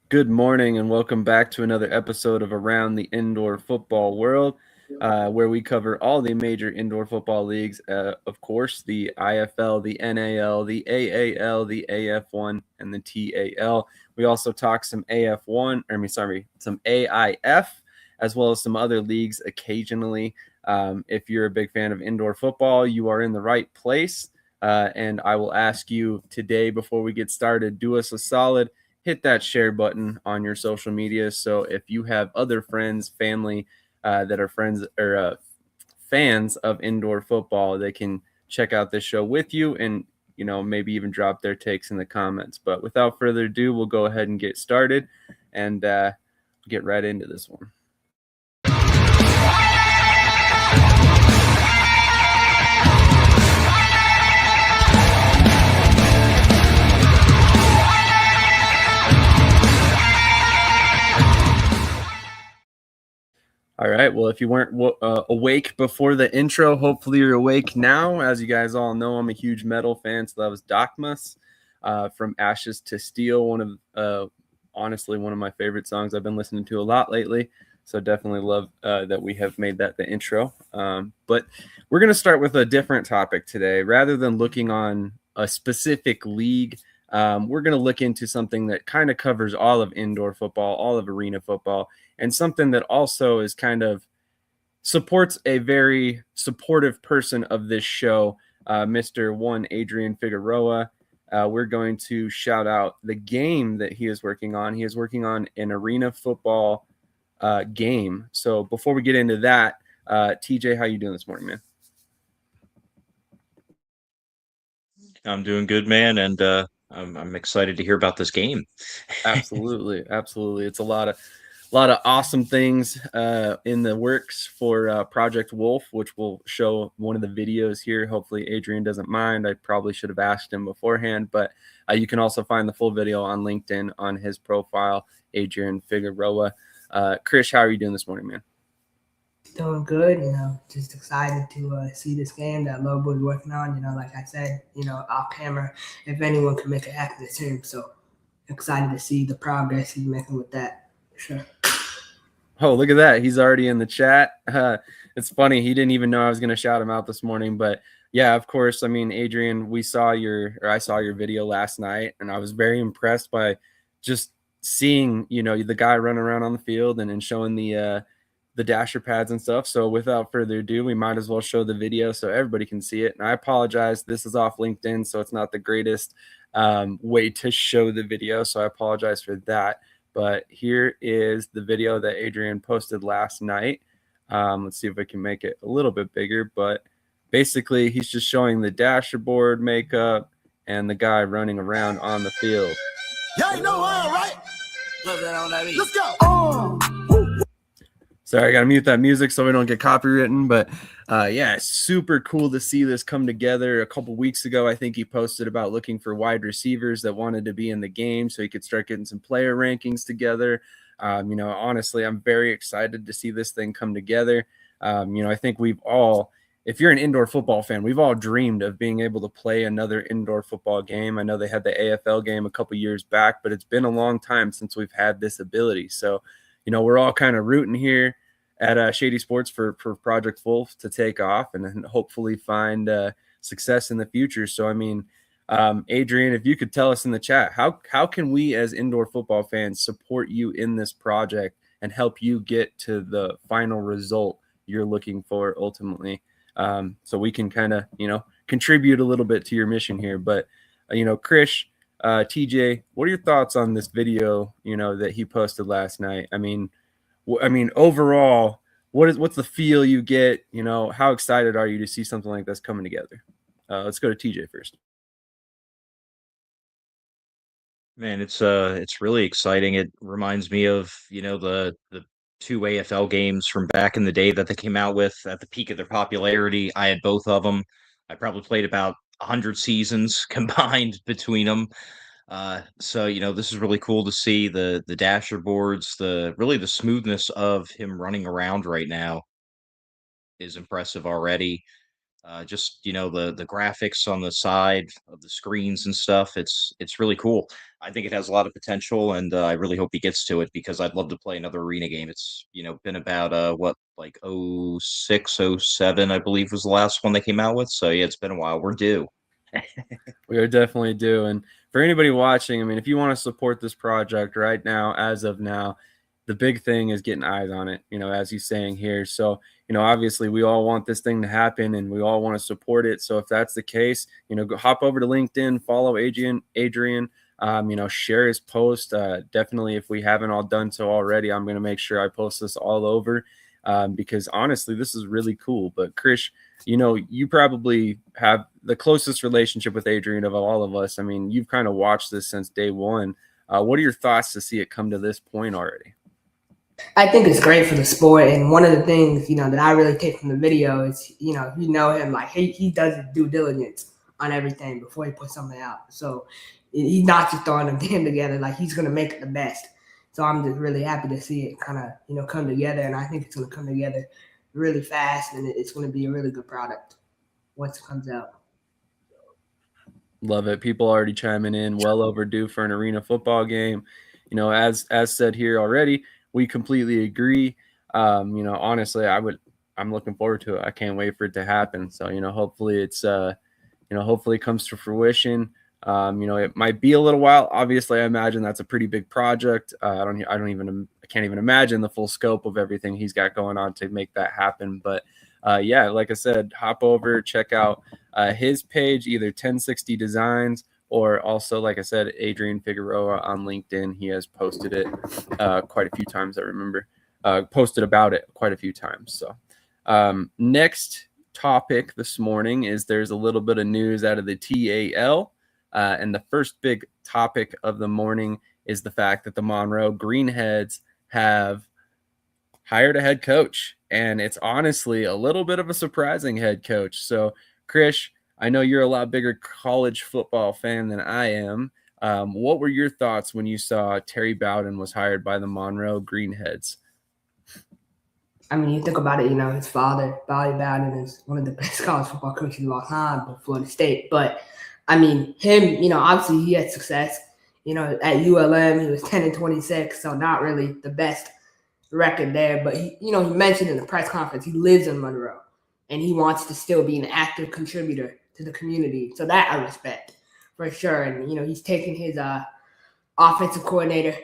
Good morning and welcome back to another episode of Around the Indoor Football World, where we cover all the major indoor football leagues. Of course, the IFL, the NAL, the AAL, the AF1, and the TAL. We also talk some some AIF, as well as some other leagues occasionally. If you're a big fan of indoor football, you are in the right place. And I will ask you today, before we get started, do us a solid, hit that share button on your social media. So if you have other friends, family that are friends or fans of indoor football, they can check out this show with you and maybe even drop their takes in the comments. But without further ado, we'll go ahead and get started and get right into this one. All right. Well, if you weren't awake before the intro, hopefully you're awake now. As you guys all know, I'm a huge metal fan, so that was Dogmas from Ashes to Steel. Honestly, one of my favorite songs I've been listening to a lot lately. So definitely love that we have made that the intro. But we're going to start with a different topic today. Rather than looking on a specific league, we're going to look into something that kind of covers all of indoor football, all of arena football, and something that also is kind of supports a very supportive person of this show, Mr. Adrian Figueroa. We're going to shout out the game that he is working on. He is working on an arena football game. So before we get into that, TJ, how you doing this morning, man? I'm doing good, man, and I'm excited to hear about this game. Absolutely. It's a lot of awesome things in the works for Project Wolf, which we'll show one of the videos here. Hopefully Adrian doesn't mind. I probably should have asked him beforehand, but you can also find the full video on LinkedIn on his profile, Adrian Figueroa. Krish, how are you doing this morning, man? Doing good, just excited to see this game that Lobo's working on. Like I said, off camera, if anyone can make it happen, it's him. So excited to see the progress he's making with that. For sure. Oh, look at that. He's already in the chat. It's funny. He didn't even know I was going to shout him out this morning. But yeah, of course. I mean, Adrian, I saw your video last night, and I was very impressed by just seeing, the guy running around on the field and showing the dasher pads and stuff. So without further ado, we might as well show the video so everybody can see it. And I apologize. This is off LinkedIn, so it's not the greatest way to show the video. So I apologize for that. But here is the video that Adrian posted last night. Let's see if I can make it a little bit bigger. But basically, he's just showing the dashboard makeup and the guy running around on the field. Y'all know all right? Let's go. Sorry, I got to mute that music so we don't get copywritten. But yeah, super cool to see this come together. A couple weeks ago, I think he posted about looking for wide receivers that wanted to be in the game so he could start getting some player rankings together. Honestly, I'm very excited to see this thing come together. I think we've all, if you're an indoor football fan, we've all dreamed of being able to play another indoor football game. I know they had the AFL game a couple years back, but it's been a long time since we've had this ability. So, we're all kind of rooting here at Shady Sports for Project Wolf to take off and hopefully find success in the future. So, I mean, Adrian, if you could tell us in the chat, how can we as indoor football fans support you in this project and help you get to the final result you're looking for ultimately? So we can kind of, contribute a little bit to your mission here. But, Krish, TJ, what are your thoughts on this video, that he posted last night? I mean, overall, what's the feel you get? How excited are you to see something like this coming together? Let's go to TJ first. Man, it's really exciting. It reminds me of, the two AFL games from back in the day that they came out with at the peak of their popularity. I had both of them. I probably played about 100 seasons combined between them. So this is really cool to see the dasher boards, the smoothness of him running around right now is impressive already. Just the graphics on the side of the screens and stuff. It's really cool. I think it has a lot of potential, and I really hope he gets to it because I'd love to play another arena game. It's been about what, like 06, 07, I believe was the last one they came out with. So yeah, it's been a while. We're due. We are definitely due. And for anybody watching, I mean, if you want to support this project right now, as of now, the big thing is getting eyes on it, as he's saying here. So, obviously we all want this thing to happen and we all want to support it. So if that's the case, go hop over to LinkedIn, follow Adrian, share his post. Definitely, if we haven't all done so already, I'm going to make sure I post this all over because honestly, this is really cool. But Krish, you probably have the closest relationship with Adrian of all of us. I mean, you've kind of watched this since day one. What are your thoughts to see it come to this point already? I think it's great for the sport. And one of the things, that I really take from the video is, him, like he does his due diligence on everything before he puts something out. So he's not just throwing a game together. Like, he's going to make it the best. So I'm just really happy to see it kind of, come together. And I think it's going to come together really fast, and it's going to be a really good product once it comes out. Love it. People already chiming in, well overdue for an arena football game. As said here already, we completely agree. Honestly, I'm looking forward to it. I can't wait for it to happen. So, hopefully it's, hopefully it comes to fruition. It might be a little while. Obviously, I imagine that's a pretty big project. I can't even imagine the full scope of everything he's got going on to make that happen. But yeah, like I said, hop over, check out his page, either 1060 Designs or also, like I said, Adrian Figueroa on LinkedIn. He has posted it quite a few times. I remember posted about it quite a few times. So next topic this morning is there's a little bit of news out of the TAL. And the first big topic of the morning is the fact that the Monroe Greenheads have hired a head coach. And it's honestly a little bit of a surprising head coach. So, Krish, I know you're a lot bigger college football fan than I am. What were your thoughts when you saw Terry Bowden was hired by the Monroe Greenheads? I mean, you think about it, his father, Bobby Bowden, is one of the best college football coaches of all time for Florida State. But, I mean, him, obviously he had success. At ULM, he was 10-26, so not really the best record there. But, he mentioned in the press conference he lives in Monroe, and he wants to still be an active contributor to the community. So that I respect for sure. And, he's taking his offensive coordinator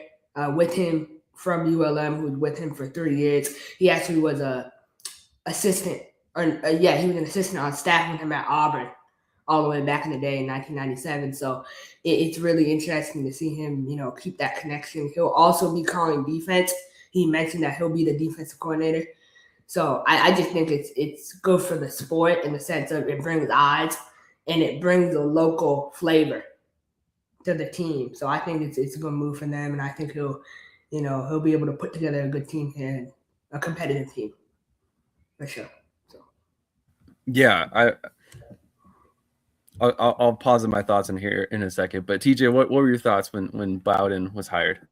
with him from ULM, who was with him for 3 years. He actually was a assistant, he was an assistant on staff with him at Auburn all the way back in the day in 1997. So it's really interesting to see him, keep that connection. He'll also be calling defense. He mentioned that he'll be the defensive coordinator. So I just think it's good for the sport in the sense of it brings eyes and it brings a local flavor to the team. So I think it's a good move for them, and I think he'll be able to put together a good team here, a competitive team for sure. So yeah, I'll pause on my thoughts in here in a second. But TJ, what were your thoughts when Bowden was hired?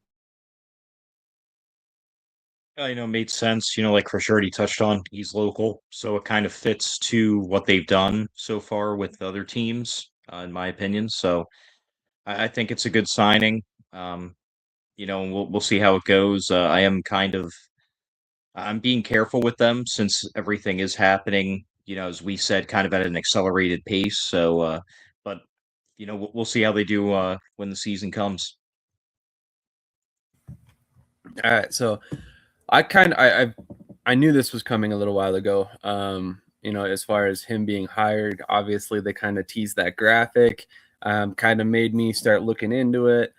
Made sense. Like Krish already touched on, he's local, so it kind of fits to what they've done so far with other teams, in my opinion. So I think it's a good signing. And we'll see how it goes. I'm being careful with them since everything is happening, as we said, kind of at an accelerated pace. So, but we'll see how they do when the season comes. All right, so I knew this was coming a little while ago. As far as him being hired, obviously they kind of teased that graphic, kind of made me start looking into it.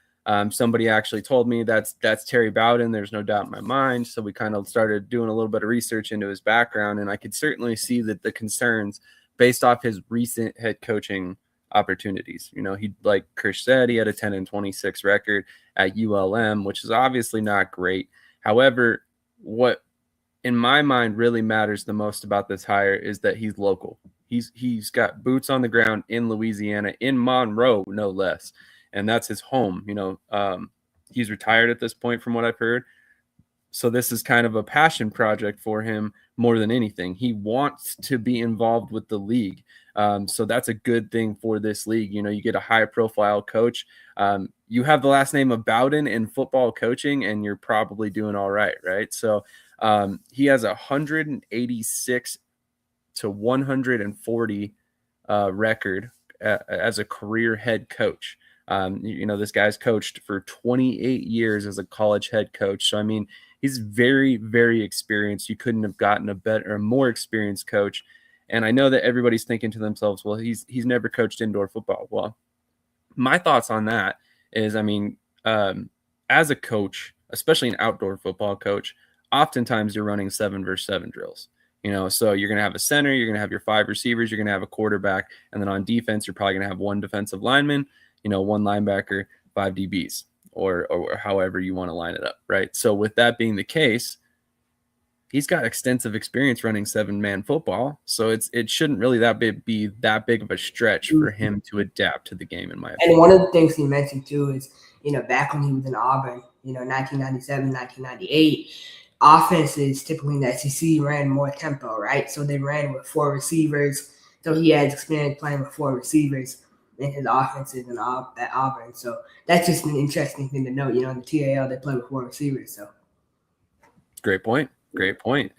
Somebody actually told me that's Terry Bowden. There's no doubt in my mind. So we kind of started doing a little bit of research into his background, and I could certainly see that the concerns based off his recent head coaching opportunities. He, like Krish said, he had a 10-26 record at ULM, which is obviously not great. However, what in my mind really matters the most about this hire is that he's local. He's got boots on the ground in Louisiana, in Monroe, no less. And that's his home. He's retired at this point from what I've heard. So this is kind of a passion project for him more than anything. He wants to be involved with the league. So that's a good thing for this league. You know, you get a high profile coach. You have the last name of Bowden in football coaching, and you're probably doing all right, right? So he has 186 to 140 record as a career head coach. You know, this guy's coached for 28 years as a college head coach. So, I mean, he's very, very experienced. You couldn't have gotten a better or more experienced coach. And I know that everybody's thinking to themselves, well, he's never coached indoor football. Well, my thoughts on that is, I mean, as a coach, especially an outdoor football coach, oftentimes you're running 7-versus-7 drills. You know, so you're going to have a center, you're going to have your 5 receivers, you're going to have a quarterback, and then on defense, you're probably going to have 1 defensive lineman, you know, 1 linebacker, 5 DBs, or however you want to line it up, right? So with that being the case, he's got extensive experience running 7-man football, so it shouldn't really be that big of a stretch for him to adapt to the game, in my opinion. And one of the things he mentioned too is, you know, back when he was in Auburn, you know, 1997, 1998, offenses typically in the SEC ran more tempo, right? So they ran with 4 receivers. So he has experience playing with 4 receivers in his offenses at Auburn. So that's just an interesting thing to note. You know, in the TAL, they play with 4 receivers. So great point.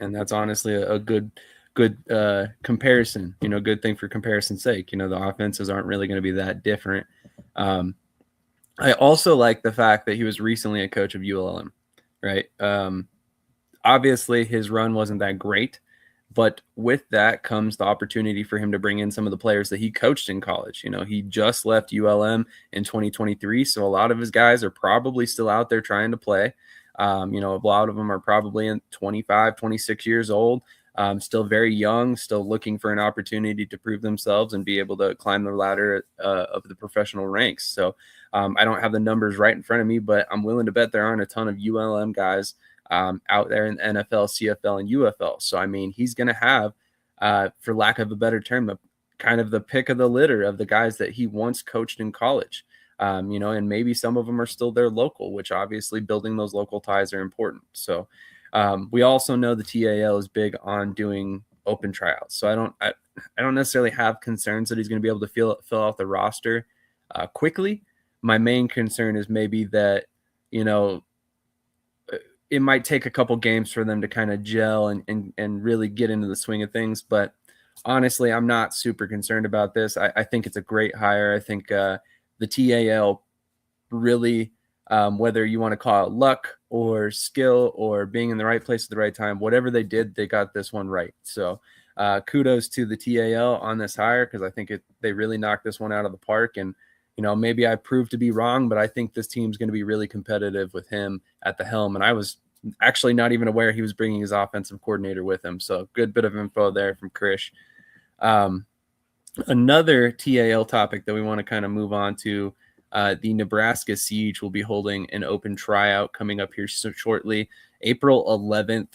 And that's honestly a good comparison, you know, good thing for comparison's sake. You know, the offenses aren't really going to be that different. I also like the fact that he was recently a coach of ULM, right? Obviously, his run wasn't that great, but with that comes the opportunity for him to bring in some of the players that he coached in college. You know, he just left ULM in 2023, so a lot of his guys are probably still out there trying to play. You know, a lot of them are probably in 25, 26 years old, still very young, still looking for an opportunity to prove themselves and be able to climb the ladder of the professional ranks. So I don't have the numbers right in front of me, but I'm willing to bet there aren't a ton of ULM guys out there in the NFL, CFL, and UFL. So, I mean, he's going to have, for lack of a better term, kind of the pick of the litter of the guys that he once coached in college. You know, and maybe some of them are still there local, which obviously building those local ties are important. So we also know the TAL is big on doing open tryouts. So I don't necessarily have concerns that he's going to be able to fill out the roster quickly. My main concern is maybe that, you know, it might take a couple games for them to kind of gel and really get into the swing of things. But honestly, I'm not super concerned about this. I think it's a great hire. I think the TAL really, whether you want to call it luck or skill or being in the right place at the right time, whatever they did, they got this one right. So kudos to the TAL on this hire, because I think they really knocked this one out of the park. And, you know, maybe I proved to be wrong, but I think this team's going to be really competitive with him at the helm. And I was actually not even aware he was bringing his offensive coordinator with him. So good bit of info there from Krish. Another TAL topic that we want to kind of move on to, the Nebraska Siege will be holding an open tryout coming up here shortly, April 11th.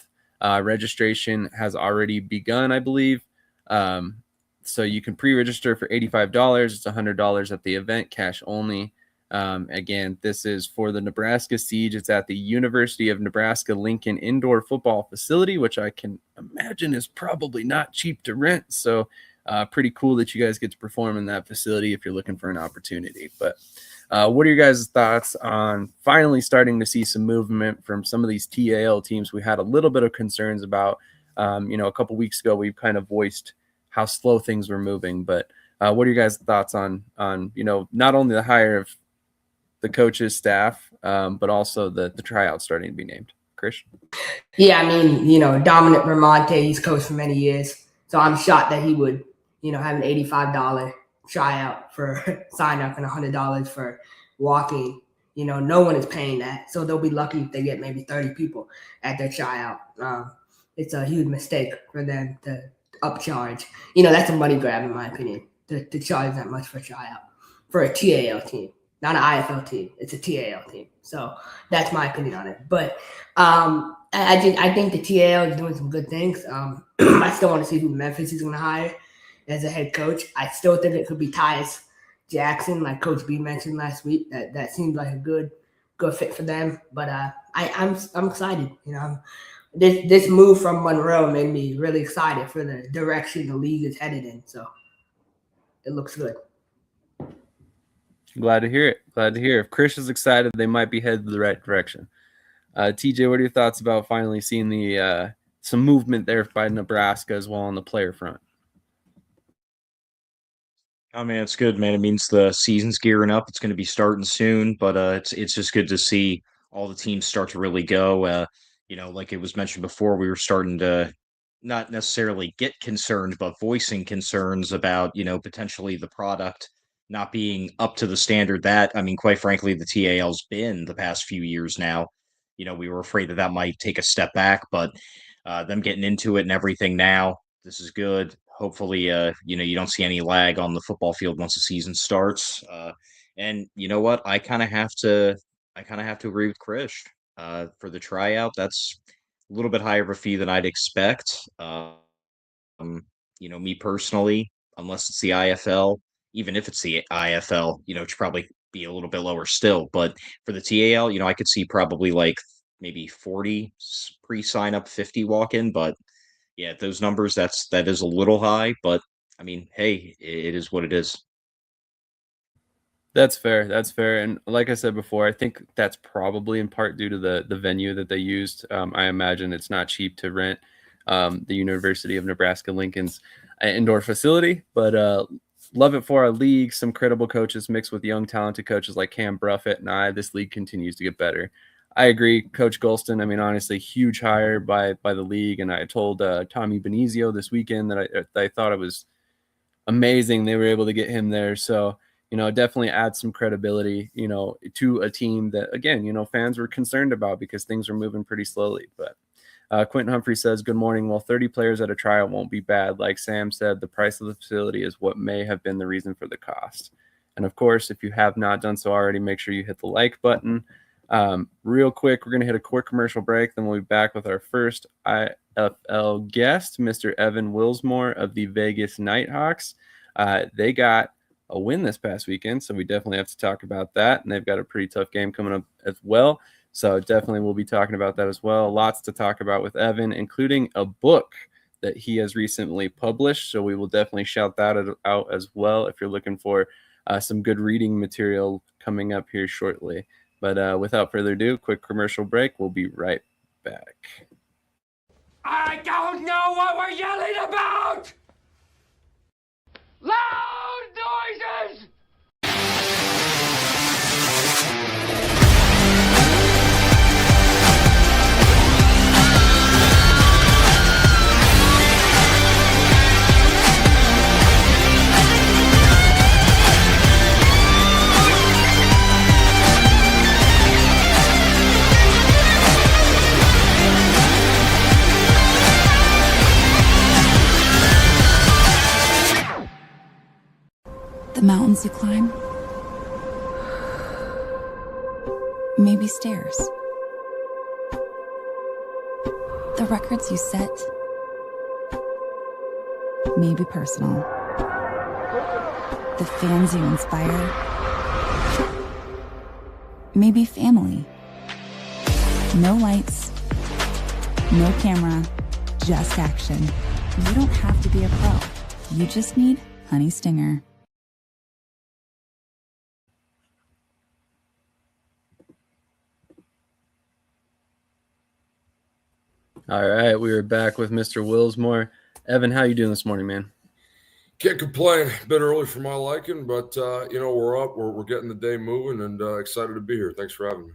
Registration has already begun, I believe. So you can pre-register for $85. It's $100 at the event, cash only. Again, this is for the Nebraska Siege. It's at the University of Nebraska-Lincoln indoor football facility, which I can imagine is probably not cheap to rent. So pretty cool that you guys get to perform in that facility if you're looking for an opportunity. But what are your guys' thoughts on finally starting to see some movement from some of these TAL teams we had a little bit of concerns about? You know, a couple weeks ago, we've kind of voiced how slow things were moving. But what are your guys' thoughts on you know, not only the hire of the coaches, staff, but also the tryout starting to be named? Krish? Yeah, I mean, you know, Dominic Vermonte, he's coached for many years. So I'm shocked that he would, you know, have an $85 tryout for sign up and $100 for walking. You know, no one is paying that. So they'll be lucky if they get maybe 30 people at their tryout. It's a huge mistake for them to upcharge. You know, that's a money grab, in my opinion, to charge that much for a tryout for a TAL team. Not an IFL team. It's a TAL team. So that's my opinion on it. But I think the TAL is doing some good things. I still want to see who Memphis is going to hire as a head coach. I still think it could be Tyus Jackson, like Coach B mentioned last week. That seems like a good good fit for them. But I'm excited. This move from Monroe made me really excited for the direction the league is headed in. So it looks good. Glad to hear it. Glad to hear. If Krish is excited, they might be headed the right direction. TJ, what are your thoughts about finally seeing the some movement there by Nebraska as well on the player front? Oh man, it's good, man. It means the season's gearing up. It's going to be starting soon, but it's just good to see all the teams start to really go. Like it was mentioned before, we were starting to not necessarily get concerned, but voicing concerns about potentially the product not being up to the standard that, I mean, quite frankly, the TAL's been the past few years now. We were afraid that that might take a step back, but them getting into it and everything now, this is good. Hopefully, you don't see any lag on the football field once the season starts. And you know what? I kind of have to agree with Krish. For the tryout, that's a little bit higher of a fee than I'd expect. Me personally, unless it's the IFL, even if it's the IFL, it should probably be a little bit lower still. But for the TAL, I could see probably like maybe 40 pre-sign up, 50 walk in. But yeah, those numbers, that is a little high. But I mean, hey, it is what it is. That's fair. That's fair. And like I said before, I think that's probably in part due to the venue that they used. I imagine it's not cheap to rent the University of Nebraska Lincoln's indoor facility, but love it for our league. Some credible coaches mixed with young, talented coaches like Cam Bruffett and this league continues to get better. I agree, Coach Golston. I mean, honestly, huge hire by the league. And I told Tommy Benizio this weekend that I thought it was amazing they were able to get him there. So, definitely adds some credibility, to a team that, again, fans were concerned about because things were moving pretty slowly. But Quentin Humphrey says, good morning. Well, 30 players at a trial won't be bad. Like Sam said, the price of the facility is what may have been the reason for the cost. And of course, if you have not done so already, make sure you hit the like button. Real quick, we're going to hit a quick commercial break. Then we'll be back with our first IFL guest, Mr. Evan Willsmore of the Vegas Knighthawks. They got a win this past weekend, so we definitely have to talk about that. And they've got a pretty tough game coming up as well. So definitely we'll be talking about that as well. Lots to talk about with Evan, including a book that he has recently published. So we will definitely shout that out as well if you're looking for some good reading material coming up here shortly. But without further ado, quick commercial break. We'll be right back. I don't know what we're yelling about! Loud noises! The mountains you climb, maybe stairs. The records you set, maybe personal. The fans you inspire, maybe family. No lights, no camera, just action. You don't have to be a pro. You just need HoneyStinger. All right, we are back with Mr. Willsmore. Evan, how you doing this morning, man? Can't complain. A bit early for my liking, but we're up. We're getting the day moving, and excited to be here. Thanks for having me.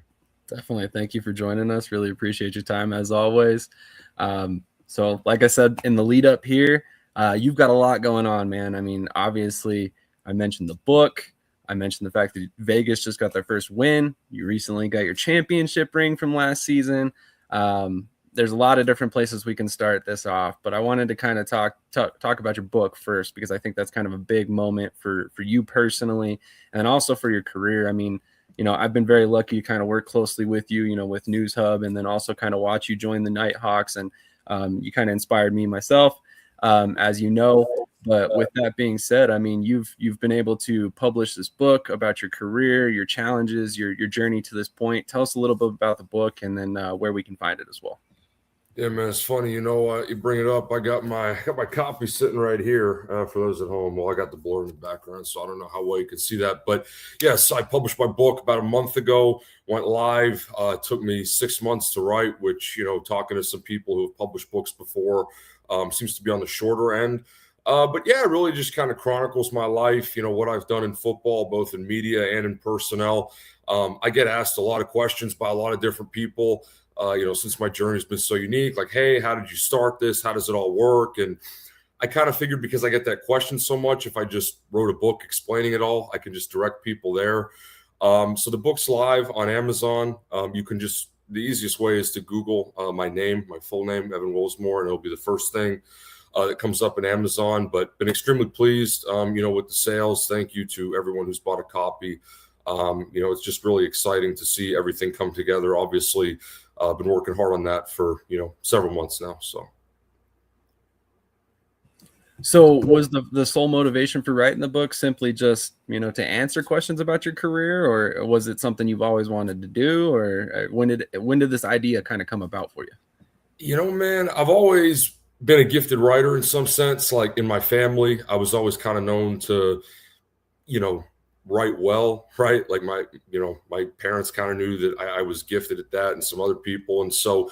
Definitely. Thank you for joining us. Really appreciate your time as always. So like I said, in the lead up here, you've got a lot going on, man. I mean, obviously I mentioned the book. I mentioned the fact that Vegas just got their first win. You recently got your championship ring from last season. There's a lot of different places we can start this off, but I wanted to kind of talk about your book first, because I think that's kind of a big moment for you personally, and also for your career. I mean, I've been very lucky to kind of work closely with you, with News Hub, and then also kind of watch you join the Knighthawks, and you kind of inspired me myself. As you know, But with that being said, I mean, you've been able to publish this book about your career, your challenges, your journey to this point. Tell us a little bit about the book, and then where we can find it as well. Yeah, man, it's funny. You bring it up. I got my copy sitting right here for those at home. Well, I got the blur in the background, so I don't know how well you can see that. But yes, I published my book about a month ago. Went live. It took me 6 months to write, which, talking to some people who have published books before, seems to be on the shorter end. But yeah, it really just kind of chronicles my life. What I've done in football, both in media and in personnel. I get asked a lot of questions by a lot of different people. Since my journey has been so unique, like, hey, how did you start this? How does it all work? And I kind of figured, because I get that question so much, if I just wrote a book explaining it all, I can just direct people there. So the book's live on Amazon. The easiest way is to Google my name, my full name, Evan Willsmore, and it'll be the first thing that comes up in Amazon. But been extremely pleased, with the sales. Thank you to everyone who's bought a copy. It's just really exciting to see everything come together. Obviously, I've been working hard on that for, several months now. So was the sole motivation for writing the book simply just, to answer questions about your career, or was it something you've always wanted to do, or when did this idea kind of come about for you? Man, I've always been a gifted writer in some sense. Like in my family, I was always kind of known to, write well, right? Like my parents kind of knew that I was gifted at that, and some other people. And so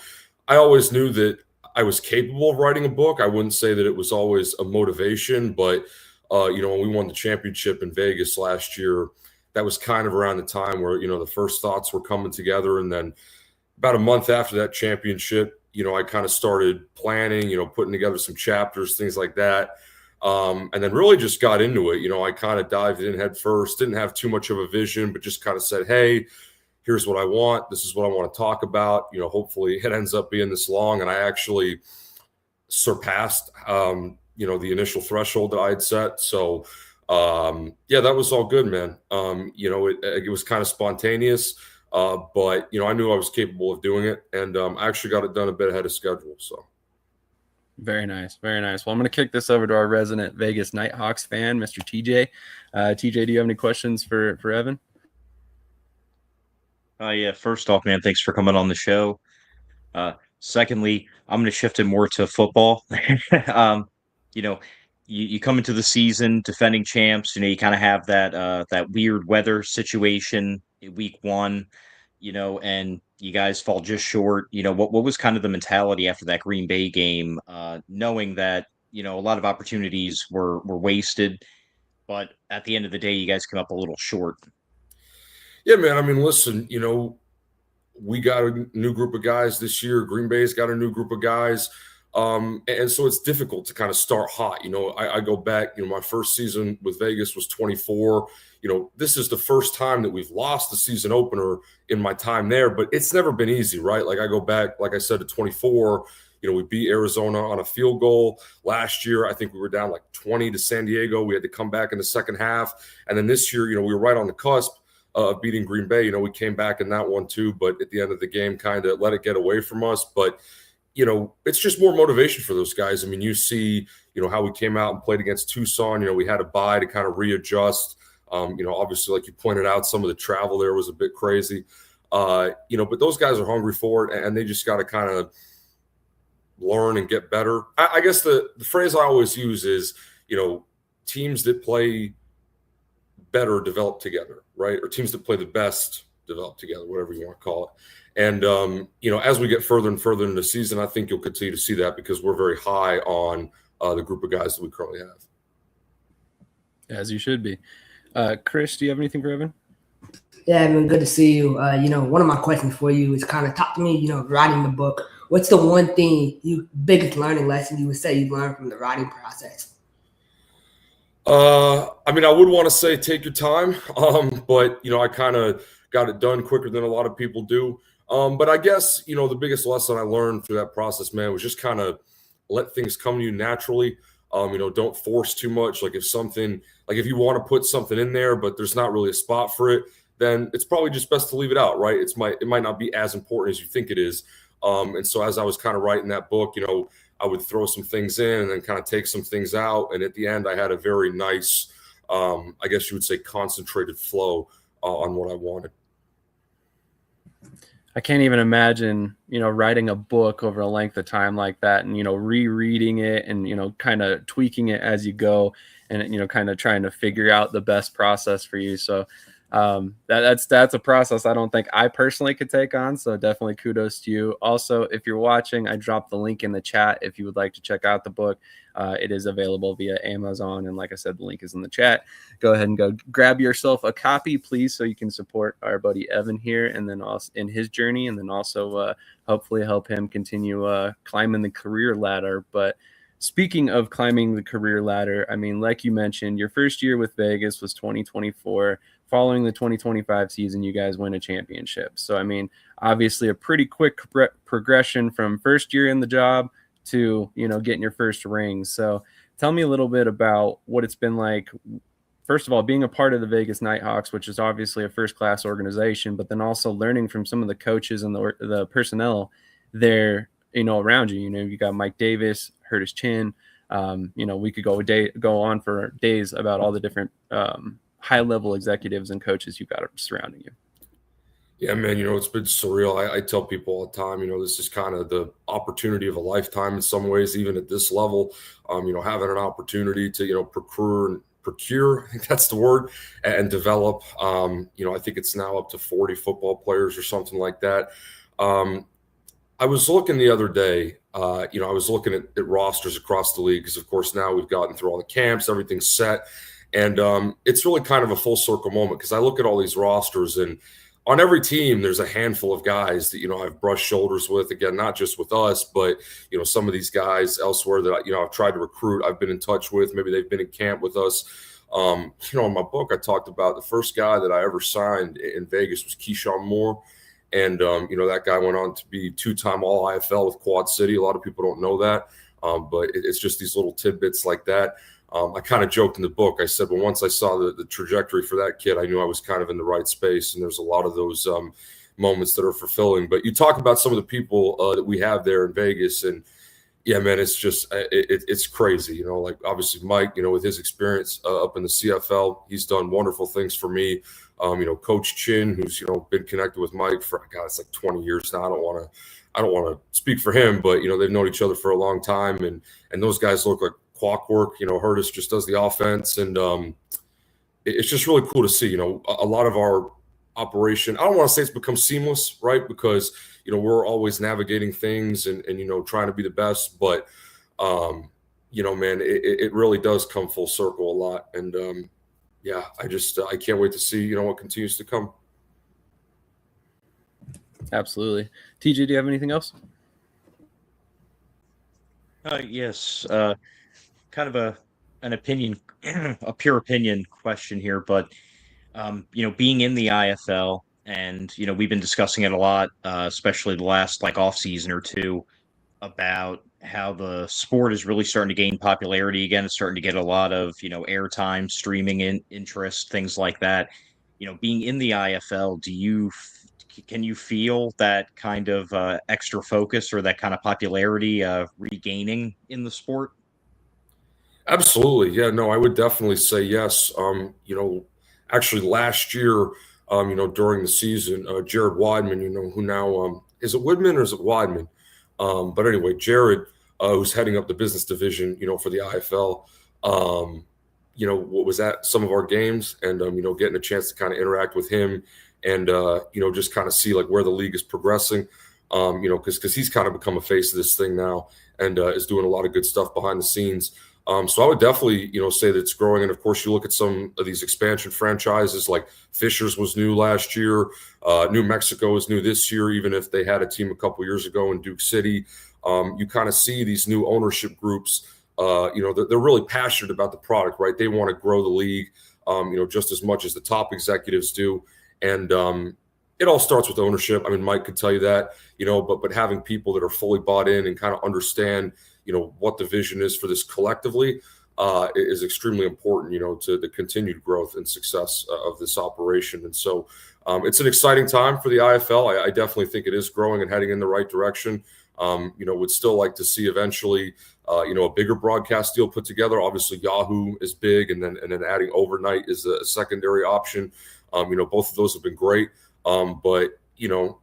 I always knew that I was capable of writing a book. I wouldn't say that it was always a motivation, but when we won the championship in Vegas last year, that was kind of around the time where, the first thoughts were coming together. And then about a month after that championship, I kind of started planning, putting together some chapters, things like that. And then really just got into it. I kind of dived in head first, didn't have too much of a vision, but just kind of said, hey, here's what I want. This is what I want to talk about. Hopefully it ends up being this long. And I actually surpassed, the initial threshold that I had set. So, that was all good, man. It was kind of spontaneous, but, I knew I was capable of doing it. And I actually got it done a bit ahead of schedule. So. Very nice. Very nice. Well, I'm going to kick this over to our resident Vegas Knighthawks fan, Mr. TJ. TJ, do you have any questions for Evan? Yeah. First off, man, thanks for coming on the show. Secondly, I'm going to shift it more to football. You come into the season defending champs. You kind of have that weird weather situation in week one. And you guys fall just short. What was kind of the mentality after that Green Bay game, knowing that, a lot of opportunities were wasted, but at the end of the day, you guys come up a little short. Yeah, man. I mean, listen, we got a new group of guys this year. Green Bay's got a new group of guys. And so it's difficult to kind of start hot. I go back, my first season with Vegas was 24. This is the first time that we've lost the season opener in my time there, but it's never been easy, right? Like I go back, like I said, to 24, we beat Arizona on a field goal last year. I think we were down like 20 to San Diego. We had to come back in the second half. And then this year, we were right on the cusp of beating Green Bay. We came back in that one too, but at the end of the game, kind of let it get away from us. But it's just more motivation for those guys. I mean, you see, how we came out and played against Tucson. We had a bye to kind of readjust. Obviously, like you pointed out, some of the travel there was a bit crazy. But those guys are hungry for it, and they just got to kind of learn and get better. I guess the phrase I always use is, teams that play better develop together, right? Or teams that play the best develop together, whatever you want to call it. And, as we get further and further into the season, I think you'll continue to see that because we're very high on the group of guys that we currently have. As you should be. Krish, do you have anything for Evan? Yeah, Evan, good to see you. One of my questions for you is kind of talk to me, writing the book. What's the one thing biggest learning lesson you would say you learned from the writing process? I mean, I would want to say take your time, but, I kind of got it done quicker than a lot of people do. But I guess, the biggest lesson I learned through that process, man, was just kind of let things come to you naturally. Don't force too much. Like if you want to put something in there, but there's not really a spot for it, then it's probably just best to leave it out, right? It might not be as important as you think it is. And so as I was kind of writing that book, I would throw some things in and then kind of take some things out. And at the end, I had a very nice, I guess you would say, concentrated flow on what I wanted. I can't even imagine, writing a book over a length of time like that and, rereading it and, kind of tweaking it as you go and, kind of trying to figure out the best process for you. So that's a process I don't think I personally could take on. So definitely kudos to you. Also, if you're watching, I dropped the link in the chat if you would like to check out the book. It is available via Amazon. And like I said, the link is in the chat. Go ahead and go grab yourself a copy, please, so you can support our buddy Evan here and then also in his journey, and then also hopefully help him continue climbing the career ladder. But speaking of climbing the career ladder, I mean, like you mentioned, your first year with Vegas was 2024. Following the 2025 season, you guys win a championship. So, I mean, obviously a pretty quick progression from first year in the job to, getting your first ring. So tell me a little bit about what it's been like, first of all, being a part of the Vegas Knighthawks, which is obviously a first-class organization, but then also learning from some of the coaches and the personnel there, around you. You got Mike Davis, Curtis Chin. We could go on for days about all the different high-level executives and coaches you've got surrounding you. Yeah, man, it's been surreal. I tell people all the time, this is kind of the opportunity of a lifetime in some ways, even at this level, having an opportunity to, procure, I think that's the word, and develop. I think it's now up to 40 football players or something like that. I was looking the other day, I was looking at rosters across the league because, of course, now we've gotten through all the camps, everything's set. And it's really kind of a full circle moment because I look at all these rosters, and on every team, there's a handful of guys that, I've brushed shoulders with, again, not just with us, but, some of these guys elsewhere that, I've tried to recruit, I've been in touch with, maybe they've been in camp with us. In my book, I talked about the first guy that I ever signed in Vegas was Keyshawn Moore. And, that guy went on to be two-time All-IFL with Quad City. A lot of people don't know that, but it's just these little tidbits like that. I kind of joked in the book. I said, well, once I saw the trajectory for that kid, I knew I was kind of in the right space. And there's a lot of those moments that are fulfilling. But you talk about some of the people that we have there in Vegas, and yeah, man, it's just it's crazy. Like obviously Mike, with his experience up in the CFL, he's done wonderful things for me. Coach Chin, who's been connected with Mike for it's like 20 years now. I don't want to speak for him, but they've known each other for a long time, and those guys look like clockwork. Hurtis just does the offense, and it's just really cool to see. A lot of our operation, I don't want to say it's become seamless, right? Because we're always navigating things and trying to be the best, but man, it really does come full circle a lot, and I can't wait to see what continues to come. Absolutely. TJ, do you have anything else? Yes. Kind of an opinion, a pure opinion question here, but being in the IFL, and we've been discussing it a lot, especially the last off season or two, about how the sport is really starting to gain popularity again. It's starting to get a lot of airtime, streaming interest, things like that. Being in the IFL, can you feel that kind of extra focus or that kind of popularity regaining in the sport? Absolutely. Yeah, no, I would definitely say yes. Actually last year, during the season, Jared Weidman, who now, is it Woodman or is it Weidman? But anyway, Jared, who's heading up the business division, for the IFL, was at some of our games and, getting a chance to kind of interact with him and, just kind of see where the league is progressing, because he's kind of become a face of this thing now and is doing a lot of good stuff behind the scenes. So I would definitely, say that it's growing. And of course, you look at some of these expansion franchises like Fishers was new last year. New Mexico is new this year, even if they had a team a couple years ago in Duke City. You kind of see these new ownership groups, they're really passionate about the product, right? They want to grow the league, just as much as the top executives do. And it all starts with ownership. I mean, Mike could tell you that, but having people that are fully bought in and kind of understand, what the vision is for this collectively is extremely important, to the continued growth and success of this operation. And so it's an exciting time for the IFL. I definitely think it is growing and heading in the right direction. Would still like to see eventually, a bigger broadcast deal put together. Obviously, Yahoo is big, and then adding overnight is a secondary option. Both of those have been great. But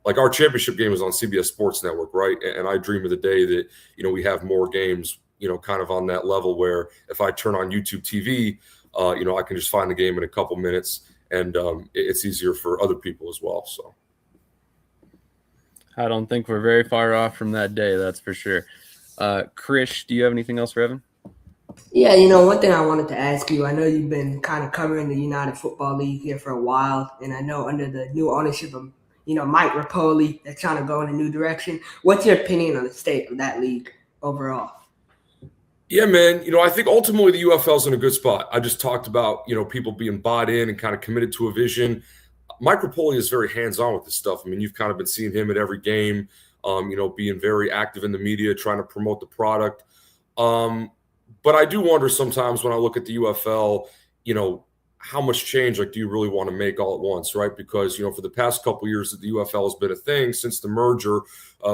like our championship game is on CBS Sports Network, right? And I dream of the day that we have more games, kind of on that level where if I turn on YouTube TV, I can just find the game in a couple minutes, and it's easier for other people as well. So. I don't think we're very far off from that day, that's for sure. Krish, do you have anything else for Evan? Yeah, one thing I wanted to ask you, I know you've been kind of covering the United Football League here for a while, and I know under the new ownership of, Mike Rapoli, they're trying to go in a new direction. What's your opinion on the state of that league overall? Yeah, man. I think ultimately the UFL is in a good spot. I just talked about, people being bought in and kind of committed to a vision. Mike Rapoli is very hands-on with this stuff. I mean, you've kind of been seeing him at every game, being very active in the media, trying to promote the product. But I do wonder sometimes when I look at the UFL, how much change do you really want to make all at once, right? Because, for the past couple of years that the UFL has been a thing since the merger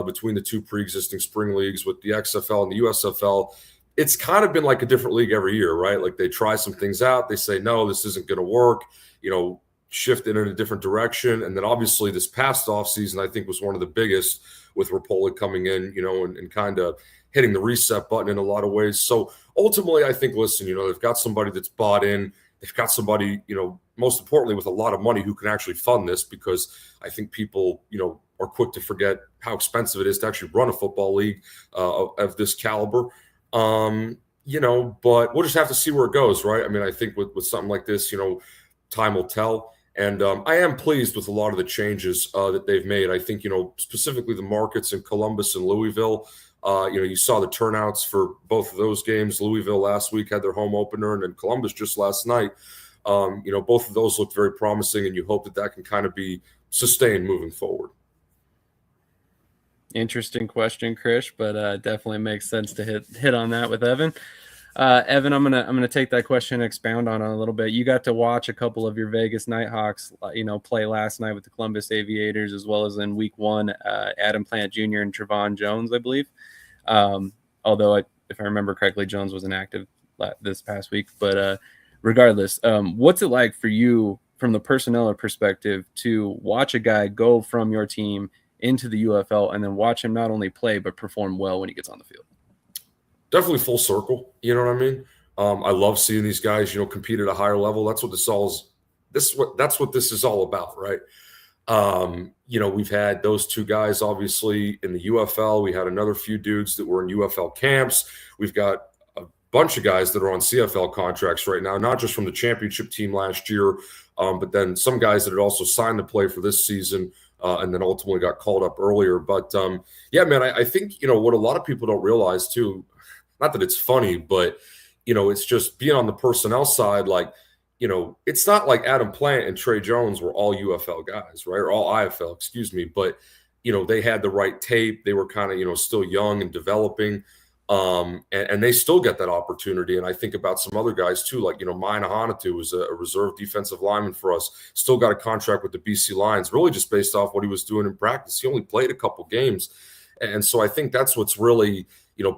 between the two pre-existing spring leagues with the XFL and the USFL, it's kind of been like a different league every year, right? Like they try some things out. They say, no, this isn't going to work, shift it in a different direction. And then obviously this past offseason, I think was one of the biggest with Rapoli coming in, and kind of hitting the reset button in a lot of ways. So ultimately, I think, listen, they've got somebody that's bought in. They've got somebody, most importantly, with a lot of money who can actually fund this, because I think people, are quick to forget how expensive it is to actually run a football league of this caliber. But we'll just have to see where it goes, right? I mean, I think with something like this, time will tell. And I am pleased with a lot of the changes that they've made. I think, specifically the markets in Columbus and Louisville, you saw the turnouts for both of those games. Louisville last week had their home opener, and then Columbus just last night. Both of those looked very promising, and you hope that can kind of be sustained moving forward. Interesting question, Krish, but definitely makes sense to hit on that with Evan. Evan, I'm gonna take that question and expound on it a little bit. You got to watch a couple of your Vegas Knighthawks, play last night with the Columbus Aviators, as well as in Week 1, Adam Plant Jr. and Trevon Jones, I believe. Although, if I remember correctly, Jones was inactive this past week. But regardless, what's it like for you from the personnel perspective to watch a guy go from your team into the UFL and then watch him not only play but perform well when he gets on the field? Definitely full circle. You know what I mean? I love seeing these guys, compete at a higher level. That's what that's what this is all about, right? We've had those two guys obviously in the UFL. We had another few dudes that were in UFL camps. We've got a bunch of guys that are on CFL contracts right now, not just from the championship team last year, but then some guys that had also signed to play for this season. And then ultimately got called up earlier. But yeah, man, I think, what a lot of people don't realize too, not that it's funny, but, it's just being on the personnel side, it's not like Adam Plant and Trey Jones were all UFL guys, right? Or all IFL, excuse me. But, they had the right tape. They were kind of, still young and developing. And they still get that opportunity. And I think about some other guys too, like, Maina Hanatu was a reserve defensive lineman for us, still got a contract with the BC Lions, really just based off what he was doing in practice. He only played a couple games. And so I think that's what's really,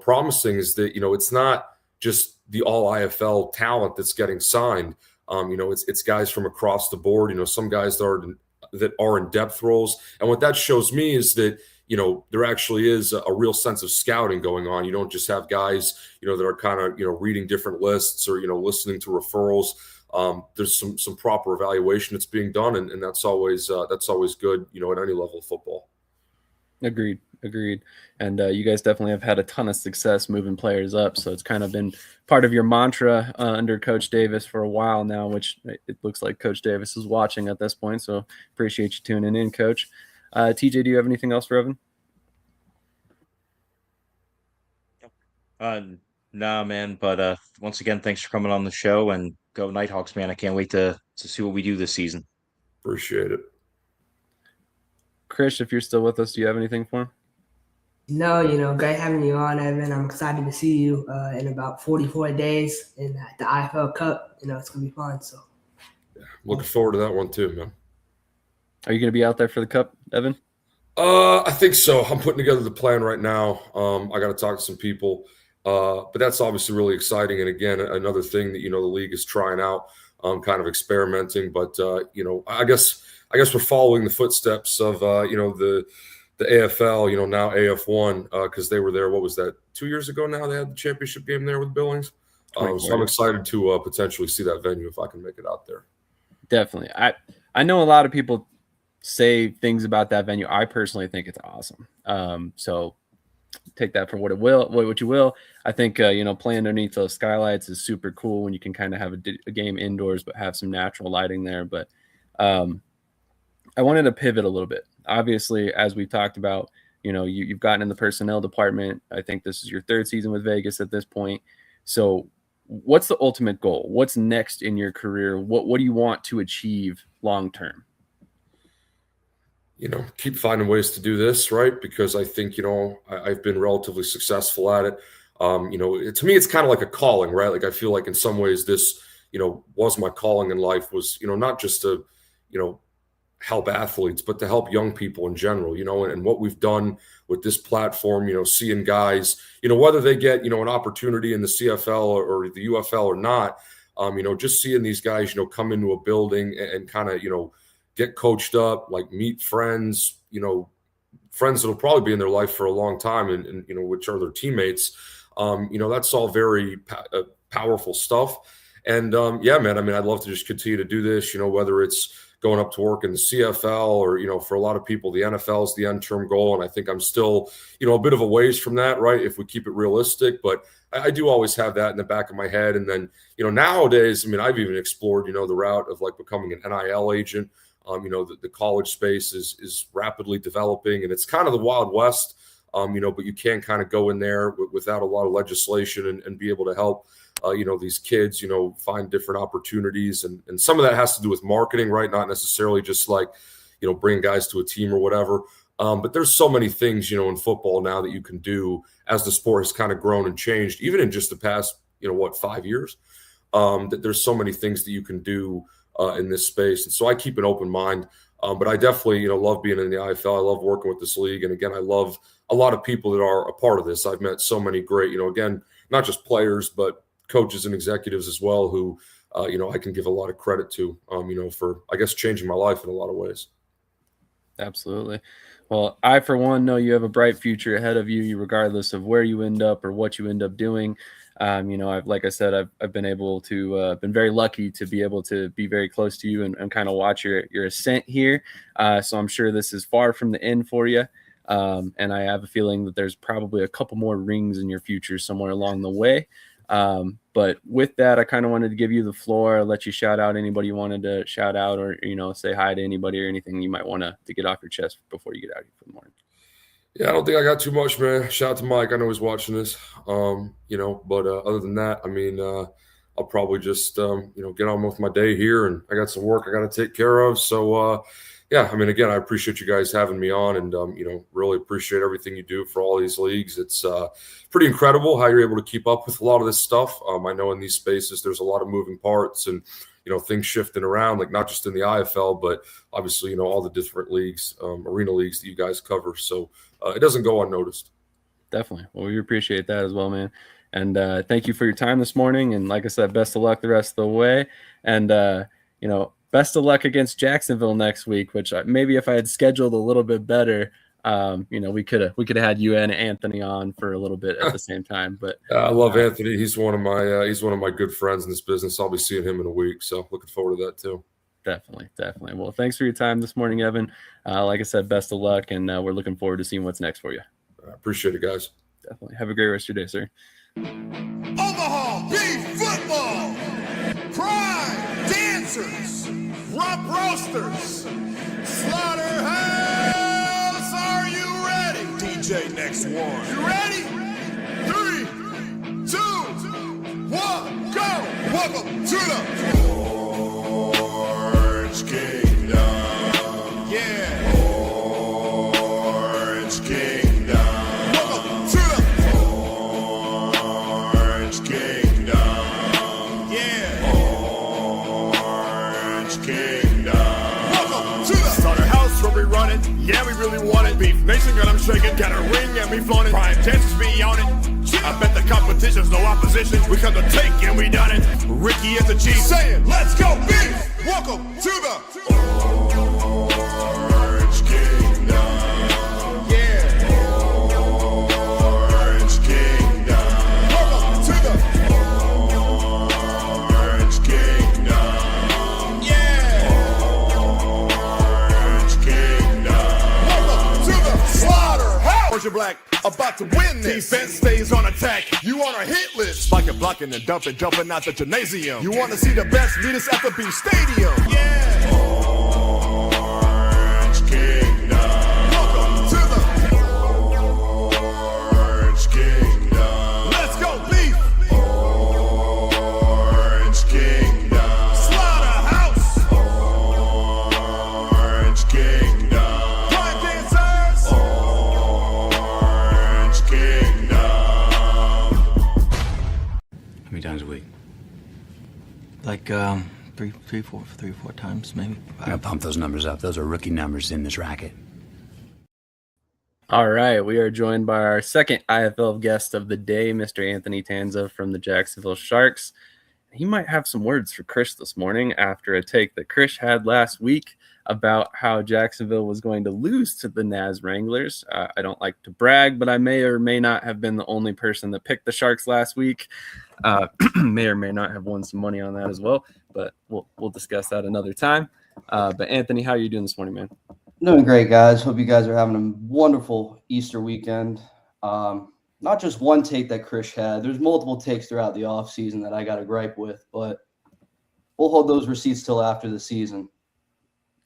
promising is that, it's not just the all IFL talent that's getting signed. It's guys from across the board, some guys that are in depth roles. And what that shows me is that, there actually is a real sense of scouting going on. You don't just have guys, that are kind of, reading different lists or, listening to referrals. There's some proper evaluation that's being done. And that's always good, at any level of football. Agreed. And you guys definitely have had a ton of success moving players up. So it's kind of been part of your mantra under Coach Davis for a while now, which it looks like Coach Davis is watching at this point. So appreciate you tuning in, Coach. TJ, do you have anything else for Evan? No, man. But once again, thanks for coming on the show, and go Knighthawks, man. I can't wait to see what we do this season. Appreciate it. Krish, if you're still with us, do you have anything for him? No, great having you on, Evan. I'm excited to see you in about 44 days in the IFL Cup. It's going to be fun. So, yeah, looking forward to that one too, man. Are you going to be out there for the Cup, Evan? I think so. I'm putting together the plan right now. I got to talk to some people, but that's obviously really exciting. And again, another thing that the league is trying out, kind of experimenting. But I guess we're following the footsteps of the AFL, now AF1, because they were there. What was that? 2 years ago now they had the championship game there with Billings. So I'm excited to potentially see that venue if I can make it out there. Definitely. I know a lot of people say things about that venue. I personally think it's awesome. So take that for what you will. I think playing underneath those skylights is super cool when you can kind of have a game indoors but have some natural lighting there. But I wanted to pivot a little bit. Obviously, as we talked about, you've gotten in the personnel department. I think this is your third season with Vegas at this point. So what's the ultimate goal? What's next in your career? What do you want to achieve long term? Keep finding ways to do this, right? Because I think, I've been relatively successful at it. To me, it's kind of like a calling, right? Like I feel like in some ways this, was my calling in life was, not just to, help athletes, but to help young people in general, and what we've done with this platform, seeing guys, whether they get, an opportunity in the CFL or the UFL or not, just seeing these guys, come into a building and kind of, get coached up, like meet friends, friends that'll probably be in their life for a long time and which are their teammates. That's all very powerful stuff. And yeah, man, I mean, I'd love to just continue to do this, whether it's going up to work in the CFL or, for a lot of people, the NFL is the end term goal. And I think I'm still, a bit of a ways from that, right? If we keep it realistic, but I do always have that in the back of my head. And then, nowadays, I mean, I've even explored, the route of like becoming an NIL agent. The college space is rapidly developing and it's kind of the Wild West, but you can kind of go in there without a lot of legislation and be able to help, these kids, find different opportunities. And some of that has to do with marketing, right? Not necessarily just like, bring guys to a team or whatever. But there's so many things, in football now that you can do as the sport has kind of grown and changed, even in just the past, 5 years, that there's so many things that you can do in this space. And so I keep an open mind, but I definitely, love being in the IFL. I love working with this league. And again, I love a lot of people that are a part of this. I've met so many great, again, not just players, but coaches and executives as well, who, I can give a lot of credit to, for, I guess, changing my life in a lot of ways. Absolutely. Well, I, for one, know you have a bright future ahead of you, regardless of where you end up or what you end up doing. Like I said, I've been able to, been very lucky to be able to be very close to you and kind of watch your ascent here. So I'm sure this is far from the end for you. And I have a feeling that there's probably a couple more rings in your future somewhere along the way. But with that, I kind of wanted to give you the floor. I'll let you shout out anybody you wanted to shout out or, say hi to anybody or anything you might want to get off your chest before you get out here for the morning. Yeah, I don't think I got too much, man. Shout out to Mike. I know he's watching this, but other than that, I mean, I'll probably just, get on with my day here, and I got some work I got to take care of. So, yeah, I mean, again, I appreciate you guys having me on and, really appreciate everything you do for all these leagues. It's pretty incredible how you're able to keep up with a lot of this stuff. I know in these spaces, there's a lot of moving parts and, things shifting around, like not just in the IFL, but obviously, all the different leagues, arena leagues that you guys cover. So it doesn't go unnoticed. Definitely. Well, we appreciate that as well, man. And thank you for your time this morning. And like I said, best of luck the rest of the way. And, best of luck against Jacksonville next week, which maybe if I had scheduled a little bit better, we could have had you and Anthony on for a little bit at the same time. But I love Anthony. He's one of my good friends in this business. I'll be seeing him in a week, so looking forward to that too. Definitely. Well, thanks for your time this morning, Evan. Like I said, best of luck, and we're looking forward to seeing what's next for you. I appreciate it, guys. Definitely. Have a great rest of your day, sir. Omaha Beef Football, Prime Dancers, Rump Roasters, Slaughterhouse, are you ready? DJ next one. You ready? 3, 2, 1, go! Welcome to the Orange Kingdom. Yeah. Orange Kingdom. Welcome to the Orange Kingdom. Yeah. Orange Kingdom. Welcome to the Slaughterhouse where we run it. Yeah, we really want it. Beef Nation, girl, I'm shaking. Got a ring and we flown it. Prime chances be on it. I bet the competition's no opposition. We come to take and we done it. Ricky is the chief. Saying, let's go, beef. Welcome to the Orange Kingdom. Yeah. Orange Kingdom. Welcome to the Orange Kingdom. Yeah. Orange Kingdom. Welcome to the slaughterhouse. Orange and black. About to win this. Defense stays on attack. You on a hit list. Spiking, blocking, and dumping, jumping out the gymnasium. You want to see the best meet us at the Beef Stadium. Yeah. Orange Kingdom. Welcome to the Orange Kingdom. Let's go, Beef. Orange Kingdom. Slaughterhouse. Orange Kingdom. Prime dancers. Orange Kingdom. How many times a week? Like three, four times maybe. I'm gonna pump those numbers up. Those are rookie numbers in this racket. All right, we are joined by our second IFL guest of the day, Mr. Anthony Tanza from the Jacksonville Sharks. He might have some words for Krish this morning after a take that Krish had last week about how Jacksonville was going to lose to the Naz Wranglers. I don't like to brag, but I may or may not have been the only person that picked the Sharks last week. May or may not have won some money on that as well, but we'll discuss that another time. But Anthony, how are you doing this morning, man? Doing great, guys. Hope you guys are having a wonderful Easter weekend. Not just one take that Krish had. There's multiple takes throughout the offseason that I got a gripe with, but we'll hold those receipts till after the season.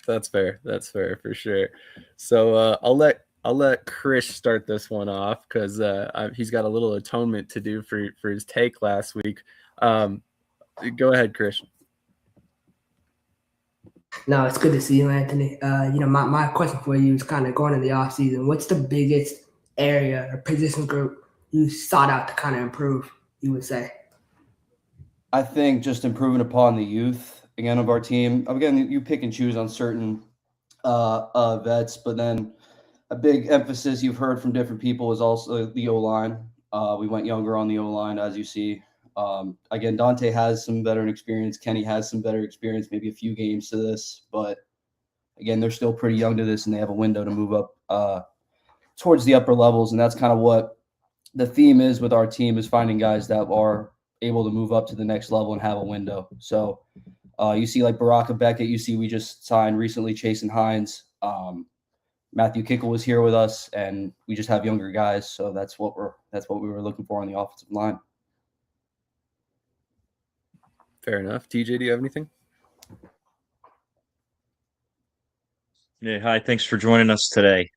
That's fair. That's fair for sure. So I'll let Krish start this one off because he's got a little atonement to do for his take last week. Go ahead, Krish. No, it's good to see you, Anthony. My question for you is kind of going in the offseason. What's the biggest area or position group you sought out to kind of improve, you would say? I think just improving upon the youth, again, of our team. Again, you pick and choose on certain vets, but then a big emphasis you've heard from different people is also the O-line. We went younger on the O-line, as you see. Again, Dante has some veteran experience. Kenny has some better experience, maybe a few games to this. But, again, they're still pretty young to this, and they have a window to move up towards the upper levels. And that's kind of what the theme is with our team, is finding guys that are able to move up to the next level and have a window. So you see like Baraka Beckett. You see we just signed recently Chasen Hines. Matthew Kickle was here with us, and we just have younger guys. So that's what we were looking for on the offensive line. Fair enough. TJ, do you have anything? Yeah, hi. Thanks for joining us today.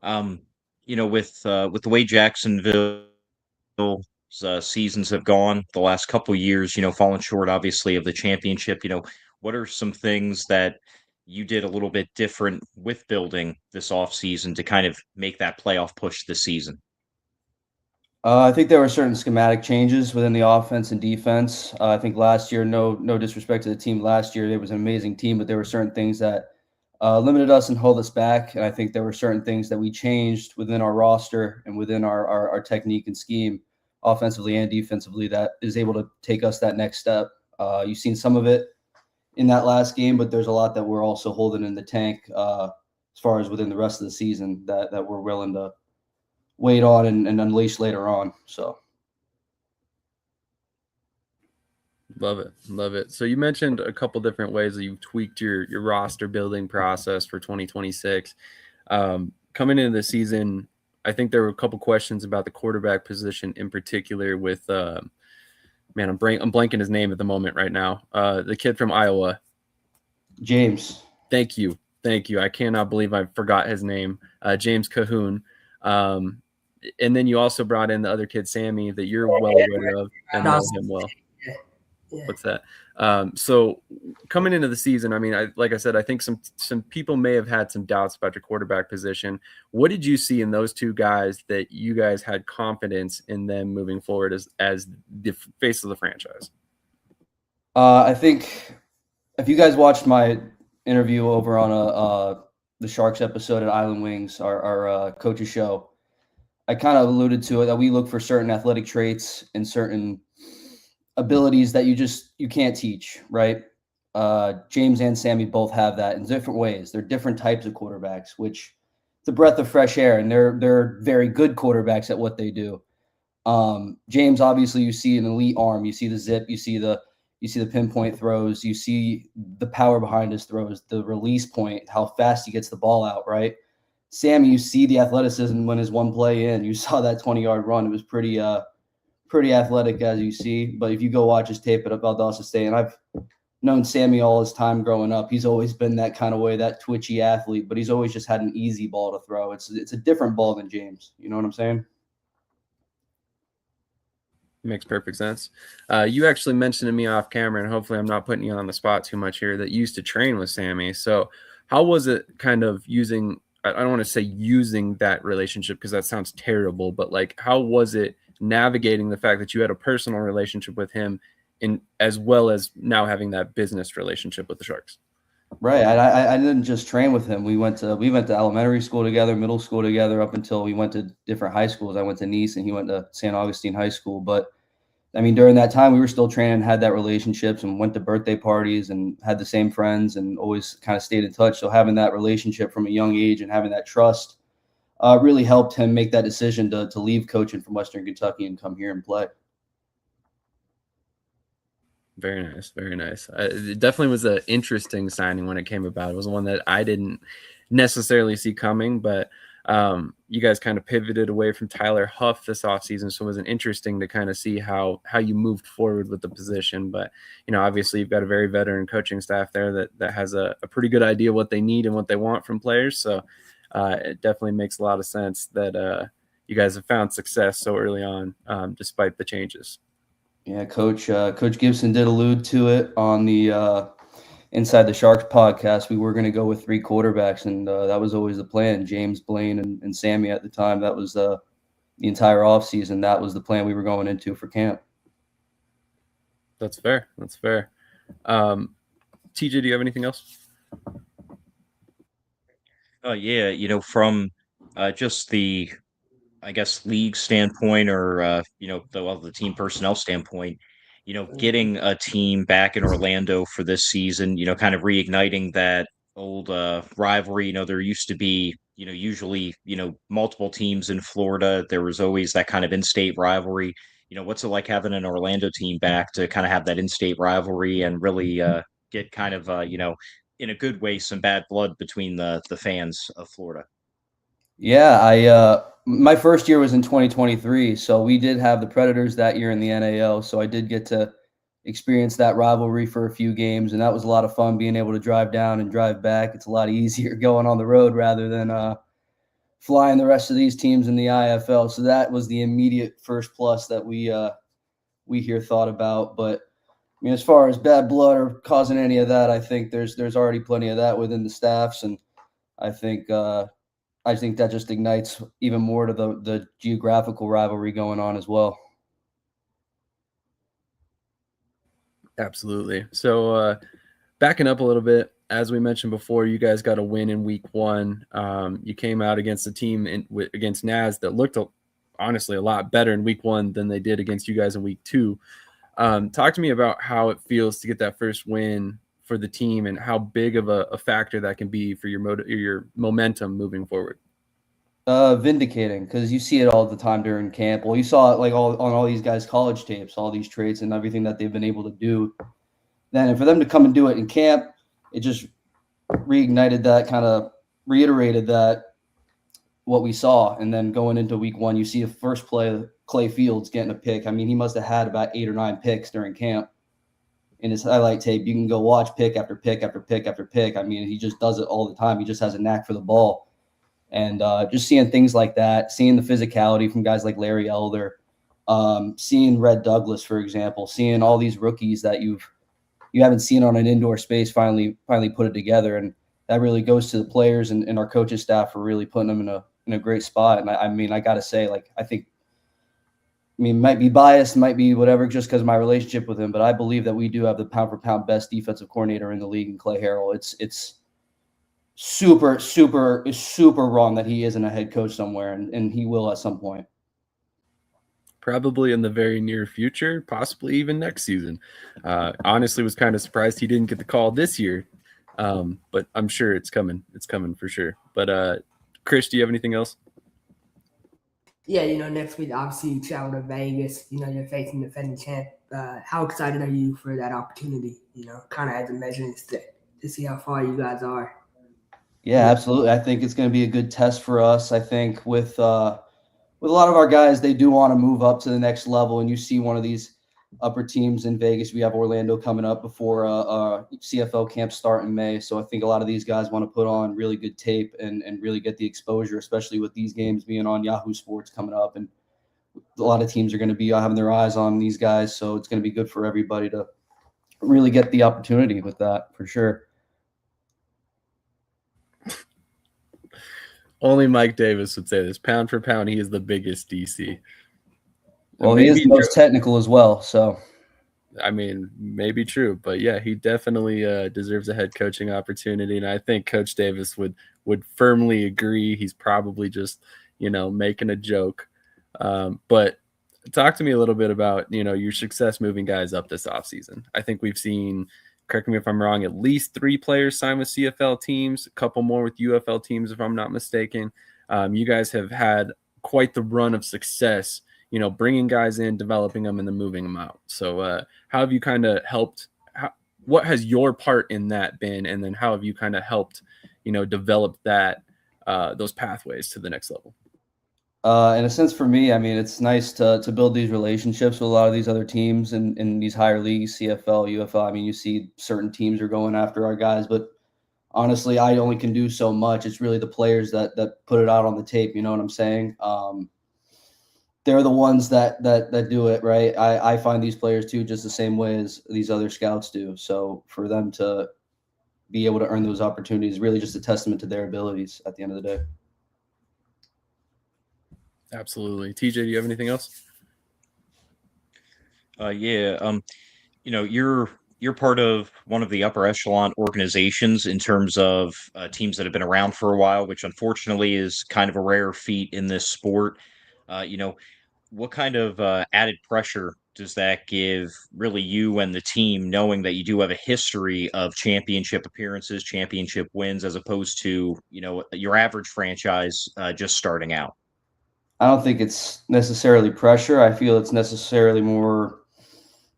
With the way Jacksonville's seasons have gone the last couple of years, falling short, obviously, of the championship. What are some things that you did a little bit different with building this offseason to kind of make that playoff push this season? I think there were certain schematic changes within the offense and defense. I think last year, no disrespect to the team last year, it was an amazing team, but there were certain things that limited us and held us back. And I think there were certain things that we changed within our roster and within our technique and scheme, offensively and defensively, that is able to take us that next step. You've seen some of it in that last game, but there's a lot that we're also holding in the tank as far as within the rest of the season that we're willing to wait on and unleash later on. So Love it. So you mentioned a couple different ways that you've tweaked your roster building process for 2026. Coming into the season, I think there were a couple questions about the quarterback position in particular with I'm blanking his name at the moment right now. The kid from Iowa. James. Thank you. I cannot believe I forgot his name. James Cahoon. And then you also brought in the other kid, Sammy, that you're well aware of and know him well. Yeah. What's that? So coming into the season, like I said, I think some people may have had some doubts about your quarterback position. What did you see in those two guys that you guys had confidence in them moving forward as the face of the franchise? I think if you guys watched my interview over on the Sharks episode at Island Wings, our coach's show, I kind of alluded to it, that we look for certain athletic traits and certain abilities that you can't teach, right? James and Sammy both have that in different ways. They're different types of quarterbacks, which it's a breath of fresh air, and they're very good quarterbacks at what they do. James, obviously, you see an elite arm, you see the zip, you see the pinpoint throws, you see the power behind his throws, the release point, how fast he gets the ball out, right? Sammy, you see the athleticism when his one play in. You saw that 20-yard run. It was pretty athletic, as you see. But if you go watch his tape at Valdosta State, and I've known Sammy all his time growing up, he's always been that kind of way, that twitchy athlete, but he's always just had an easy ball to throw. It's a different ball than James. You know what I'm saying? Makes perfect sense. You actually mentioned to me off camera, and hopefully I'm not putting you on the spot too much here, that you used to train with Sammy. So how was it kind of using, I don't want to say using that relationship because that sounds terrible, but like, how was it navigating the fact that you had a personal relationship with him in, as well as now having that business relationship with the Sharks? Right. I didn't just train with him. We went to elementary school together, middle school together, up until we went to different high schools. I went to Nice and he went to St. Augustine High School. But I mean, during that time, we were still training, had that relationships, and went to birthday parties and had the same friends and always kind of stayed in touch. So having that relationship from a young age and having that trust really helped him make that decision to leave coaching from Western Kentucky and come here and play. Very nice. Very nice. It definitely was an interesting signing when it came about. It was one that I didn't necessarily see coming, but you guys kind of pivoted away from Tyler Huff this offseason. So it was interesting to kind of see how you moved forward with the position. But, you know, obviously you've got a very veteran coaching staff there that has a pretty good idea what they need and what they want from players. So it definitely makes a lot of sense that you guys have found success so early on, despite the changes. Yeah, Coach Gibson did allude to it on the Inside the Sharks podcast. We were going to go with 3 quarterbacks, and that was always the plan. James, Blaine, and Sammy at the time. That was the entire offseason. That was the plan we were going into for camp. That's fair. That's fair. TJ, do you have anything else? Yeah, you know, from just the, I guess, league standpoint, or you know, the team personnel standpoint, you know, getting a team back in Orlando for this season, you know, kind of reigniting that old rivalry. You know, there used to be, you know, usually, you know, multiple teams in Florida. There was always that kind of in-state rivalry. You know, what's it like having an Orlando team back to kind of have that in-state rivalry and really get kind of, you know, in a good way, some bad blood between the fans of Florida? Yeah, my first year was in 2023, so we did have the Predators that year in the NAL, so I did get to experience that rivalry for a few games, and that was a lot of fun being able to drive down and drive back. It's a lot easier going on the road rather than flying the rest of these teams in the IFL. So that was the immediate first plus that we here thought about. But I mean, as far as bad blood or causing any of that, I think there's already plenty of that within the staffs, and I think that just ignites even more to the geographical rivalry going on as well. Absolutely. So backing up a little bit, as we mentioned before, you guys got a win in week 1. You came out against a team against Naz that looked honestly a lot better in week 1 than they did against you guys in week 2. Talk to me about how it feels to get that first win for the team and how big of a factor that can be for your momentum moving forward. Vindicating, because you see it all the time during camp. Well, you saw it like on all these guys' college tapes, all these traits and everything that they've been able to do. Then for them to come and do it in camp, it just reignited that, kind of reiterated that what we saw. And then going into week 1, you see a first play, Clay Fields getting a pick. I mean, he must have had about 8 or 9 picks during camp in his highlight tape. You can go watch pick after pick after pick after pick. I mean, he just does it all the time. He just has a knack for the ball. And just seeing things like that, seeing the physicality from guys like Larry Elder, seeing Red Douglas, for example, seeing all these rookies that you haven't seen on an indoor space finally put it together. And that really goes to the players and our coaching staff for really putting them in a great spot. And I mean, I got to say, like, I mean, might be biased, might be whatever, just because of my relationship with him, but I believe that we do have the pound for pound best defensive coordinator in the league in Clay Harrell. It's super wrong that he isn't a head coach somewhere, and he will at some point. Probably in the very near future, possibly even next season. Honestly, was kind of surprised he didn't get the call this year, but I'm sure it's coming. It's coming for sure. But Krish, do you have anything else? Yeah, next week, obviously, you travel to Vegas. You're facing the defending champ. How excited are you for that opportunity, kind of as a measuring stick to see how far you guys are? Yeah, absolutely. I think it's going to be a good test for us. I think with a lot of our guys, they do want to move up to the next level. And you see one of these upper teams in Vegas. We have Orlando coming up before CFL camp start in May. So I think a lot of these guys want to put on really good tape and really get the exposure, especially with these games being on Yahoo Sports coming up. And a lot of teams are going to be having their eyes on these guys. So it's going to be good for everybody to really get the opportunity with that for sure. Only Mike Davis would say this. Pound for pound, he is the biggest DC. Well, he is the most technical as well. So, I mean, maybe true, but yeah, he definitely deserves a head coaching opportunity, and I think Coach Davis would firmly agree. He's probably just making a joke. But talk to me a little bit about your success moving guys up this offseason. I think we've seen, correct me if I'm wrong, at least 3 players sign with CFL teams, a couple more with UFL teams, if I'm not mistaken. You guys have had quite the run of success, bringing guys in, developing them, and then moving them out. So how have you kind of helped? What has your part in that been? And then how have you kind of helped, develop that those pathways to the next level? In a sense, for me, I mean, it's nice to build these relationships with a lot of these other teams and in these higher leagues, CFL, UFL. I mean, you see certain teams are going after our guys, but honestly, I only can do so much. It's really the players that put it out on the tape. You know what I'm saying? They're the ones that do it, right? I find these players too, just the same way as these other scouts do. So for them to be able to earn those opportunities is really just a testament to their abilities at the end of the day. Absolutely. TJ, do you have anything else? Yeah. You're part of one of the upper echelon organizations in terms of teams that have been around for a while, which unfortunately is kind of a rare feat in this sport. What kind of added pressure does that give really you and the team, knowing that you do have a history of championship appearances, championship wins, as opposed to, your average franchise just starting out? I don't think it's necessarily pressure. I feel it's necessarily more,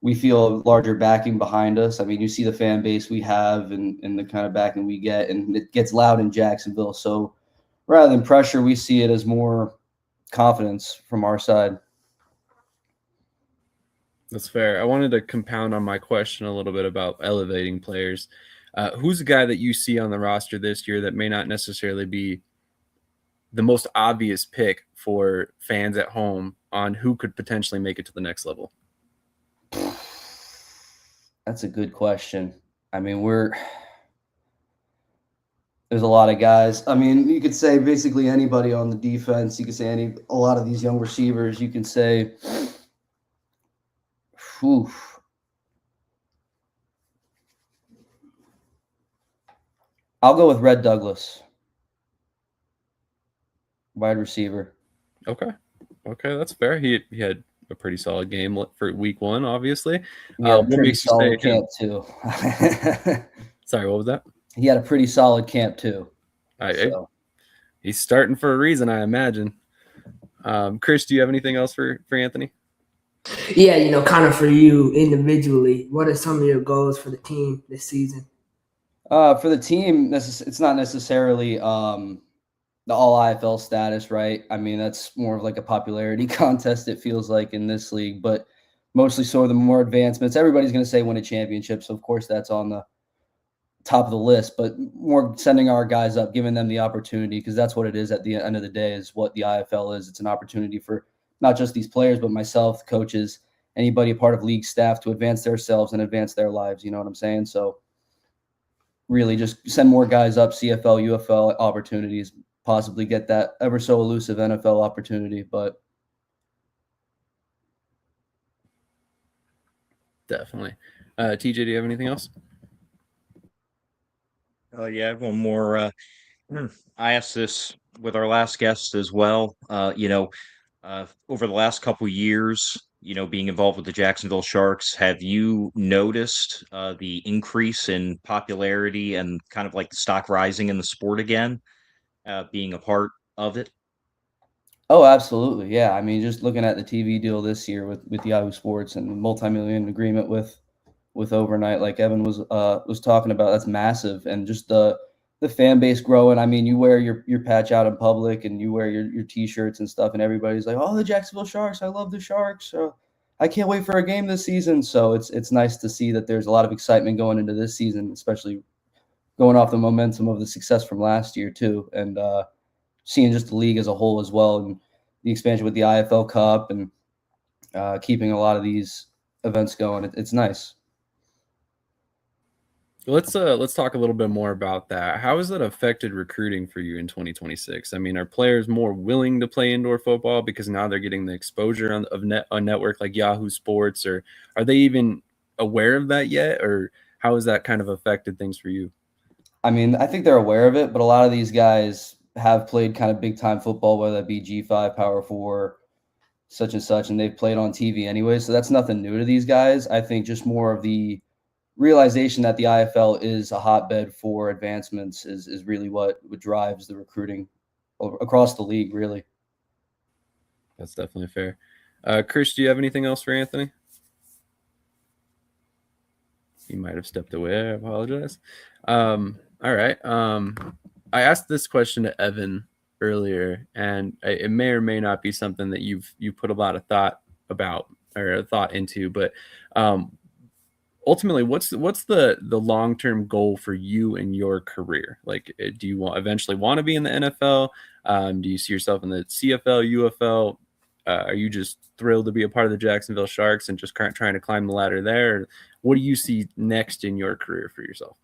we feel a larger backing behind us. I mean, you see the fan base we have and the kind of backing we get, and it gets loud in Jacksonville. So rather than pressure, we see it as more confidence from our side. That's fair. I wanted to compound on my question a little bit about elevating players. Who's the guy that you see on the roster this year that may not necessarily be the most obvious pick for fans at home on who could potentially make it to the next level? That's a good question. I mean, there's a lot of guys. I mean, you could say basically anybody on the defense. You could say a lot of these young receivers. You can say, I'll go with Red Douglas, wide receiver. Okay, that's fair. He had a pretty solid game for week 1, obviously. Yeah, pretty solid camp too. Sorry, what was that? He had a pretty solid camp too. He's starting for a reason, I imagine. Krish, do you have anything else for Anthony? Yeah, kind of for you individually, what are some of your goals for the team this season? For the team, it's not necessarily the all IFL status, right? I mean, that's more of like a popularity contest, it feels like, in this league, but mostly sort of the more advancements. Everybody's going to say win a championship, so of course that's on the top of the list, but more sending our guys up, giving them the opportunity, because that's what it is at the end of the day, is what the IFL is. It's an opportunity for not just these players, but myself, coaches, anybody a part of league staff to advance themselves and advance their lives. You know what I'm saying? So really just send more guys up, CFL, UFL opportunities, possibly get that ever so elusive NFL opportunity. But definitely. TJ, do you have anything else? Yeah, I have one more. I asked this with our last guest as well. Over the last couple years, being involved with the Jacksonville Sharks, have you noticed the increase in popularity and kind of like the stock rising in the sport again, being a part of it? Oh, absolutely. Yeah. I mean, just looking at the TV deal this year with Yahoo Sports and the multi-million agreement with Overnight, like Evan was talking about, that's massive. And just the fan base growing. I mean, you wear your patch out in public and you wear your t-shirts and stuff, and everybody's like, "Oh, the Jacksonville Sharks! I love the Sharks! I can't wait for a game this season." So it's nice to see that there's a lot of excitement going into this season, especially going off the momentum of the success from last year too, and seeing just the league as a whole as well, and the expansion with the IFL Cup and keeping a lot of these events going. It's nice. Let's talk a little bit more about that. How has that affected recruiting for you in 2026? I mean, are players more willing to play indoor football because now they're getting the exposure on a network like Yahoo Sports, or are they even aware of that yet, or how has that kind of affected things for you? I mean, I think they're aware of it, but a lot of these guys have played kind of big time football, whether that be G5, Power 4, such and such, and they've played on TV anyway. So that's nothing new to these guys. I think just more of the realization that the IFL is a hotbed for advancements is really what drives the recruiting across the league, really. That's definitely fair. Krish, do you have anything else for Anthony? He might have stepped away. I apologize. All right. I asked this question to Evan earlier, and it may or may not be something that you put a lot of thought about or thought into, but ultimately, what's the long-term goal for you in your career? Like, do you eventually want to be in the NFL? Do you see yourself in the CFL, UFL? Are you just thrilled to be a part of the Jacksonville Sharks and just trying to climb the ladder there? What do you see next in your career for yourself?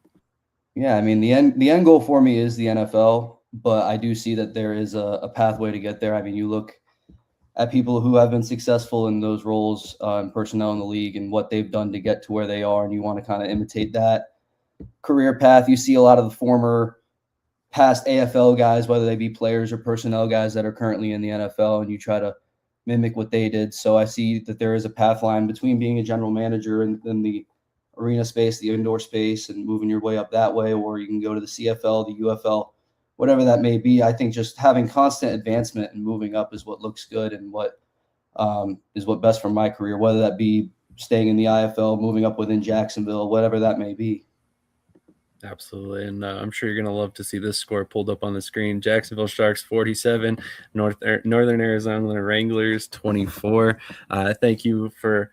Yeah, I mean, the end goal for me is the NFL, but I do see that there is a pathway to get there. I mean, you look at people who have been successful in those roles and personnel in the league and what they've done to get to where they are, and you want to kind of imitate that career path. You see a lot of the former past AFL guys, whether they be players or personnel guys that are currently in the NFL, and you try to mimic what they did. So I see that there is a path line between being a general manager and then the arena space, the indoor space, and moving your way up that way, or you can go to the CFL, the UFL, whatever that may be. I think just having constant advancement and moving up is what looks good and what is what best for my career, whether that be staying in the IFL, moving up within Jacksonville, whatever that may be. Absolutely. And I'm sure you're going to love to see this score pulled up on the screen. Jacksonville Sharks 47, Northern Arizona Wranglers 24. Thank you for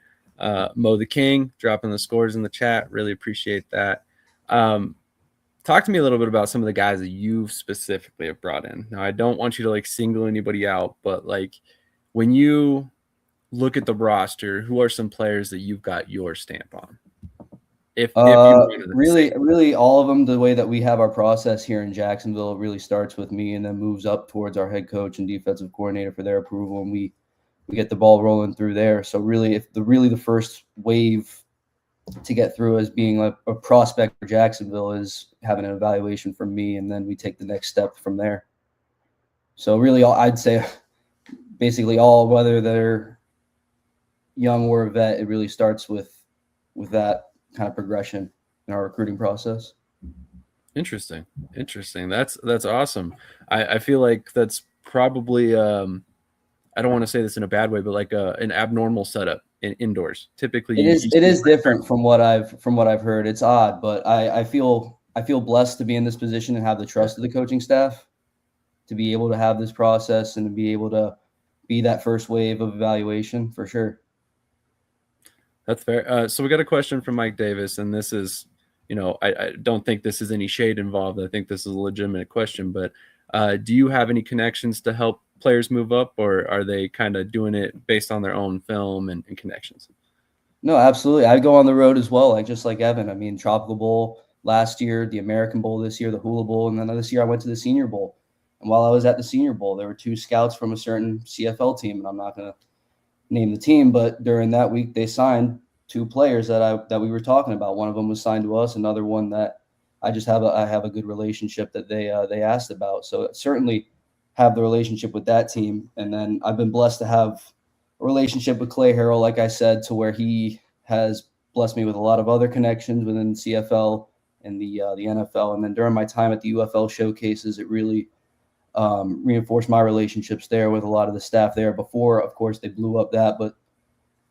Mo the King dropping the scores in the chat. Really appreciate that. Talk to me a little bit about some of the guys that you specifically have brought in. Now, I don't want you to like single anybody out, but like when you look at the roster, who are some players that you've got your stamp on? If you really all of them, the way that we have our process here in Jacksonville really starts with me and then moves up towards our head coach and defensive coordinator for their approval, and we get the ball rolling through there. So really, the first wave to get through as being a prospect for Jacksonville is having an evaluation from me, and then we take the next step from there. So really, I'd say basically all, whether they're young or a vet, it really starts with that kind of progression in our recruiting process. Interesting. That's awesome. I feel like that's probably I don't want to say this in a bad way, but like an abnormal setup in indoors. Typically, it is different from what I've heard. It's odd, but I feel blessed to be in this position and have the trust of the coaching staff to be able to have this process and to be able to be that first wave of evaluation for sure. That's fair. So we got a question from Mike Davis, and this is, I don't think this is any shade involved. I think this is a legitimate question, but do you have any connections to help players move up, or are they kind of doing it based on their own film and connections? No, absolutely. I go on the road as well, just like Evan. I mean, Tropical Bowl last year, the American Bowl this year, the Hula Bowl, and then this year I went to the Senior Bowl. And while I was at the Senior Bowl, there were 2 scouts from a certain CFL team, and I'm not going to name the team, but during that week they signed 2 players that we were talking about. One of them was signed to us, another one that I have a good relationship that they asked about. So certainly have the relationship with that team. And then I've been blessed to have a relationship with Clay Harrell, like I said, to where he has blessed me with a lot of other connections within CFL and the NFL. And then during my time at the UFL showcases, it really reinforced my relationships there with a lot of the staff there. Before, of course, they blew up that, but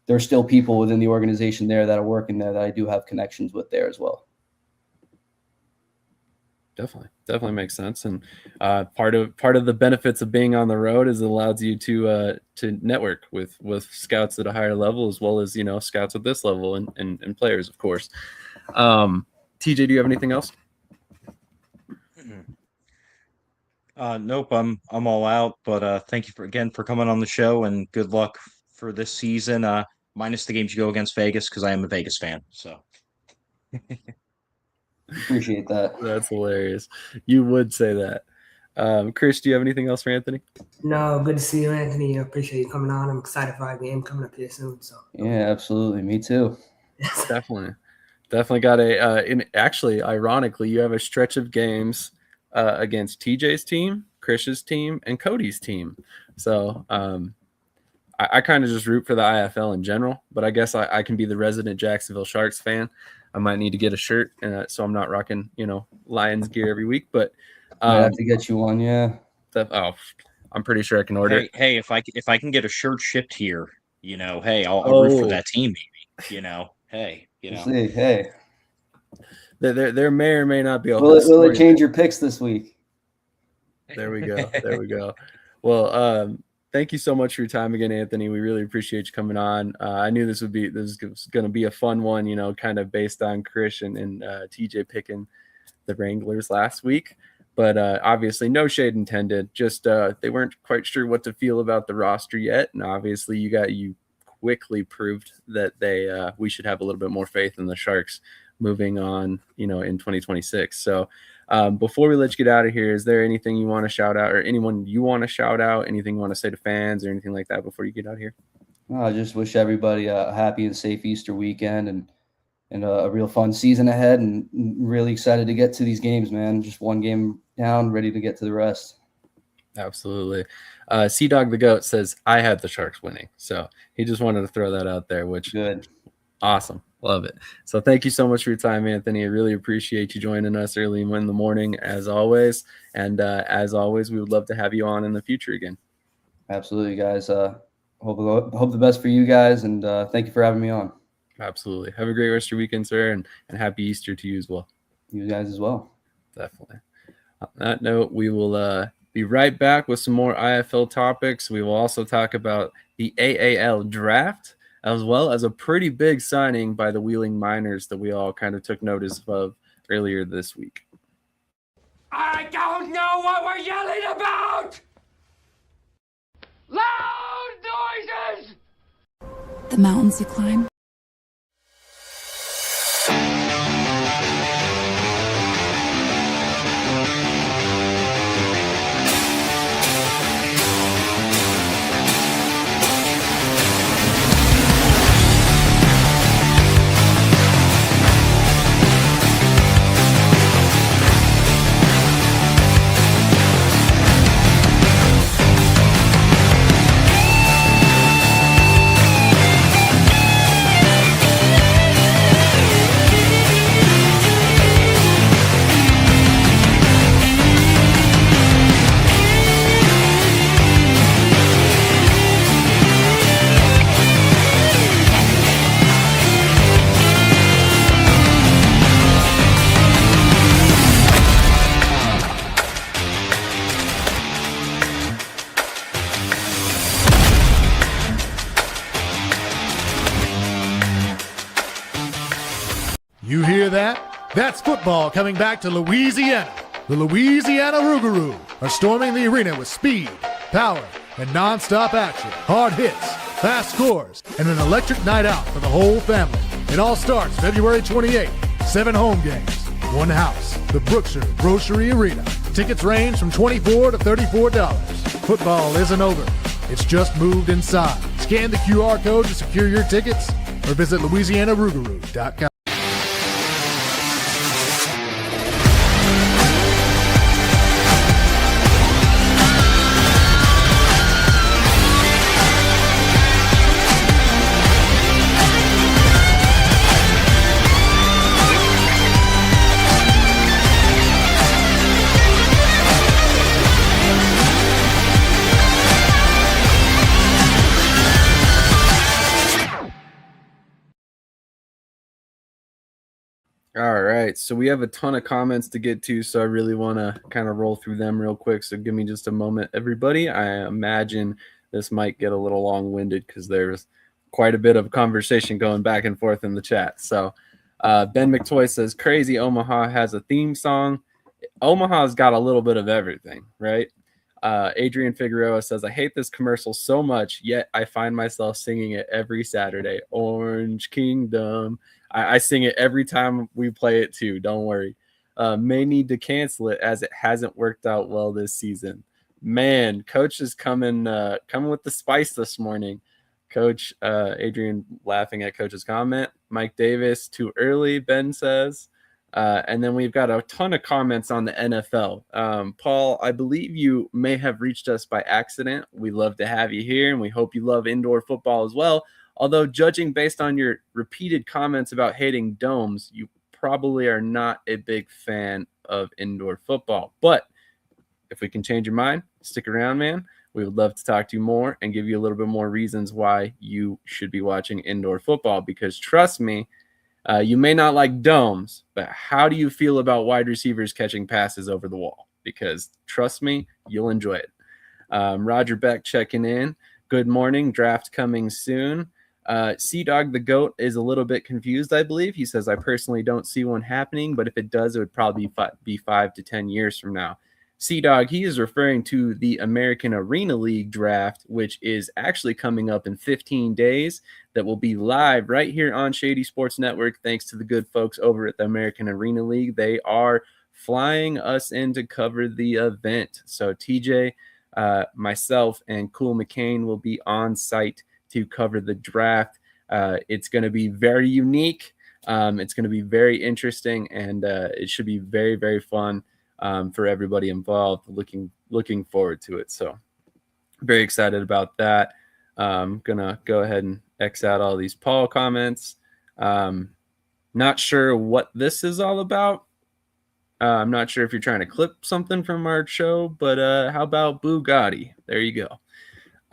there's still people within the organization there that are working there that I do have connections with there as well. Definitely makes sense. And part of the benefits of being on the road is it allows you to network with scouts at a higher level, as well as, scouts at this level and players, of course. TJ, do you have anything else? Nope, I'm all out, but thank you for coming on the show, and good luck for this season, minus the games you go against Vegas, because I am a Vegas fan. So appreciate that. That's hilarious. You would say that. Krish, do you have anything else for Anthony? No, good to see you, Anthony. I appreciate you coming on. I'm excited for our game coming up here soon. So yeah, absolutely. Me too. Definitely got and actually, ironically, you have a stretch of games against TJ's team, Krish's team, and Cody's team. So I kind of just root for the IFL in general, but I guess I can be the resident Jacksonville Sharks fan. I might need to get a shirt, so I'm not rocking, Lions gear every week. But I have to get you one, yeah. I'm pretty sure I can order. Hey, if I can get a shirt shipped here, hey, I'll root for that team, maybe. Hey, See, hey. There may or may not be a. Will it change your picks this week? There we go. Well, thank you so much for your time again, Anthony. We really appreciate you coming on. I knew this was going to be a fun one, kind of based on Krish and TJ picking the Wranglers last week. But obviously, no shade intended. Just they weren't quite sure what to feel about the roster yet, and obviously, you quickly proved that we should have a little bit more faith in the Sharks moving on, in 2026. So. Before we let you get out of here, is there anything you want to shout out, or anyone you want to shout out, anything you want to say to fans or anything like that before you get out of here? I just wish everybody a happy and safe Easter weekend and a real fun season ahead, and really excited to get to these games, man. Just one game down, ready to get to the rest. Absolutely. Sea-Dog the Goat says, I had the Sharks winning. So he just wanted to throw that out there, which good. Awesome. Love it. So thank you so much for your time, Anthony. I really appreciate you joining us early in the morning, as always. And as always, we would love to have you on in the future again. Absolutely, guys. Hope the best for you guys, and thank you for having me on. Absolutely. Have a great rest of your weekend, sir, and happy Easter to you as well. You guys as well. Definitely. On that note, we will be right back with some more IFL topics. We will also talk about the AAL draft, as well as a pretty big signing by the Wheeling Miners that we all kind of took notice of earlier this week. I don't know what we're yelling about! Loud noises! The mountains you climb, You hear that? That's football coming back to Louisiana. The Louisiana Rouxgaroux are storming the arena with speed, power, and non-stop action, hard hits, fast scores, and an electric night out for the whole family. It all starts February 28th. 7 home games, 1 house, the Brookshire Grocery Arena. Tickets range from $24 to $34. Football isn't over. It's just moved inside. Scan the QR code to secure your tickets or visit LouisianaRouxgaroux.com. All right, so we have a ton of comments to get to, so I really want to kind of roll through them real quick. So give me just a moment, everybody. I imagine this might get a little long-winded because there's quite a bit of conversation going back and forth in the chat. So Ben McToy says, crazy Omaha has a theme song. Omaha's got a little bit of everything, right? Adrian Figueroa says, I hate this commercial so much, yet I find myself singing it every Saturday. Orange Kingdom. I sing it every time we play it too. Don't worry. May need to cancel it as it hasn't worked out well this season. Man, Coach is coming with the spice this morning. Coach Adrian laughing at Coach's comment. Mike Davis, too early, Ben says. And then we've got a ton of comments on the NFL. Paul, I believe you may have reached us by accident. We love to have you here, and we hope you love indoor football as well. Although judging based on your repeated comments about hating domes, you probably are not a big fan of indoor football. But if we can change your mind, stick around, man. We would love to talk to you more and give you a little bit more reasons why you should be watching indoor football. Because trust me, you may not like domes, but how do you feel about wide receivers catching passes over the wall? Because trust me, you'll enjoy it. Roger Beck checking in. Good morning. Draft coming soon. Sea-Dog the GOAT is a little bit confused, I believe. He says, I personally don't see one happening, but if it does, it would probably be 5 to 10 years from now. Sea-Dog, he is referring to the American Arena League draft, which is actually coming up in 15 days. That will be live right here on Shady Sports Network, thanks to the good folks over at the American Arena League. They are flying us in to cover the event. So TJ, myself, and Cool McCain will be on site to cover the draft. It's going to be very unique. It's going to be very interesting, and it should be very, very fun for everybody involved. Looking forward to it. So very excited about that. Gonna go ahead and X out all these Paul comments. Not sure what this is all about. I'm not sure if you're trying to clip something from our show, but how about Bugatti? There you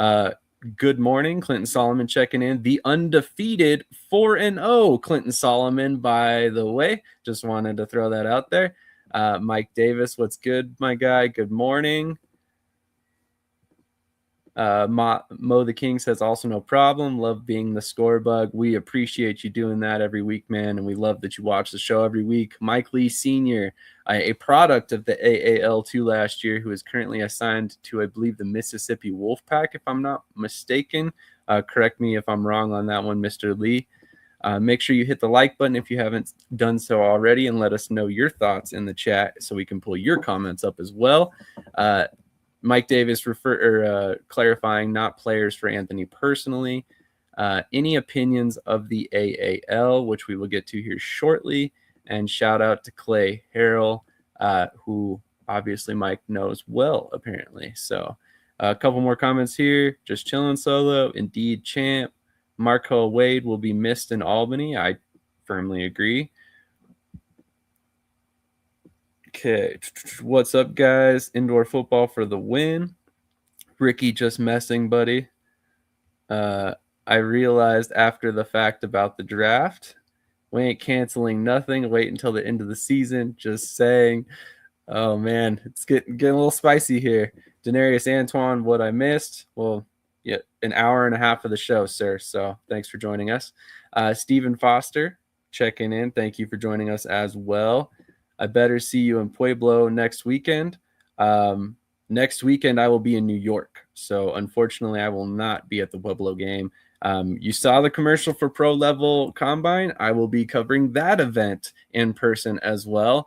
go. Good morning, Clinton Solomon checking in. The undefeated 4-0 Clinton Solomon, by the way. Just wanted to throw that out there. Mike Davis, what's good, my guy? Good morning. Mo the King says, also no problem. Love being the score bug. We appreciate you doing that every week, man. And we love that you watch the show every week. Mike Lee Sr., a product of the AAL2 last year, who is currently assigned to, I believe, the Mississippi Wolfpack, if I'm not mistaken. Correct me if I'm wrong on that one, Mr. Lee. Make sure you hit the like button if you haven't done so already, and let us know your thoughts in the chat so we can pull your comments up as well. Mike Davis clarifying, not players for Anthony personally. Any opinions of the AAL, which we will get to here shortly. And shout out to Clay Harrell, who obviously Mike knows well, apparently. So a couple more comments here. Just chilling solo. Indeed, champ. Marco Wade will be missed in Albany. I firmly agree. Okay, what's up, guys? Indoor football for the win. Ricky, just messing, buddy. I realized after the fact about the draft. We ain't canceling nothing. Wait until the end of the season. Just saying. Oh, man, it's getting a little spicy here. Denarius Antoine, what I missed? Well, yeah, an hour and a half of the show, sir. So thanks for joining us. Stephen Foster, checking in. Thank you for joining us as well. I better see you in Pueblo next weekend. Next weekend, I will be in New York. So unfortunately, I will not be at the Pueblo game. You saw the commercial for Pro Level Combine. I will be covering that event in person as well.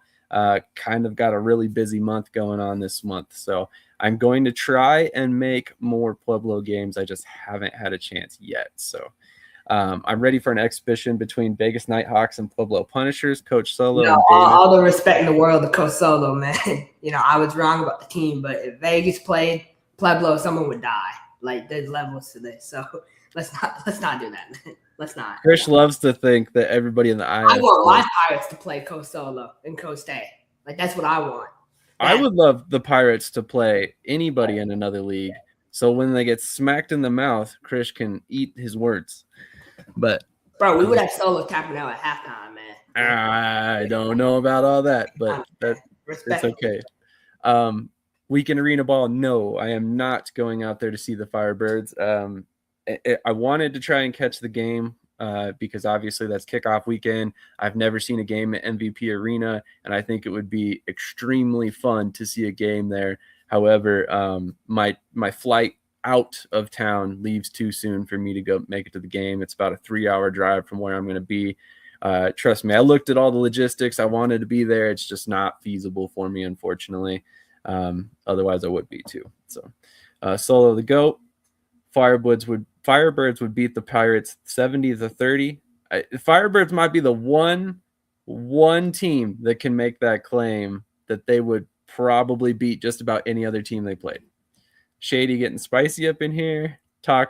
Kind of got a really busy month going on this month. So I'm going to try and make more Pueblo games. I just haven't had a chance yet. So I'm ready for an exhibition between Vegas Knighthawks and Pueblo Punishers. Coach Solo. No, all the respect in the world to Coach Solo, man. I was wrong about the team, but if Vegas played Pueblo, someone would die. Like, there's levels to this. So let's not do that, man. Let's not. Krish loves to think that everybody in the I want my Pirates to play Coach Solo and Coach Day. Like, that's what I want. I would love the Pirates to play anybody in another league. So when they get smacked in the mouth, Krish can eat his words. But bro, we would have Solo tapping out at halftime, man. I don't know about all that, but it's Respect. okay. Weekend arena ball. No, I am not going out there to see the Firebirds. I wanted to try and catch the game because obviously that's kickoff weekend. I've never seen a game at MVP Arena, and I think it would be extremely fun to see a game there. However, my flight out of town leaves too soon for me to go make it to the game. It's about a 3-hour drive from where I'm going to be. Trust me, I looked at all the logistics. I wanted to be there. It's just not feasible for me, unfortunately. Otherwise I would be too. So Solo the GOAT. Firebirds would beat the Pirates 70-30. Firebirds might be the one team that can make that claim that they would probably beat just about any other team they played. Shady getting spicy up in here.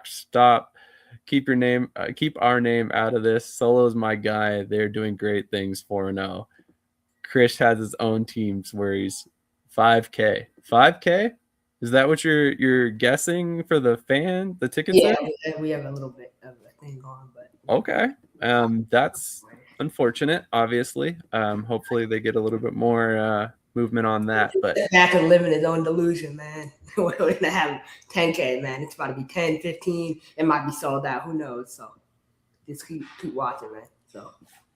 Stop. Keep our name out of this. Solo's my guy. They're doing great things 4-0. Krish has his own teams where he's 5K. 5K? Is that what you're guessing for the tickets? Yeah, we have a little bit of a thing going, but okay. That's unfortunate, obviously. Hopefully they get a little bit more movement on that. But back and live in his own delusion, man. We're gonna have 10K, man. It's about to be 10, 15. It might be sold out. Who knows? So just keep watching, man. So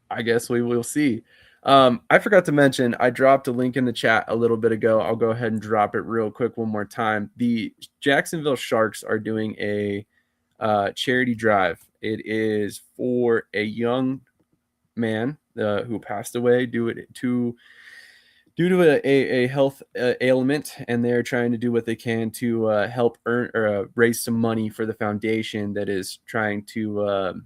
I guess we will see. I forgot to mention, I dropped a link in the chat a little bit ago. I'll go ahead and drop it real quick one more time. The Jacksonville Sharks are doing a charity drive. It is for a young man who passed away due to a health ailment, and they're trying to do what they can to help raise some money for the foundation that is trying to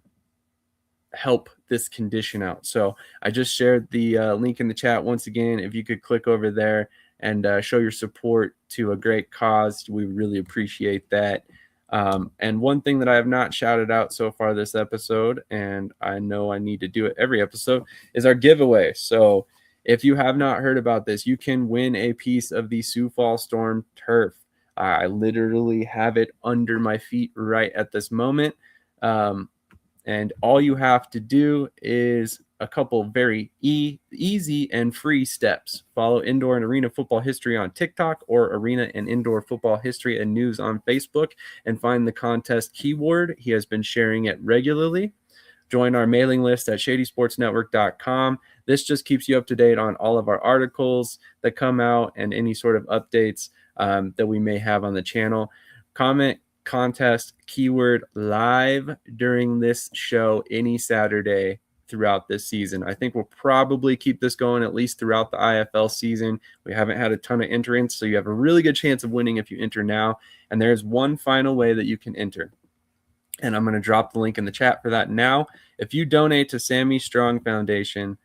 help this condition out. So I just shared the link in the chat once again. If you could click over there and show your support to a great cause, we really appreciate that. And one thing that I have not shouted out so far this episode, and I know I need to do it every episode, is our giveaway. So if you have not heard about this, you can win a piece of the Sioux Falls Storm turf. I literally have it under my feet right at this moment. And all you have to do is a couple very easy and free steps. Follow Indoor and Arena Football History on TikTok or Arena and Indoor Football History and News on Facebook and find the contest keyword. He has been sharing it regularly. Join our mailing list at shadysportsnetwork.com. This just keeps you up to date on all of our articles that come out and any sort of updates that we may have on the channel. Comment contest keyword live during this show any Saturday throughout this season. I think we'll probably keep this going at least throughout the IFL season. We haven't had a ton of entrants, so you have a really good chance of winning if you enter now. And there's one final way that you can enter. And I'm going to drop the link in the chat for that now. If you donate to Sammy Strong Foundation,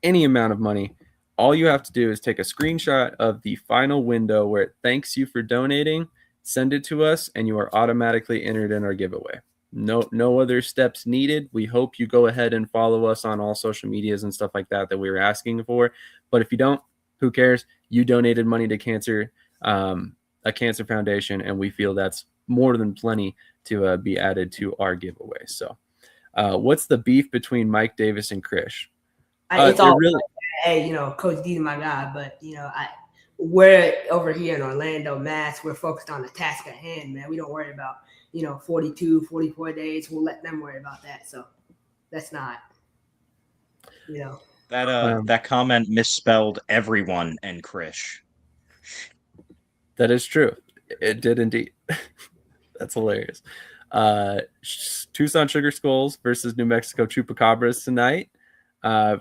any amount of money, all you have to do is take a screenshot of the final window where it thanks you for donating, send it to us, and you are automatically entered in our giveaway. No other steps needed. We hope you go ahead and follow us on all social medias and stuff like that we were asking for. But if you don't, who cares? You donated money to a cancer foundation, and we feel that's more than plenty to be added to our giveaway. So what's the beef between Mike Davis and Krish? It's all really, hey, Coach D is my guy, but we're over here in Orlando, Mass. We're focused on the task at hand, man. We don't worry about 42, 44 days. We'll let them worry about that. So that's not, that comment misspelled everyone and Krish. That is true. It did indeed. That's hilarious. Tucson Sugar Skulls versus New Mexico Chupacabras tonight.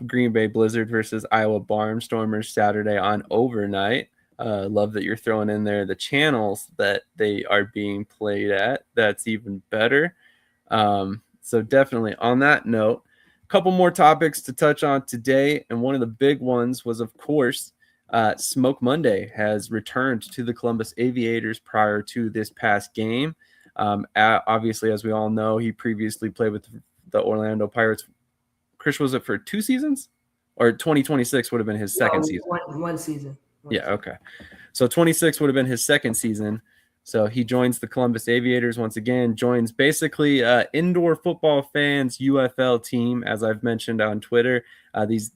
Green Bay Blizzard versus Iowa Barnstormers Saturday on overnight. Love that you're throwing in there the channels that they are being played at. That's even better. So definitely on that note, a couple more topics to touch on today. And one of the big ones was, of course, Smoke Monday has returned to the Columbus Aviators prior to this past game. Obviously, as we all know, he previously played with the Orlando Pirates. Krish, was it for 2 seasons? Or 2026 would have been his second season? One season. Yeah, okay. So 26 would have been his second season. So he joins the Columbus Aviators once again, joins basically indoor football fans UFL team, as I've mentioned on Twitter.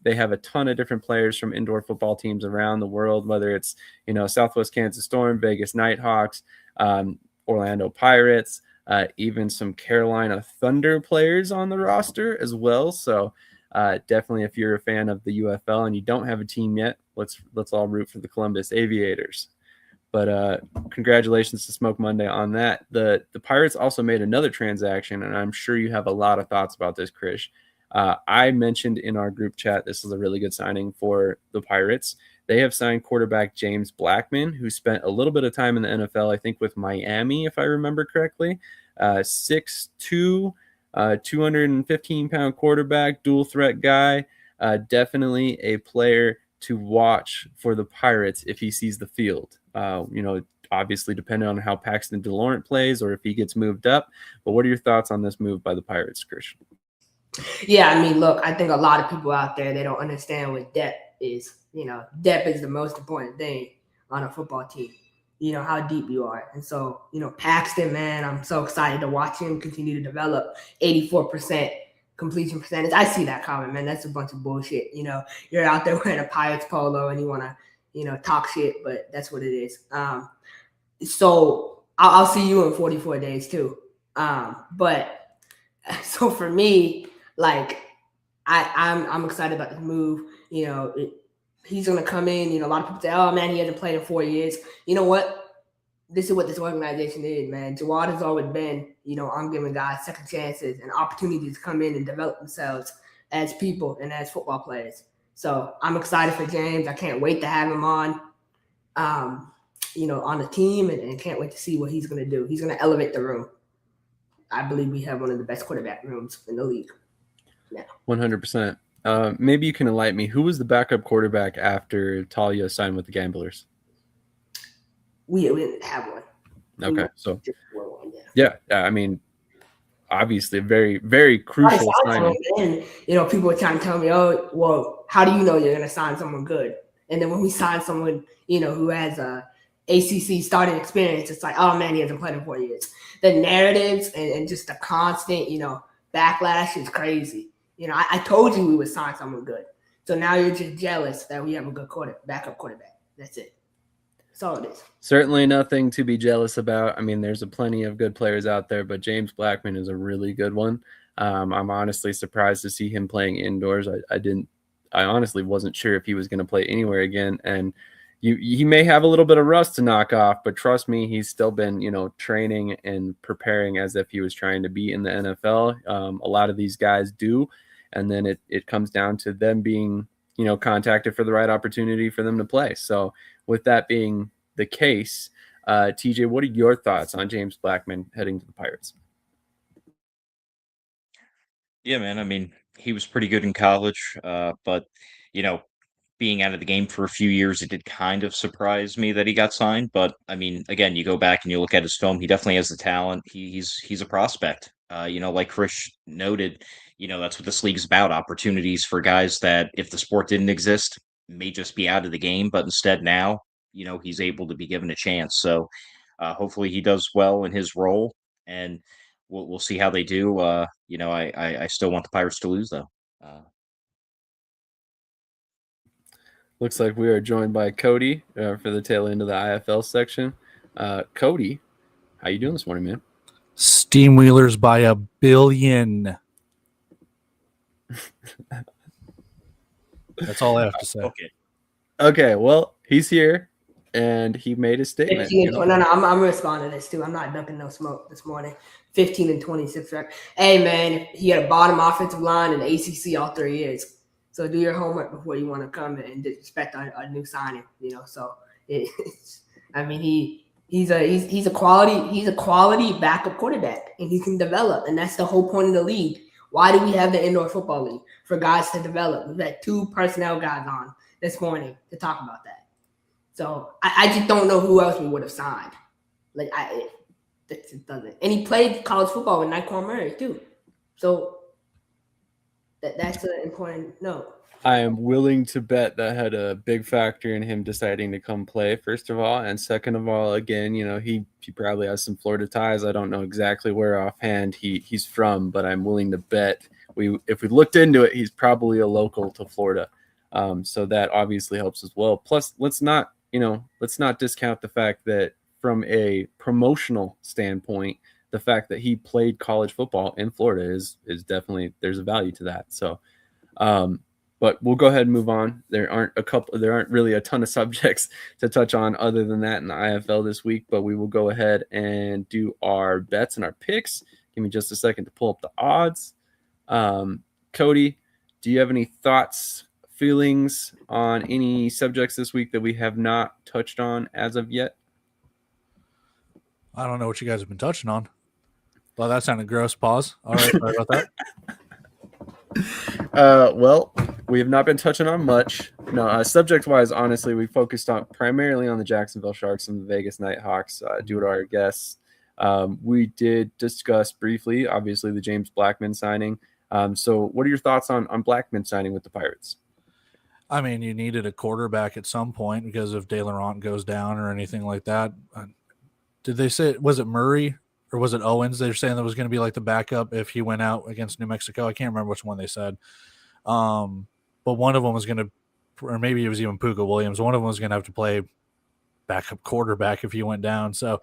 They have a ton of different players from indoor football teams around the world, whether it's Southwest Kansas Storm, Vegas Knighthawks, Orlando Pirates, even some Carolina Thunder players on the roster as well. So definitely, if you're a fan of the UFL and you don't have a team yet, let's all root for the Columbus Aviators. But congratulations to Smoke Monday on that. The Pirates also made another transaction, and I'm sure you have a lot of thoughts about this, Krish. I mentioned in our group chat this is a really good signing for the Pirates. They have signed quarterback James Blackman, who spent a little bit of time in the NFL, I think with Miami, if I remember correctly. 6'2", 215-pound quarterback, dual threat guy. Definitely a player to watch for the Pirates if he sees the field. Obviously depending on how Paxton DeLaurent plays or if he gets moved up. But what are your thoughts on this move by the Pirates, Krish? Yeah, I mean, look, I think a lot of people out there, they don't understand what depth is. Depth is the most important thing on a football team. How deep you are. And so, Paxton, man, I'm so excited to watch him continue to develop. 84% completion percentage. I see that coming, man. That's a bunch of bullshit. You're out there wearing a Pirates polo and you want to, talk shit, but that's what it is. So I'll see you in 44 days too. But so for me, like I'm excited about this move. He's going to come in. A lot of people say, oh, man, he hasn't played in 4 years. You know what? This is what this organization is, man. Jawad has always been, I'm giving guys second chances and opportunities to come in and develop themselves as people and as football players. So I'm excited for James. I can't wait to have him on, on the team and can't wait to see what he's going to do. He's going to elevate the room. I believe we have one of the best quarterback rooms in the league now. 100%. Maybe you can enlighten me. Who was the backup quarterback after Talia signed with the Gamblers? We didn't have one. Okay, so yeah. I mean, obviously, a very, very crucial signing. And people were trying to tell me, "Oh, well, how do you know you're going to sign someone good?" And then when we sign someone, who has a ACC starting experience, it's like, "Oh man, he hasn't played in 4 years." The narratives and just the constant, backlash is crazy. I told you we would sign someone good. So now you're just jealous that we have a good backup quarterback. That's it. That's all it is. Certainly nothing to be jealous about. I mean, there's plenty of good players out there, but James Blackman is a really good one. I'm honestly surprised to see him playing indoors. I honestly wasn't sure if he was going to play anywhere again. And he may have a little bit of rust to knock off, but trust me, he's still been, training and preparing as if he was trying to be in the NFL. A lot of these guys do. And then it comes down to them being, contacted for the right opportunity for them to play. So with that being the case, TJ, what are your thoughts on James Blackman heading to the Pirates? Yeah, man. I mean, he was pretty good in college, but, being out of the game for a few years, it did kind of surprise me that he got signed. But I mean, again, you go back and you look at his film, he definitely has the talent. He's a prospect. Like Krish noted, that's what this league's about, opportunities for guys that if the sport didn't exist, may just be out of the game, but instead now, he's able to be given a chance. So hopefully he does well in his role, and we'll see how they do. I still want the Pirates to lose though. Looks like we are joined by Cody for the tail end of the IFL section. Cody, how you doing this morning, man? Steamwheelers by a billion. That's all I have to say. Okay. Well, he's here, and he made a statement. No, I'm responding to this too. I'm not ducking no smoke this morning. 15 and 26. Right? Hey, man, he had a bottom offensive line in the ACC all 3 years. So do your homework before you want to come and disrespect a new signing. So he's a quality backup quarterback, and he can develop, and that's the whole point of the league. Why do we have the indoor football league? For guys to develop. We've had 2 personnel guys on this morning to talk about that. So I just don't know who else we would have signed. It doesn't. And he played college football with Nyquan Murray too. So That's an important note. I am willing to bet that had a big factor in him deciding to come play, first of all. And second of all, again, he probably has some Florida ties. I don't know exactly where offhand he's from, but I'm willing to bet if we looked into it, he's probably a local to Florida. So that obviously helps as well. Plus, let's not discount the fact that from a promotional standpoint, the fact that he played college football in Florida is definitely, there's a value to that. So, but we'll go ahead and move on. There aren't really a ton of subjects to touch on other than that in the IFL this week, but we will go ahead and do our bets and our picks. Give me just a second to pull up the odds. Cody, do you have any thoughts, feelings on any subjects this week that we have not touched on as of yet? I don't know what you guys have been touching on. Well, that sounded gross. Pause. All right, sorry about that. Well, we have not been touching on much. No, subject-wise, honestly, we focused on primarily on the Jacksonville Sharks and the Vegas Knighthawks due to our guests. We did discuss briefly, obviously, the James Blackman signing. So what are your thoughts on Blackman signing with the Pirates? I mean, you needed a quarterback at some point because if De Laurent goes down or anything like that. Did they say, was it Murray or was it Owens? They were saying that was going to be like the backup if he went out against New Mexico. I can't remember which one they said. But one of them was going to, or maybe it was even Puka Williams. One of them was going to have to play backup quarterback if he went down. So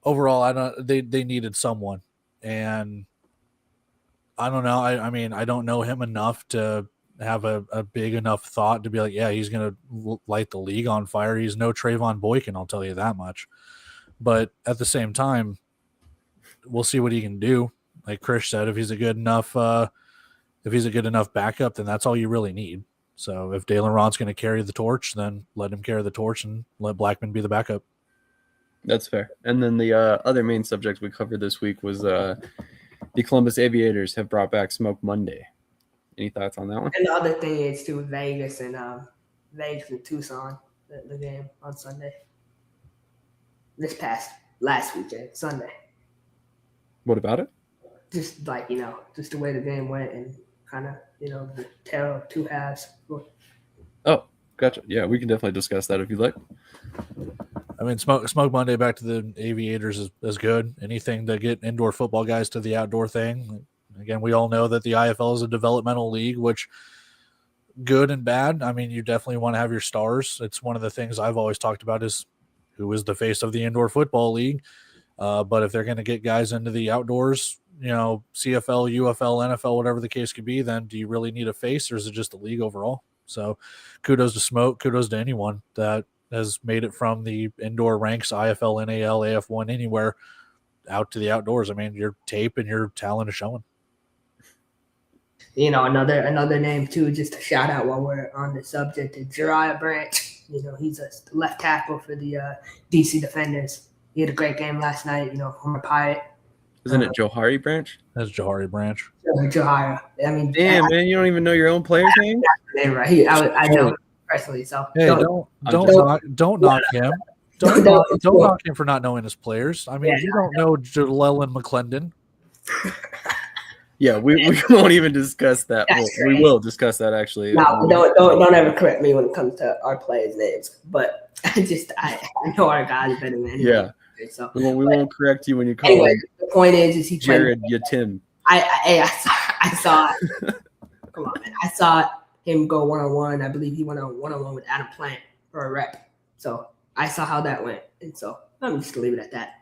overall, they needed someone. And I don't know. I mean, I don't know him enough to have a big enough thought to be like, yeah, he's going to light the league on fire. He's no Trayvon Boykin, I'll tell you that much. But at the same time, we'll see what he can do. Like Krish said, if he's a good enough backup, then that's all you really need. So if De Laurent's going to carry the torch, then let him carry the torch and let Blackman be the backup. That's fair. And then the other main subject we covered this week was the Columbus Aviators have brought back Smoke Monday. Any thoughts on that one? And the other thing is too Vegas and Tucson, the game on Sunday. Last weekend, Sunday. What about it? Just like, just the way the game went and kind of, the tale of two halves. Oh, gotcha. Yeah, we can definitely discuss that if you'd like. I mean, Smoke Monday back to the Aviators is good. Anything to get indoor football guys to the outdoor thing. Again, we all know that the IFL is a developmental league, which good and bad. I mean, you definitely want to have your stars. It's one of the things I've always talked about is who is the face of the indoor football league. But if they're going to get guys into the outdoors, CFL, UFL, NFL, whatever the case could be, then do you really need a face or is it just a league overall? So kudos to Smoke, kudos to anyone that has made it from the indoor ranks, IFL, NAL, AF1, anywhere out to the outdoors. I mean, your tape and your talent is showing. Another name too, just a shout out while we're on the subject is Jariah Branch. He's a left tackle for the DC Defenders. He had a great game last night, former Pirate. Isn't it Johari Branch? That's Johari Branch. Johari. I mean, damn, man, you don't even know your own player's name? Right. I know personally. So hey, don't knock him. Don't knock him for not knowing his players. I mean, you don't know Jalelen McClendon. Yeah, we won't even discuss that. Well, we will discuss that actually. No, don't ever correct me when it comes to our players' names. But I know our guys better than anyone. Yeah. So we won't correct you when you call anyway, him. The point is he Jared Yatim. I saw it. Come on, man. I saw him go 1-on-1. I believe he went on 1-on-1 with Adam Plant for a rep. So I saw how that went, and so I'm just gonna leave it at that.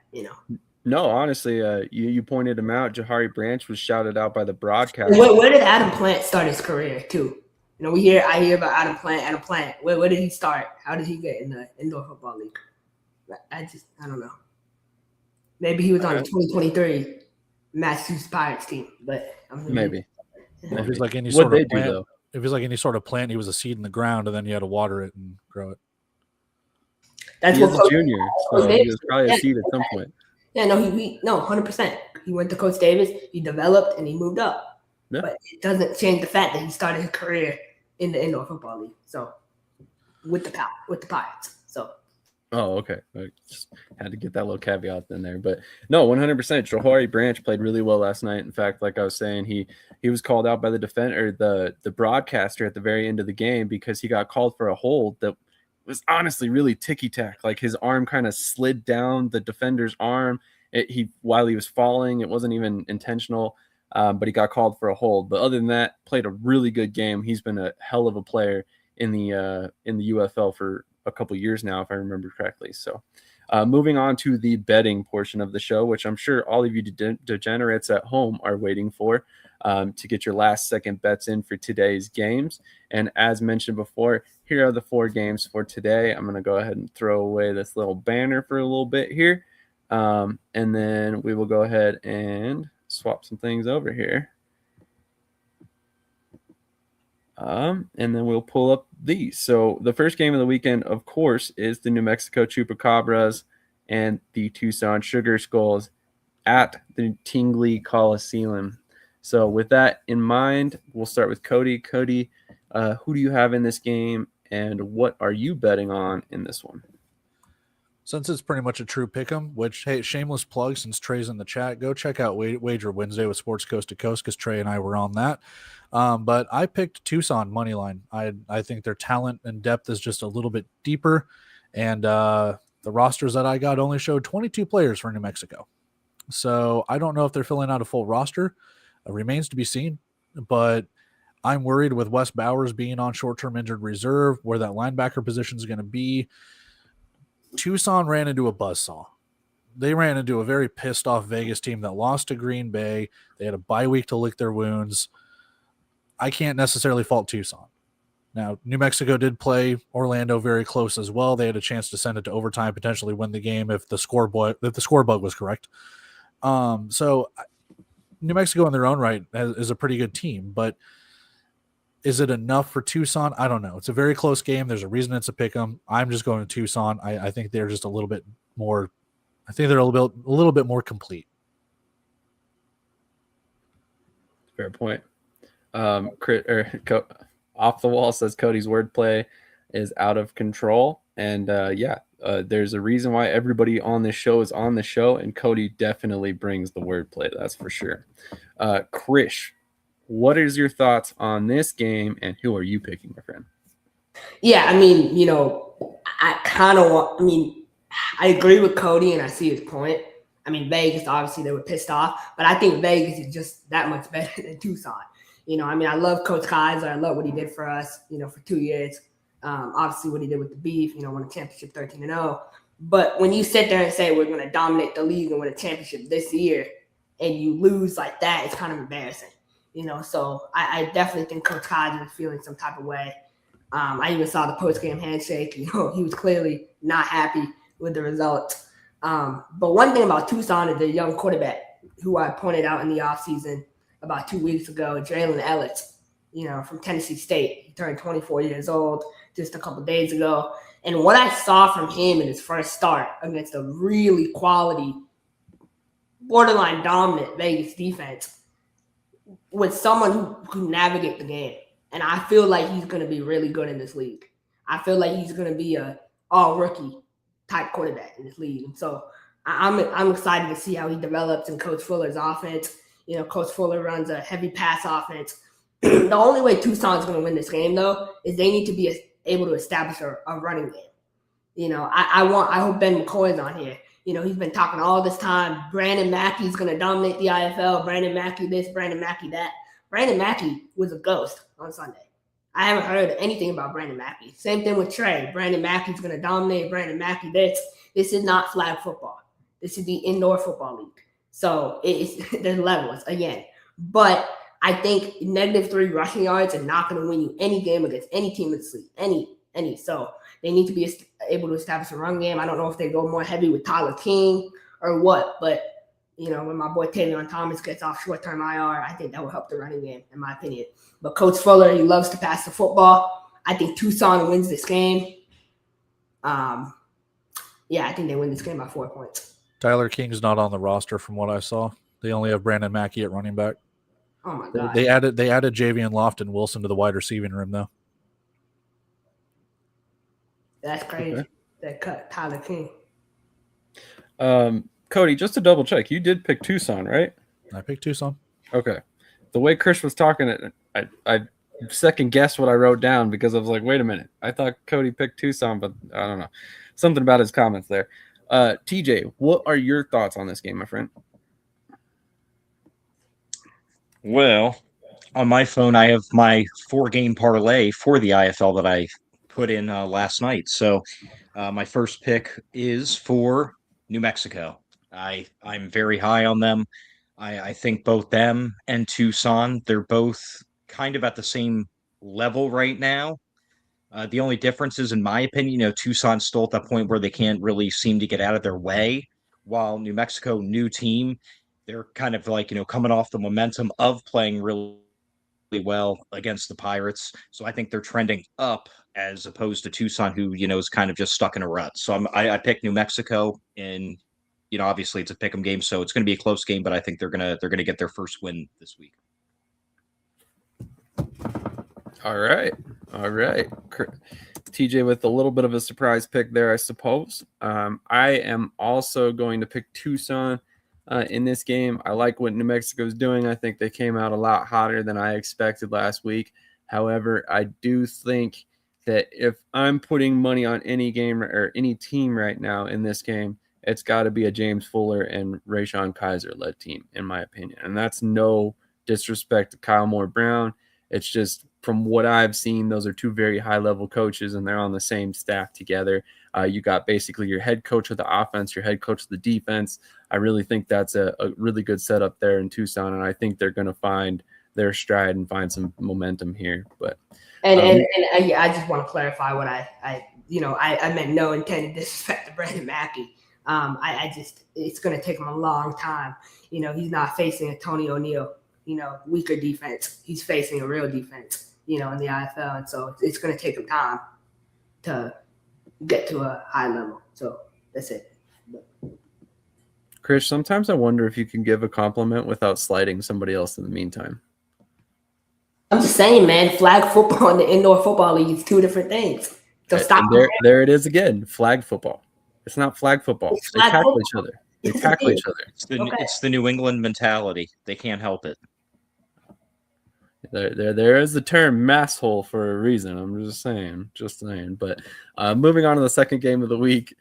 No, honestly, you pointed him out. Johari Branch was shouted out by the broadcast. Where did Adam Plant start his career too? I hear about Adam Plant. Where did he start? How did he get in the indoor football league? I don't know. Maybe he was on the 2023 Massachusetts Pirates team, but maybe. If he's like any sort of plant, if he's like any sort of plant, he was a seed in the ground, and then you had to water it and grow it. That's he was a junior, so he was probably a seed at some point. Yeah, no, 100%. He went to Coach Davis, he developed, and he moved up. Yeah. But it doesn't change the fact that he started his career in the indoor football league. So with the Pirates. So Oh, okay. I just had to get that little caveat in there, but no, 100%. Johari Branch played really well last night. In fact, like I was saying, he was called out by the defender, the broadcaster at the very end of the game because he got called for a hold that was honestly really ticky tack. Like his arm kind of slid down the defender's arm. While he was falling, it wasn't even intentional, but he got called for a hold. But other than that, played a really good game. He's been a hell of a player in the UFL for a couple years now, if I remember correctly. So moving on to the betting portion of the show, which I'm sure all of you degenerates at home are waiting for, to get your last second bets in for today's games. And as mentioned before, here are the 4 games for today. I'm going to go ahead and throw away this little banner for a little bit here. And then we will go ahead and swap some things over here. And then we'll pull up these. So the first game of the weekend, of course, is the New Mexico Chupacabras and the Tucson Sugar Skulls at the Tingley Coliseum. So with that in mind, we'll start with Cody. Cody, who do you have in this game, and what are you betting on in this one? Since it's pretty much a true pick'em, which, hey, shameless plug since Trey's in the chat, go check out Wager Wednesday with Sports Coast to Coast because Trey and I were on that. But I picked Tucson money line. I think their talent and depth is just a little bit deeper, and the rosters that I got only showed 22 players for New Mexico. So I don't know if they're filling out a full roster. It remains to be seen, but I'm worried with Wes Bowers being on short-term injured reserve, where that linebacker position is going to be. Tucson ran into a buzzsaw. They ran into a very pissed off Vegas team that lost to Green Bay. They had a bye week to lick their wounds. I can't necessarily fault Tucson. Now, New Mexico did play Orlando very close as well. They had a chance to send it to overtime, potentially win the game if the score bug was correct. So New Mexico in their own right is a pretty good team, but is it enough for Tucson? I don't know. It's a very close game. There's a reason it's a pick'em. I'm just going to Tucson. I think they're just a little bit more. I think they're a little bit more complete. Fair point. Off the wall says Cody's wordplay is out of control, and there's a reason why everybody on this show is on the show, and Cody definitely brings the wordplay. That's for sure. Krish, what is your thoughts on this game, and who are you picking, my friend? Yeah, I mean, I agree with Cody, and I see his point. I mean, Vegas, obviously, they were pissed off, but I think Vegas is just that much better than Tucson. I love Coach Kaiser. I love what he did for us, for 2 years. Obviously, what he did with the Beef, won a championship 13-0. But when you sit there and say we're going to dominate the league and win a championship this year, and you lose like that, it's kind of embarrassing. So I definitely think Coach Kaiser is feeling some type of way. I even saw the post-game handshake. He was clearly not happy with the results. But one thing about Tucson is the young quarterback who I pointed out in the offseason about 2 weeks ago, Jalen Ellis, from Tennessee State. He turned 24 years old just a couple days ago. And what I saw from him in his first start against a really quality, borderline dominant Vegas defense with someone who can navigate the game. And I feel like he's going to be really good in this league. I feel like he's going to be a all-rookie type quarterback in this league. And so I'm excited to see how he develops in Coach Fuller's offense. Coach Fuller runs a heavy pass offense. The only way Tucson's going to win this game, though, is they need to be able to establish a running game. I hope Ben McCoy's on here. He's been talking all this time. Brandon Mackey's going to dominate the IFL. Brandon Mackey this, Brandon Mackey that. Brandon Mackey was a ghost on Sunday. I haven't heard anything about Brandon Mackey. Same thing with Trey. Brandon Mackey's going to dominate. Brandon Mackey this. This is not flag football. This is the indoor football league. So there's levels again. But I think -3 rushing yards are not going to win you any game against any team in the league. Any. So they need to be able to establish a run game. I don't know if they go more heavy with Tyler King or what, but when my boy Tavion Thomas gets off short-term IR, I think that will help the running game, in my opinion. But Coach Fuller, he loves to pass the football. I think Tucson wins this game. I think they win this game by 4 points. Tyler King's not on the roster from what I saw. They only have Brandon Mackey at running back. Oh my God. They added Javian Lofton Wilson to the wide receiving room though. That's crazy. Okay. that cut Tyler King. Cody, just to double check, you did pick Tucson, right? I picked Tucson. Okay. The way Krish was talking, I second guessed what I wrote down because I was like, wait a minute. I thought Cody picked Tucson, but I don't know. Something about his comments there. TJ, what are your thoughts on this game, my friend? Well, on my phone, I have my 4-game parlay for the IFL that I put in last night. So my first pick is for New Mexico. I'm very high on them. I think both them and Tucson, they're both kind of at the same level right now. The only difference is, in my opinion, Tucson's still at that point where they can't really seem to get out of their way, while New Mexico, new team, they're kind of like, coming off the momentum of playing really well against the Pirates. So I think they're trending up as opposed to Tucson, who, is kind of just stuck in a rut. So I picked New Mexico, and, obviously it's a pick'em game, so it's going to be a close game, but I think they're going to get their first win this week. All right. TJ with a little bit of a surprise pick there, I suppose. I am also going to pick Tucson in this game. I like what New Mexico is doing. I think they came out a lot hotter than I expected last week. However, I do think that if I'm putting money on any game or any team right now in this game, it's got to be a James Fuller and Rayshon Kaiser led team, in my opinion. And that's no disrespect to Kyle Moore-Brown. It's just, from what I've seen, those are two very high-level coaches, and they're on the same staff together. You got basically your head coach of the offense, your head coach of the defense. I really think that's a really good setup there in Tucson, and I think they're going to find their stride and find some momentum here. But I just want to clarify what I meant no intended disrespect to Brandon Mackey. It's going to take him a long time. He's not facing a Tony O'Neill, weaker defense. He's facing a real defense, in the IFL. And so it's going to take him time to get to a high level. So that's it. Krish, sometimes I wonder if you can give a compliment without slighting somebody else in the meantime. I'm just saying, man, flag football and the indoor football league is two different things. So stop. There it is again, flag football. It's not flag football. They tackle each other. It's the New England mentality. They can't help it. There is the term mass hole for a reason. I'm just saying. But moving on to the second game of the week,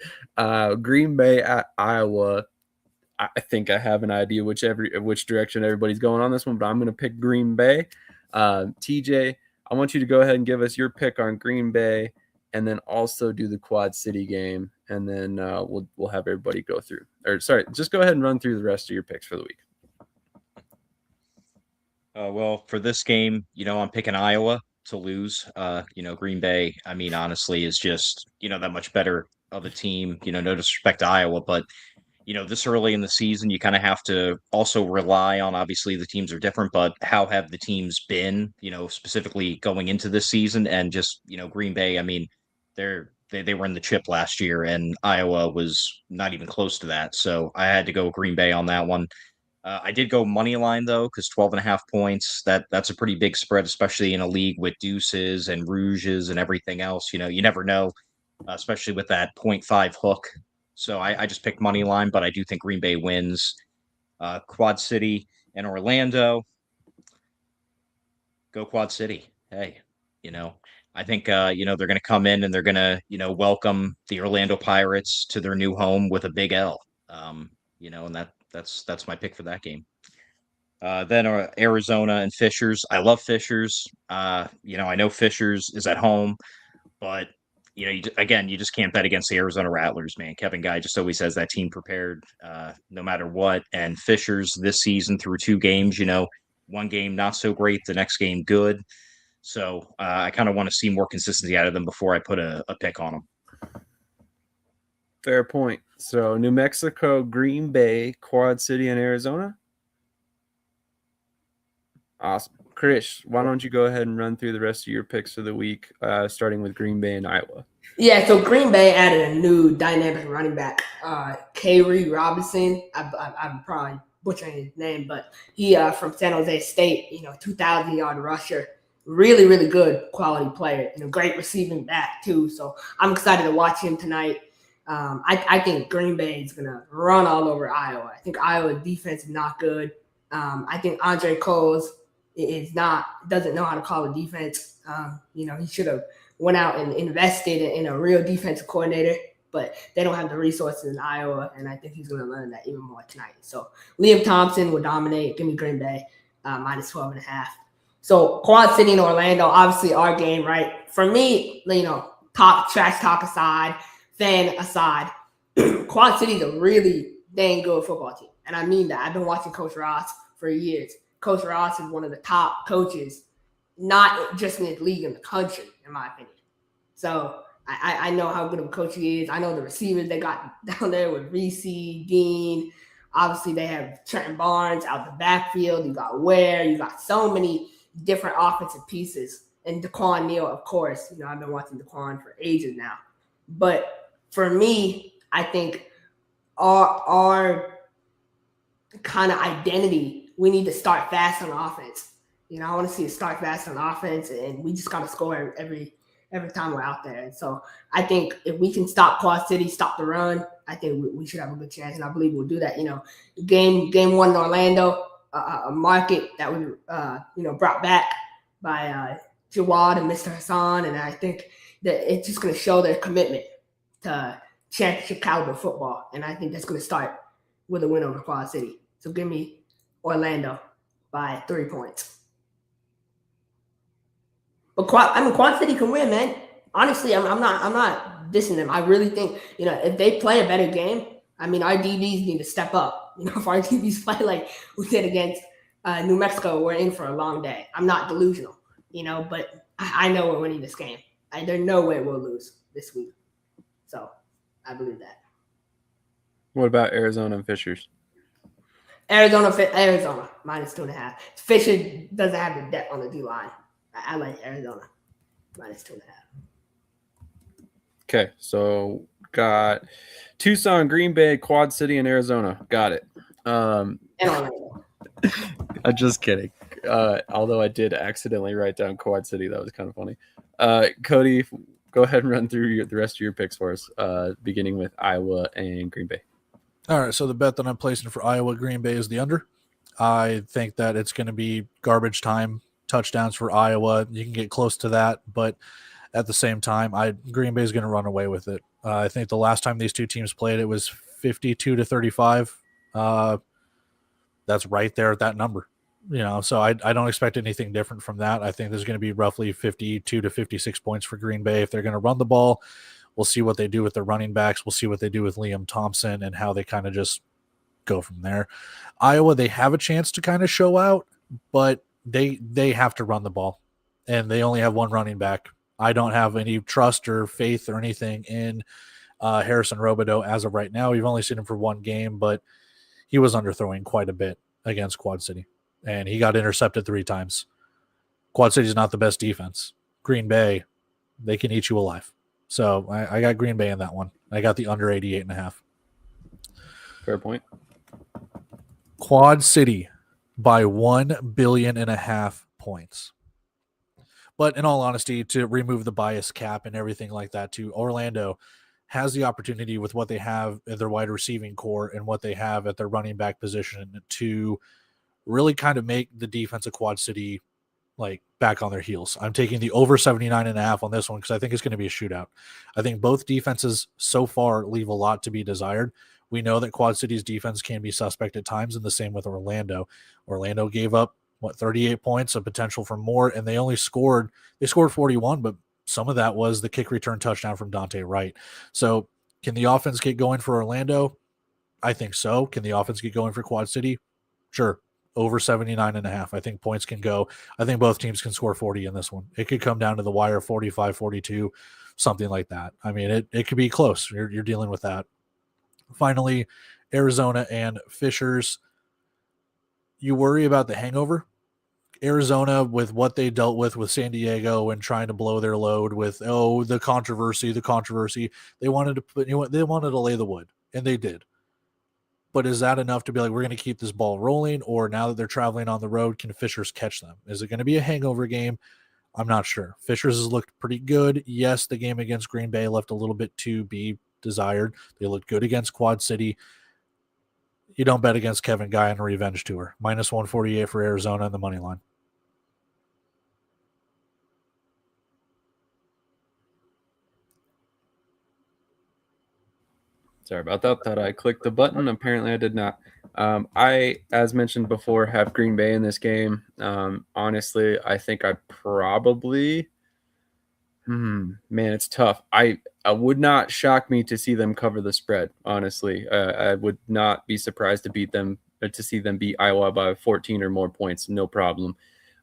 Green Bay at Iowa. I think I have an idea which direction everybody's going on this one, but I'm going to pick Green Bay. TJ, I want you to go ahead and give us your pick on Green Bay, and then also do the Quad City game, and then we'll have everybody go through. Or sorry, just go ahead and run through the rest of your picks for the week. Well, for this game, I'm picking Iowa to lose. Green Bay, I mean, honestly, is just, that much better of a team. No disrespect to Iowa, but, this early in the season, you kind of have to also rely on, obviously, the teams are different, but how have the teams been, specifically going into this season? And just, Green Bay, I mean, they were in the chip last year, and Iowa was not even close to that. So I had to go Green Bay on that one. I did go money line, though, because 12.5 points, that's a pretty big spread, especially in a league with deuces and rouges and everything else. You never know, especially with that 0.5 hook. So I just picked money line, but I do think Green Bay wins. Quad City and Orlando. Go Quad City. Hey, I think, they're going to come in and they're going to, welcome the Orlando Pirates to their new home with a big L. And that's my pick for that game. Then Arizona and Fishers. I love Fishers. I know Fishers is at home, but you just can't bet against the Arizona Rattlers, man. Kevin Guy just always has that team prepared, no matter what. And Fishers this season through 2 games, one game not so great, the next game good. So I kind of want to see more consistency out of them before I put a pick on them. Fair point. So New Mexico, Green Bay, Quad City, and Arizona. Awesome. Krish, why don't you go ahead and run through the rest of your picks for the week, starting with Green Bay and Iowa. Yeah, so Green Bay added a new dynamic running back, Kyrie Robinson. I'm probably butchering his name, but he from San Jose State, 2,000-yard rusher. Really, really good quality player, great receiving back too. So I'm excited to watch him tonight. I think Green Bay is going to run all over Iowa. I think Iowa's defense is not good. I think Andre Coles doesn't know how to call a defense. He should have went out and invested in a real defensive coordinator, but they don't have the resources in Iowa, and I think he's going to learn that even more tonight. So Liam Thompson will dominate. Give me Green Bay minus 12.5. So Quad City and Orlando, obviously our game, right? For me, trash talk aside, fan aside, Quad City's a really dang good football team. And I mean that. I've been watching Coach Ross for years. Coach Ross is one of the top coaches, not just in the league, in the country, in my opinion. So I know how good of a coach he is. I know the receivers they got down there with Reese, Dean. Obviously, they have Trenton Barnes out the backfield. You got Ware. You got so many different offensive pieces. And Daquan Neal, of course. I've been watching Daquan for ages now. But for me, I think our kind of identity, we need to start fast on offense. I want to see it start fast on offense, and we just got to score every time we're out there. And so I think if we can stop Quad City, stop the run, I think we should have a good chance, and I believe we'll do that. Game one in Orlando, a market that was brought back by Jawad and Mr. Hassan, and I think that it's just going to show their commitment to championship caliber football, and I think that's going to start with a win over Quad City. So give me Orlando by 3 points. But Quad City can win, man. Honestly, I'm not dissing them. I really think if they play a better game, our DBs need to step up. If our DBs play like we did against New Mexico, we're in for a long day. I'm not delusional, but I know we're winning this game. There's no way we'll lose this week. So I believe that. What about Arizona and Fishers? Arizona minus 2.5. Fisher doesn't have the depth on the D line. I like Arizona minus 2.5. Okay, so got Tucson, Green Bay, Quad City, and Arizona. Got it. And Orlando. I'm just kidding. Although I did accidentally write down Quad City. That was kind of funny. Cody, go ahead and run through the rest of your picks for us, beginning with Iowa and Green Bay. All right, so the bet that I'm placing for Iowa Green Bay is the under. I think that it's going to be garbage time touchdowns for Iowa. You can get close to that, but at the same time, Green Bay is going to run away with it. I think the last time these two teams played, it was 52-35. That's right there at that number. So I don't expect anything different from that. I think there's going to be roughly 52 to 56 points for Green Bay. If they're going to run the ball, we'll see what they do with their running backs. We'll see what they do with Liam Thompson and how they kind of just go from there. Iowa, they have a chance to kind of show out, but they have to run the ball, and they only have one running back. I don't have any trust or faith or anything in Harrison Robideau as of right now. We've only seen him for one game, but he was underthrowing quite a bit against Quad City, and he got intercepted 3 times. Quad City is not the best defense. Green Bay, they can eat you alive. So I got Green Bay in that one. I got the under 88.5. Fair point. Quad City by 1.5 billion points. But in all honesty, to remove the bias cap and everything like that too, Orlando has the opportunity with what they have in their wide receiving core and what they have at their running back position to really kind of make the defense of Quad City back on their heels. I'm taking the over 79.5 on this one because I think it's going to be a shootout. I think both defenses so far leave a lot to be desired. We know that Quad City's defense can be suspect at times, and the same with Orlando. Orlando gave up 38 points, a potential for more, and they scored 41, but some of that was the kick return touchdown from Dante Wright. So can the offense get going for Orlando? I think so. Can the offense get going for Quad City? Sure. Over 79.5. I think points can go. I think both teams can score 40 in this one. It could come down to the wire, 45, 42, something like that. I mean, it could be close. You're dealing with that. Finally, Arizona and Fishers. You worry about the hangover. Arizona, with what they dealt with San Diego and trying to blow their load with the controversy. They wanted to lay the wood, and they did. But is that enough to be like, we're going to keep this ball rolling? Or now that they're traveling on the road, can Fishers catch them? Is it going to be a hangover game? I'm not sure. Fishers has looked pretty good. Yes, the game against Green Bay left a little bit to be desired. They looked good against Quad City. You don't bet against Kevin Guy on a revenge tour. Minus 148 for Arizona on the money line. Sorry about that. Thought I clicked the button. Apparently I did not. I, as mentioned before, have Green Bay in this game. Honestly, I think I probably man, it's tough. I would not shock me to see them cover the spread, honestly. I would not be surprised to beat them to see them beat Iowa by 14 or more points, no problem.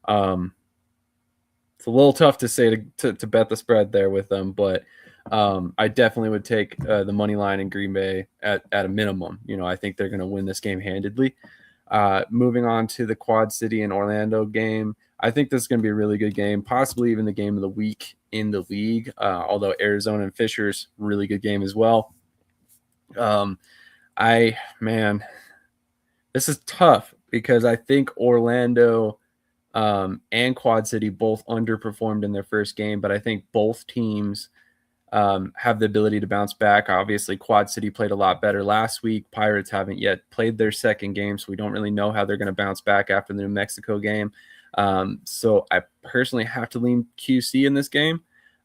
It's a little tough to say to bet the spread there with them, but I definitely would take the money line in Green Bay at a minimum. I think they're going to win this game handedly. Moving on to the Quad City and Orlando game, I think this is going to be a really good game, possibly even the game of the week in the league, although Arizona and Fishers, really good game as well. This is tough because I think Orlando and Quad City both underperformed in their first game, but I think both teams have the ability to bounce back. Obviously, Quad City played a lot better last week. Pirates haven't yet played their second game, so we don't really know how they're going to bounce back after the New Mexico game. So I personally have to lean QC in this game.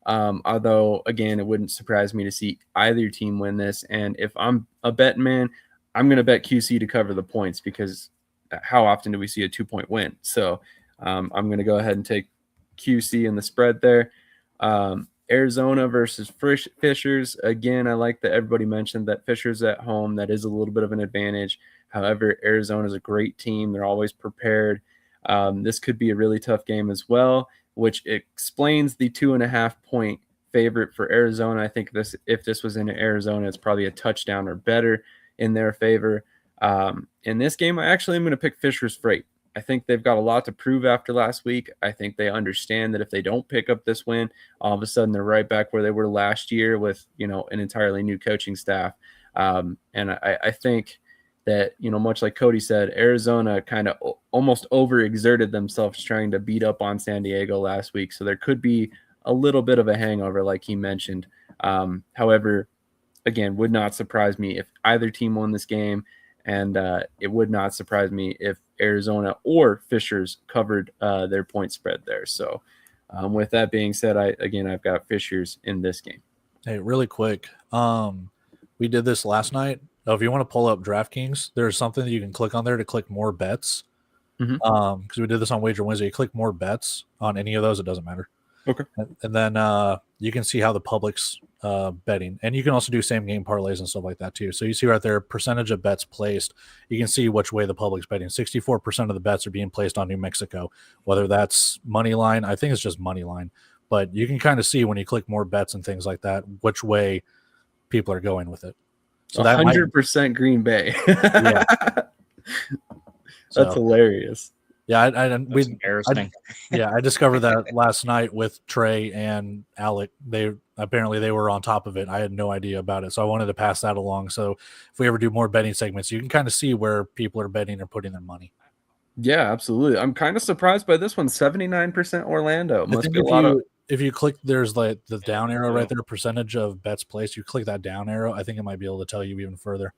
Although, again, it wouldn't surprise me to see either team win this. And if I'm a betting man, I'm going to bet QC to cover the points because how often do we see a 2-point win? So I'm going to go ahead and take QC in the spread there. Arizona versus Fishers. Again, I like that everybody mentioned that Fishers at home. That is a little bit of an advantage. However, Arizona is a great team. They're always prepared. This could be a really tough game as well, which explains the 2.5-point favorite for Arizona. I think if this was in Arizona, it's probably a touchdown or better in their favor. In this game, I actually am going to pick Fishers Freight. I think they've got a lot to prove after last week. I think they understand that if they don't pick up this win, all of a sudden they're right back where they were last year with, an entirely new coaching staff. And I think that, much like Cody said, Arizona kind of almost overexerted themselves trying to beat up on San Diego last week. So there could be a little bit of a hangover, like he mentioned. However, again, would not surprise me if either team won this game. And it would not surprise me if Arizona or Fishers covered their point spread there. So with that being said, I've got Fishers in this game. Hey, really quick. We did this last night. If you want to pull up DraftKings, there's something that you can click on there to click more bets. Because we did this on Wager Wednesday. You click more bets on any of those, it doesn't matter. Okay. And then you can see how the public's betting. And you can also do same game parlays and stuff like that too. So you see right there, percentage of bets placed. You can see which way the public's betting. 64% of the bets are being placed on New Mexico, whether that's money line. I think it's just money line. But you can kind of see when you click more bets and things like that, which way people are going with it. So 100% Green Bay. Yeah. That's hilarious. Yeah, embarrassing. I discovered that last night with Trey and Alec. They were on top of it. I had no idea about it, so I wanted to pass that along. So if we ever do more betting segments, you can kind of see where people are betting or putting their money. Yeah, absolutely. I'm kind of surprised by this one. 79% Orlando. Must be a lot of. If you click, there's like the down arrow right there, percentage of bets placed. You click that down arrow, I think it might be able to tell you even further.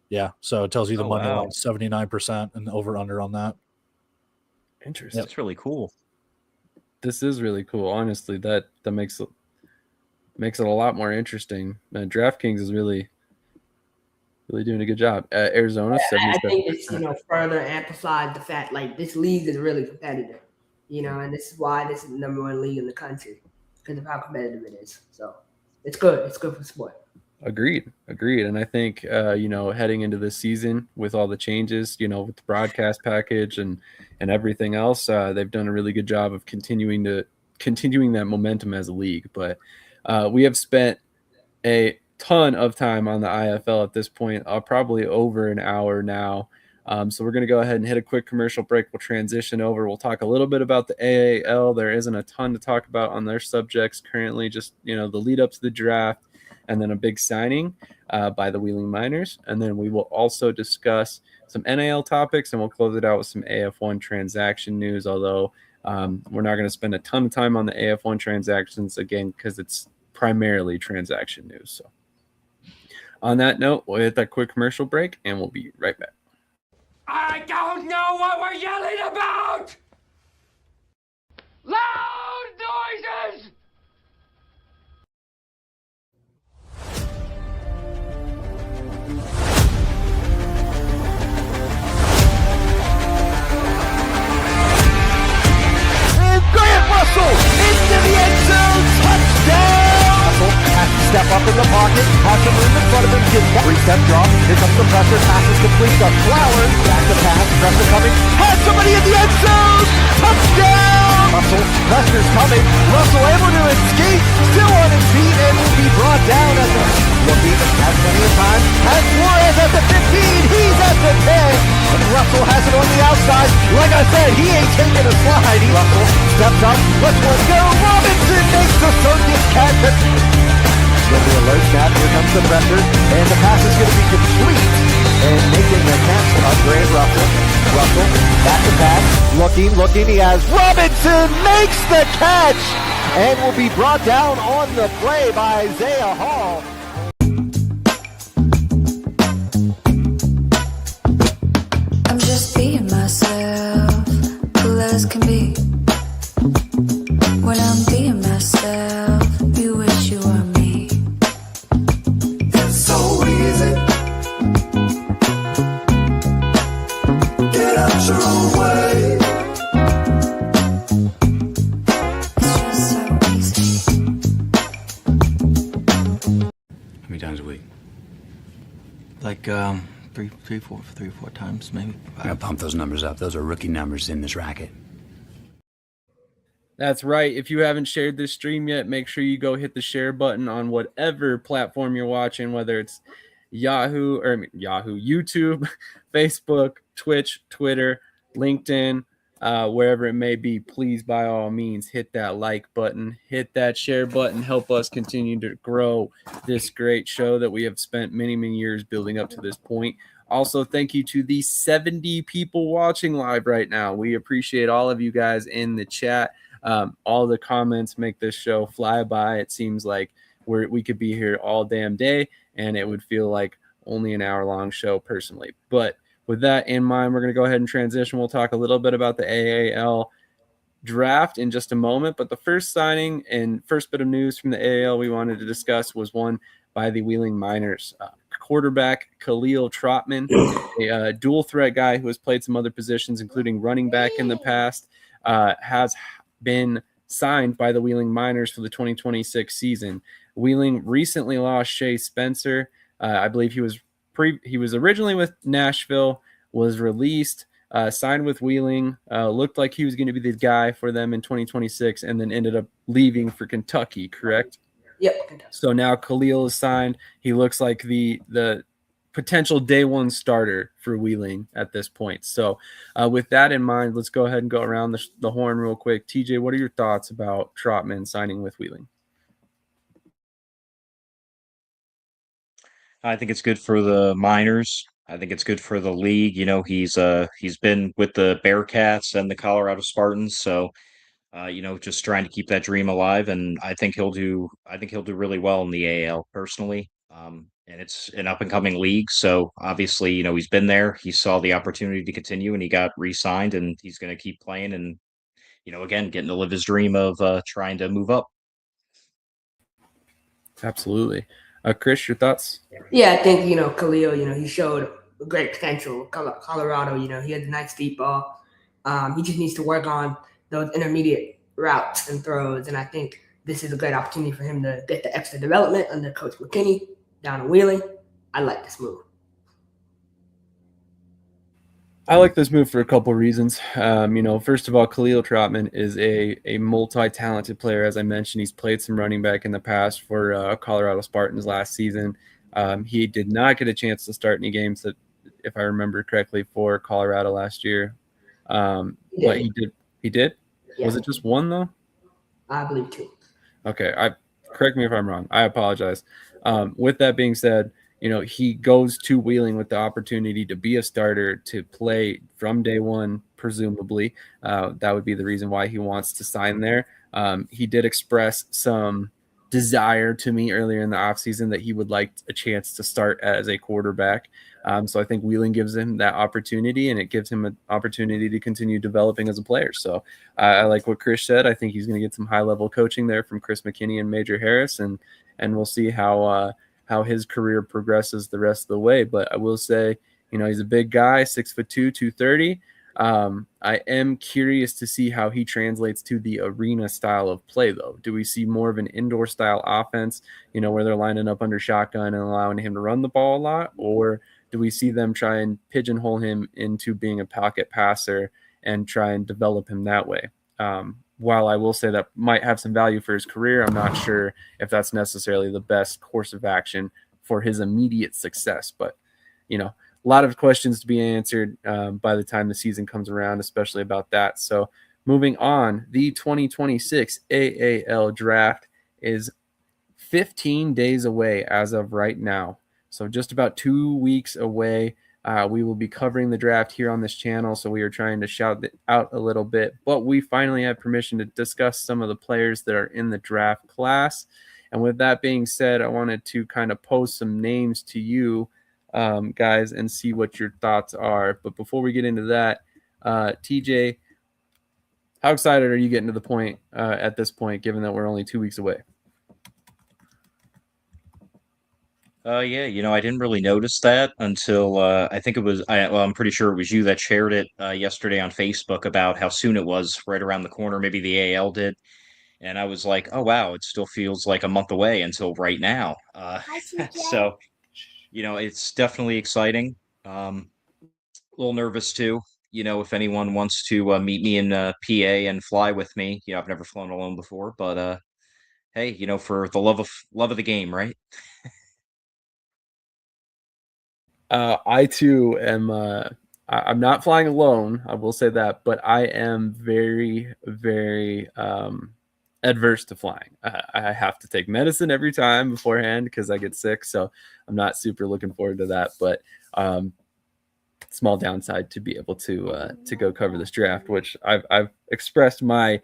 Yeah, so it tells you the money line 79% and over under on that. Interesting. That's really cool. This is really cool. Honestly, that makes it a lot more interesting. DraftKings is really doing a good job. Arizona, 77%. I think it's further amplified the fact like this league is really competitive, and this is why this is the number one league in the country because of how competitive it is. So it's good. It's good for sport. Agreed. And I think, heading into this season with all the changes, with the broadcast package and everything else, they've done a really good job of continuing that momentum as a league. But we have spent a ton of time on the IFL at this point, probably over an hour now. So we're going to go ahead and hit a quick commercial break. We'll transition over. We'll talk a little bit about the AAL. There isn't a ton to talk about on their subjects currently, just, the lead up to the draft. And then a big signing by the Wheeling Miners. And then we will also discuss some NAL topics, and we'll close it out with some AF1 transaction news, although we're not going to spend a ton of time on the AF1 transactions, again, because it's primarily transaction news. So On that note, we'll hit that quick commercial break, and we'll be right back. I don't know what we're yelling about! Loud noises! Grant Russell into the end zone, touchdown! Russell has to step up in the pocket, has some room in front of him, gets that three-step drop, here comes the pressure, passes complete to Flowers, back to pass, pressure coming, has somebody in the end zone, touchdown! Russell, pressure's coming, Russell able to escape, still on his feet, and will be brought down at the looking, has plenty of time, has Flores at the 15, he's at the 10, and Russell has it on the outside, like I said, he ain't taking a slide, Russell steps up, let's go, Robinson makes the circus catch, going to be a low snap, here comes the pressure, and the pass is going to be complete, and making the catch of Grant Russell. Russell, back to pass, looking, he has Robinson makes the catch, and will be brought down on the play by Isaiah Hall. I'm just being myself, cool as can be. When I'm being myself, you wish you were me. It's so easy. Get out your own way. It's just so easy. How many times a week? Like three or four times, maybe. I gotta pump those numbers up. Those are rookie numbers in this racket. That's right. If you haven't shared this stream yet, make sure you go hit the share button on whatever platform you're watching, whether it's YouTube, Facebook, Twitch, Twitter, LinkedIn, wherever it may be. Please, by all means, hit that like button, hit that share button, help us continue to grow this great show that we have spent many, many years building up to this point. Also, thank you to the 70 people watching live right now. We appreciate all of you guys in the chat. All the comments make this show fly by. It seems like we could be here all damn day, and it would feel like only an hour-long show personally. But with that in mind, we're going to go ahead and transition. We'll talk a little bit about the AAL draft in just a moment. But the first signing and first bit of news from the AAL we wanted to discuss was one by the Wheeling Miners. Quarterback Khalil Trotman, a dual threat guy who has played some other positions, including running back in the past, has been signed by the Wheeling Miners for the 2026 season. Wheeling recently lost Shea Spencer. I believe he was originally with Nashville, was released, signed with Wheeling, looked like he was going to be the guy for them in 2026, and then ended up leaving for Kentucky, correct? Yep. So now Khalil is signed. He looks like the potential day one starter for Wheeling at this point. So with that in mind, let's go ahead and go around the horn real quick. TJ, what are your thoughts about Trotman signing with Wheeling? I think it's good for the Miners. I think it's good for the league. You know, he's been with the Bearcats and the Colorado Spartans, so just trying to keep that dream alive. And I think he'll do really well in the AL personally. And it's an up and coming league, so obviously, he's been there. He saw the opportunity to continue, and he got re-signed, and he's going to keep playing. And again, getting to live his dream of trying to move up. Absolutely. Krish, your thoughts? Yeah, I think, Khalil, he showed great potential. Colorado, he had a nice deep ball. He just needs to work on those intermediate routes and throws. And I think this is a great opportunity for him to get the extra development under Coach McKinney down in Wheeling. I like this move. I like this move for a couple of reasons. First of all, Khalil Trotman is a multi-talented player. As I mentioned, he's played some running back in the past for Colorado Spartans last season. He did not get a chance to start any games that, if I remember correctly, for Colorado last year. But he did. He did? Yeah. Was it just one, though? I believe two. Okay. Correct me if I'm wrong. I apologize. With that being said, he goes to Wheeling with the opportunity to be a starter, to play from day one, presumably. That would be the reason why he wants to sign there. He did express some desire to me earlier in the offseason that he would like a chance to start as a quarterback. So I think Wheeling gives him that opportunity, and it gives him an opportunity to continue developing as a player. So I like what Krish said. I think he's going to get some high-level coaching there from Chris McKinney and Major Harris, and we'll see how his career progresses the rest of the way. But I will say, he's a big guy, 6'2", 230. I am curious to see how he translates to the arena style of play, though. Do we see more of an indoor style offense, where they're lining up under shotgun and allowing him to run the ball a lot? Or do we see them try and pigeonhole him into being a pocket passer and try and develop him that way? While I will say that might have some value for his career, I'm not sure if that's necessarily the best course of action for his immediate success. But, a lot of questions to be answered by the time the season comes around, especially about that. So moving on, the 2026 AAL draft is 15 days away as of right now. So just about 2 weeks away. We will be covering the draft here on this channel, so we are trying to shout it out a little bit. But we finally have permission to discuss some of the players that are in the draft class. And with that being said, I wanted to kind of pose some names to you, guys, and see what your thoughts are. But before we get into that, TJ, how excited are you getting to the point at this point, given that we're only 2 weeks away? Yeah, I didn't really notice that until I think it was, I'm pretty sure it was you that shared it yesterday on Facebook about how soon it was, right around the corner. Maybe the AL did. And I was like, oh, wow, it still feels like a month away until right now. So, it's definitely exciting. A little nervous too. If anyone wants to meet me in PA and fly with me, I've never flown alone before, but hey, for the love of the game, right? I too am. I'm not flying alone, I will say that, but I am very, very adverse to flying. I have to take medicine every time beforehand because I get sick, so I'm not super looking forward to that. But small downside to be able to go cover this draft, which I've expressed my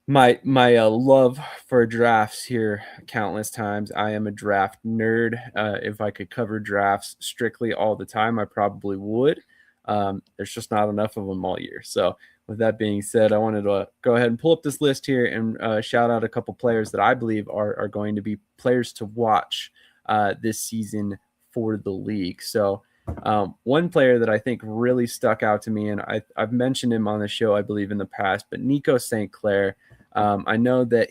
love for drafts here countless times. I am a draft nerd. If I could cover drafts strictly all the time, I probably would. There's just not enough of them all year. So with that being said, I wanted to go ahead and pull up this list here and shout out a couple players that I believe are going to be players to watch this season for the league. So one player that I think really stuck out to me, and I've mentioned him on the show, I believe, in the past, but Nico St. Clair. I know that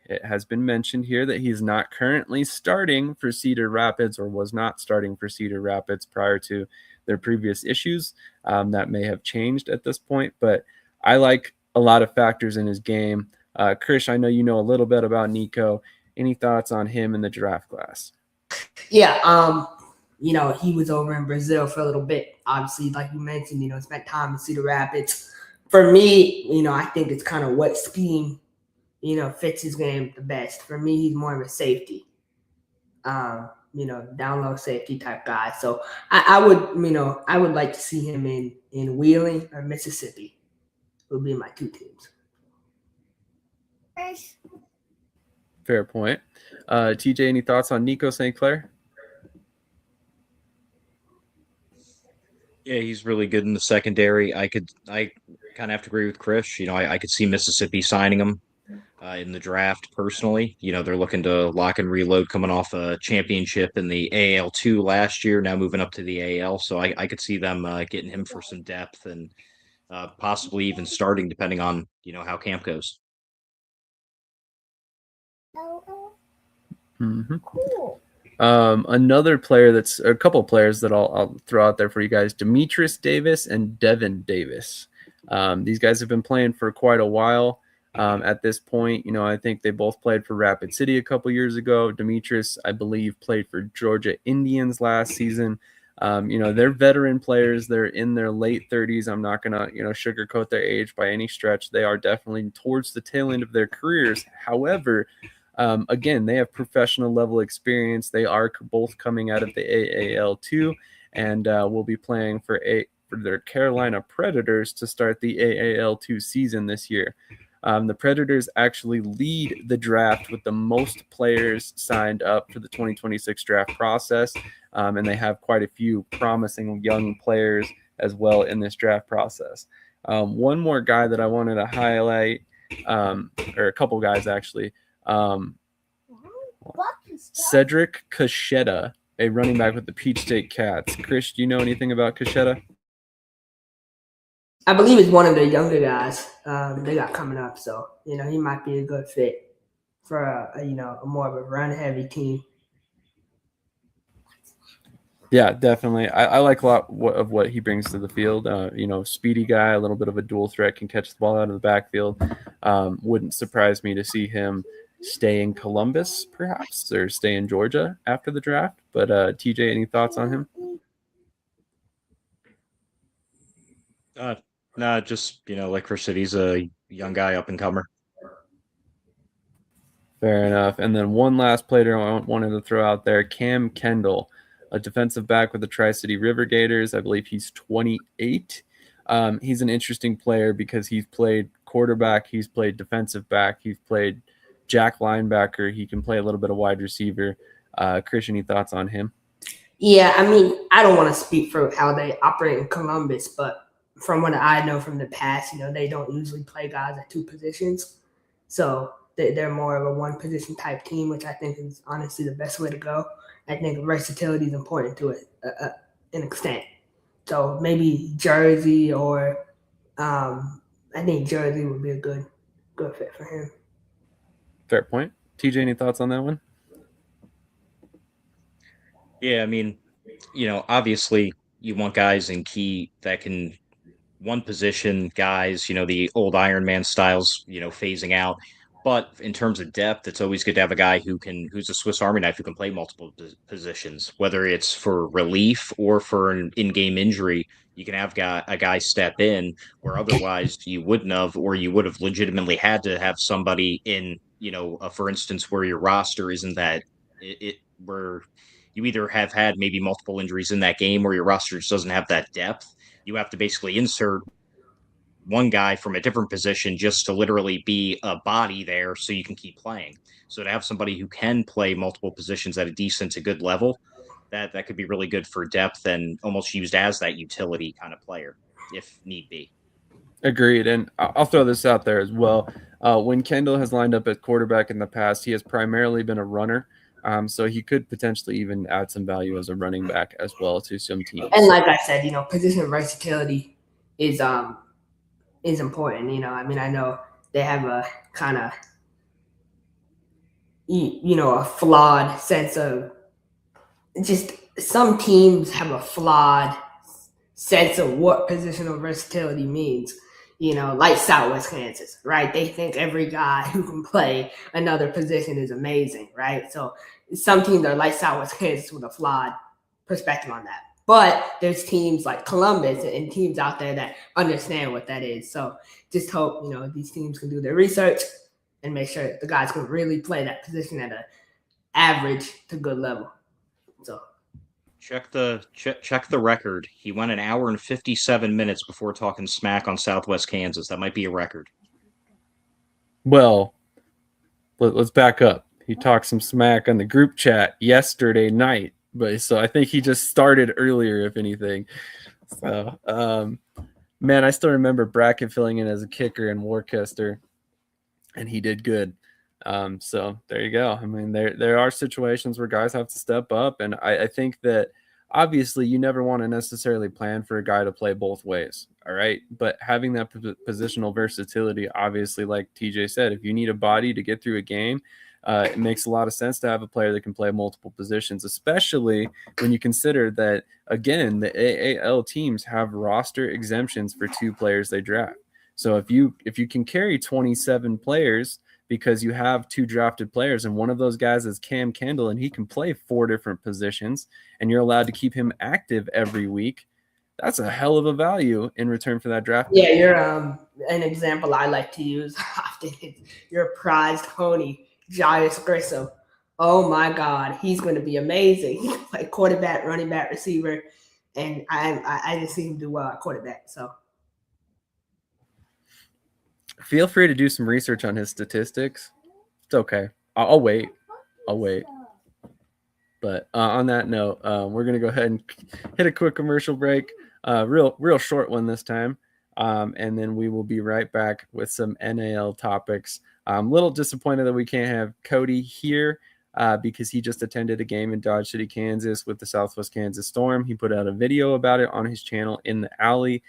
it has been mentioned here that he's not currently starting for Cedar Rapids, or was not starting for Cedar Rapids prior to their previous issues. That may have changed at this point, but I like a lot of factors in his game. Krish, I know you know a little bit about Nico. Any thoughts on him in the draft class? Yeah, he was over in Brazil for a little bit. Obviously, like you mentioned, spent time in Cedar Rapids. For me, I think it's kind of what scheme, fits his game the best. For me, he's more of a safety, down low safety type guy. So I would like to see him in Wheeling or Mississippi. Would be my two teams. Fair point. TJ, any thoughts on Nico St. Clair? Yeah, he's really good in the secondary. I kind of have to agree with Krish. I could see Mississippi signing him in the draft personally. They're looking to lock and reload coming off a championship in the AL2 last year, now moving up to the AL. So I could see them getting him for some depth and possibly even starting depending on, how camp goes. Mm-hmm. Another player that's a couple of players that I'll throw out there for you guys: Demetrius Davis and Devin Davis. These guys have been playing for quite a while. At this point, I think they both played for Rapid City a couple years ago. Demetrius, I believe, played for Georgia Indians last season. They're veteran players. They're in their late 30s. I'm not gonna, sugarcoat their age by any stretch. They are definitely towards the tail end of their careers. However, again, they have professional level experience. They are both coming out of the AAL2 and will be playing for their Carolina Predators to start the AAL2 season this year. The Predators actually lead the draft with the most players signed up for the 2026 draft process, and they have quite a few promising young players as well in this draft process. One more guy that I wanted to highlight, or a couple guys actually, Cedric Cachetta, a running back with the Peach State Cats. Krish, do you know anything about Cachetta? I believe it's one of the younger guys they got coming up. So, he might be a good fit for a more of a run-heavy team. Yeah, definitely. I like a lot of what he brings to the field. Speedy guy, a little bit of a dual threat, can catch the ball out of the backfield. Wouldn't surprise me to see him stay in Columbus, perhaps, or stay in Georgia after the draft. But TJ, any thoughts on him? No, just, like Chris said, he's a young guy, up and comer. Fair enough. And then one last player I wanted to throw out there, Cam Kendall, a defensive back with the Tri-City River Gators. I believe he's 28. He's an interesting player because he's played quarterback, he's played defensive back, he's played jack linebacker. He can play a little bit of wide receiver. Krish, any thoughts on him? Yeah, I don't want to speak for how they operate in Columbus, but from what I know from the past, they don't usually play guys at two positions. So they're more of a one-position type team, which I think is honestly the best way to go. I think versatility is important to it an extent. So maybe Jersey or I think Jersey would be a good fit for him. Fair point. TJ, any thoughts on that one? Yeah, obviously you want guys in key that can one position guys, the old Iron Man styles, phasing out. But in terms of depth, it's always good to have a guy who's a Swiss Army knife who can play multiple positions, whether it's for relief or for an in-game injury. You can have a guy step in where otherwise you wouldn't have, or you would have legitimately had to have somebody in, for instance, where your roster isn't that where you either have had maybe multiple injuries in that game or your roster just doesn't have that depth. You have to basically insert one guy from a different position just to literally be a body there so you can keep playing. So to have somebody who can play multiple positions at a decent to good level, that could be really good for depth and almost used as that utility kind of player if need be. Agreed. And I'll throw this out there as well. When Kendall has lined up at quarterback in the past, he has primarily been a runner. So he could potentially even add some value as a running back as well to some teams. And like I said, position versatility is important. I know they have a kind of, a flawed sense of just some teams have a flawed sense of what positional versatility means. Like Southwest Kansas, right? They think every guy who can play another position is amazing, right? So some teams are like Southwest Kansas with a flawed perspective on that. But there's teams like Columbus and teams out there that understand what that is. So just hope, these teams can do their research and make sure the guys can really play that position at an average to good level. So check the record. He went an hour and 57 minutes before talking smack on Southwest Kansas. That might be a record. Well, let's back up. He talked some smack on the group chat yesterday night. But so I think he just started earlier, if anything. So, man, I still remember Brackett filling in as a kicker in Worcester, and he did good. So there you go. There are situations where guys have to step up, and I think that obviously you never want to necessarily plan for a guy to play both ways. All right, but having that positional versatility, obviously, like TJ said, if you need a body to get through a game. It makes a lot of sense to have a player that can play multiple positions, especially when you consider that, again, the AAL teams have roster exemptions for 2 players they draft. So if you can carry 27 players because you have 2 drafted players and one of those guys is Cam Kendall and he can play 4 different positions and you're allowed to keep him active every week, that's a hell of a value in return for that draft. Yeah, you're an example I like to use often. Your prized Honey. Jairus Grissom. Oh my God, he's going to be amazing. He can play quarterback, running back, receiver, and I just see him do well at quarterback. So, Feel free to do some research on his statistics. It's okay. I'll wait. But on that note, we're going to go ahead and hit a quick commercial break. Real short one this time. And then we will be right back with some NAL topics. I'm a little disappointed that we can't have Cody here because he just attended a game in Dodge City, Kansas with the Southwest Kansas Storm. He put out a video about it on his channel In the Alley.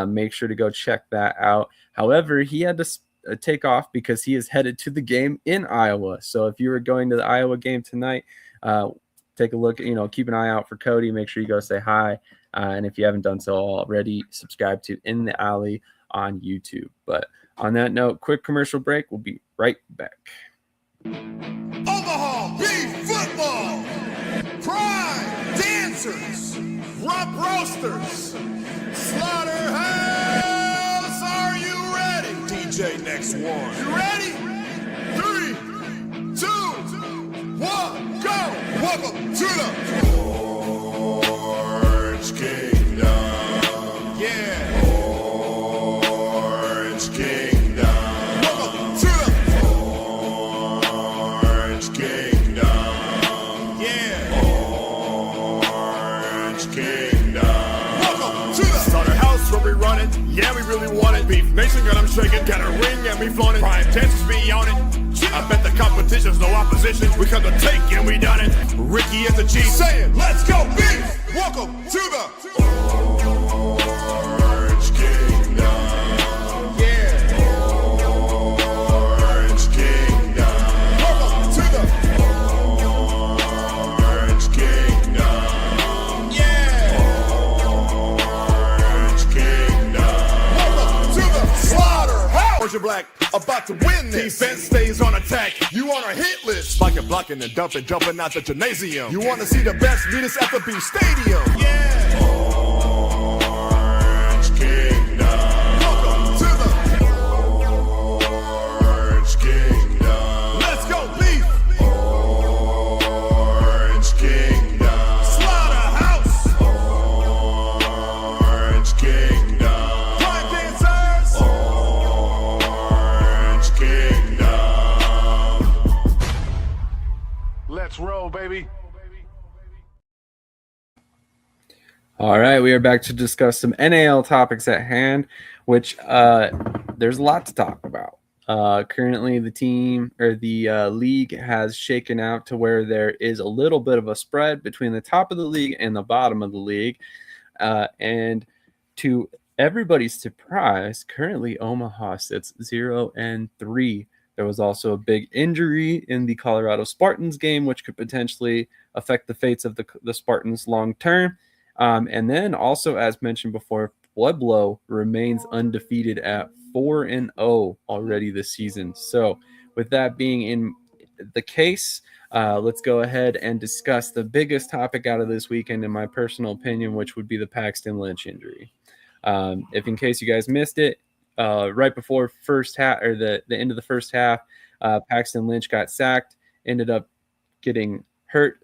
Make sure to go check that out. However, he had to take off because he is headed to the game in Iowa. So if you were going to the Iowa game tonight, take a look, keep an eye out for Cody. Make sure you go say hi. And if you haven't done so already, subscribe to In the Alley on YouTube. But on that note, quick commercial break. We'll be right back. Omaha Beef Football, Prime Dancers, Rump Roasters, Slaughterhouse, are you ready? DJ next one. You ready? 3, 2, 1, go! Welcome to the Orange Kingdom. Yeah. Orange Kingdom. Welcome to the Orange Kingdom. Yeah. Orange Kingdom. Welcome to the Slaughterhouse where we run it. Yeah, we really want it. Beef Nation, got 'em shaking, got a ring and we flown it. Prime Dancers be on it. I bet the competition's no opposition. We come to take and we done it. Ricky is the chief saying, let's go beef. Welcome to the Orange Kingdom. Yeah. Orange Kingdom. Welcome to the Orange Kingdom. Yeah. Orange Kingdom. Welcome to the Slaughterhouse. Orange and Black about to win this. Defense stays on attack. You on our hit list. Spiking, blocking, and dumping, jumping out the gymnasium. You want to see the best? Meet us at the Beef Stadium. Yeah. Orange Kingdom. Welcome to the Orange Kingdom. Let's go, Beef. Orange Kingdom. Slaughterhouse. Orange Kingdom. Prime Dancers. Orange Kingdom. Let's roll, baby. All right, we are back to discuss some NAL topics at hand, which there's a lot to talk about. Currently, the team or the league has shaken out to where there is a little bit of a spread between the top of the league and the bottom of the league. And to everybody's surprise, currently Omaha sits 0-3. There was also a big injury in the Colorado Spartans game, which could potentially affect the fates of the Spartans long term. And then also, as mentioned before, Pueblo remains undefeated at 4-0 already this season. So with that being in the case, let's go ahead and discuss the biggest topic out of this weekend, in my personal opinion, which would be the Paxton Lynch injury. If in case you guys missed it, right before first half or the end of the first half, Paxton Lynch got sacked, ended up getting hurt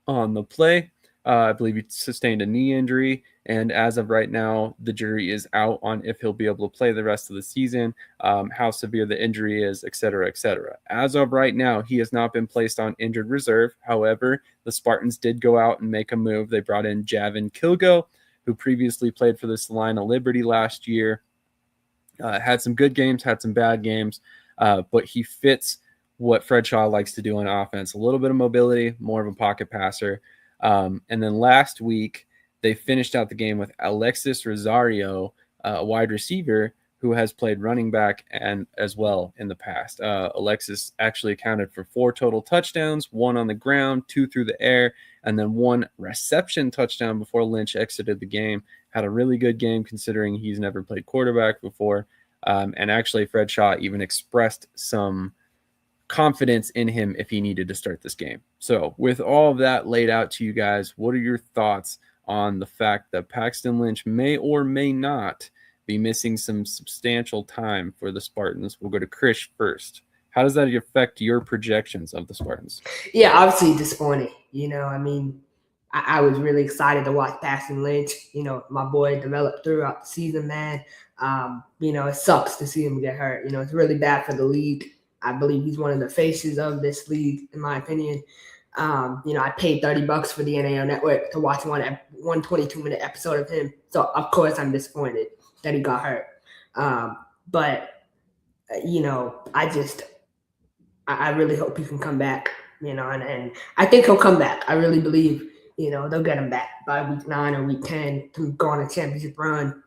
on the play. I believe he sustained a knee injury, and as of right now, the jury is out on if he'll be able to play the rest of the season, how severe the injury is, et cetera, et cetera. As of right now, he has not been placed on injured reserve. However, the Spartans did go out and make a move. They brought in Javin Kilgo, who previously played for the Salina Liberty last year. Had some good games, had some bad games, but he fits what Fred Shaw likes to do on offense. A little bit of mobility, more of a pocket passer. And then last week, they finished out the game with Alexis Rosario, a wide receiver who has played running back and as well in the past. Alexis actually accounted for 4 total touchdowns, 1 on the ground, 2 through the air, and then 1 reception touchdown before Lynch exited the game. Had a really good game considering he's never played quarterback before. And actually, Fred Shaw even expressed some confidence in him if he needed to start this game. So with all of that laid out to you guys, what are your thoughts on the fact that Paxton Lynch may or may not be missing some substantial time for the Spartans? We'll go to Krish first. How does that affect your projections of the Spartans? Yeah, obviously disappointing. I was really excited to watch Paxton Lynch. My boy developed throughout the season, man. It sucks to see him get hurt. It's really bad for the league. I believe he's one of the faces of this league, in my opinion. I paid $30 for the NAL Network to watch one 22-minute episode of him. So, of course, I'm disappointed that he got hurt. But I really hope he can come back, and I think he'll come back. I really believe, they'll get him back by week 9 or week 10 to go on a championship run.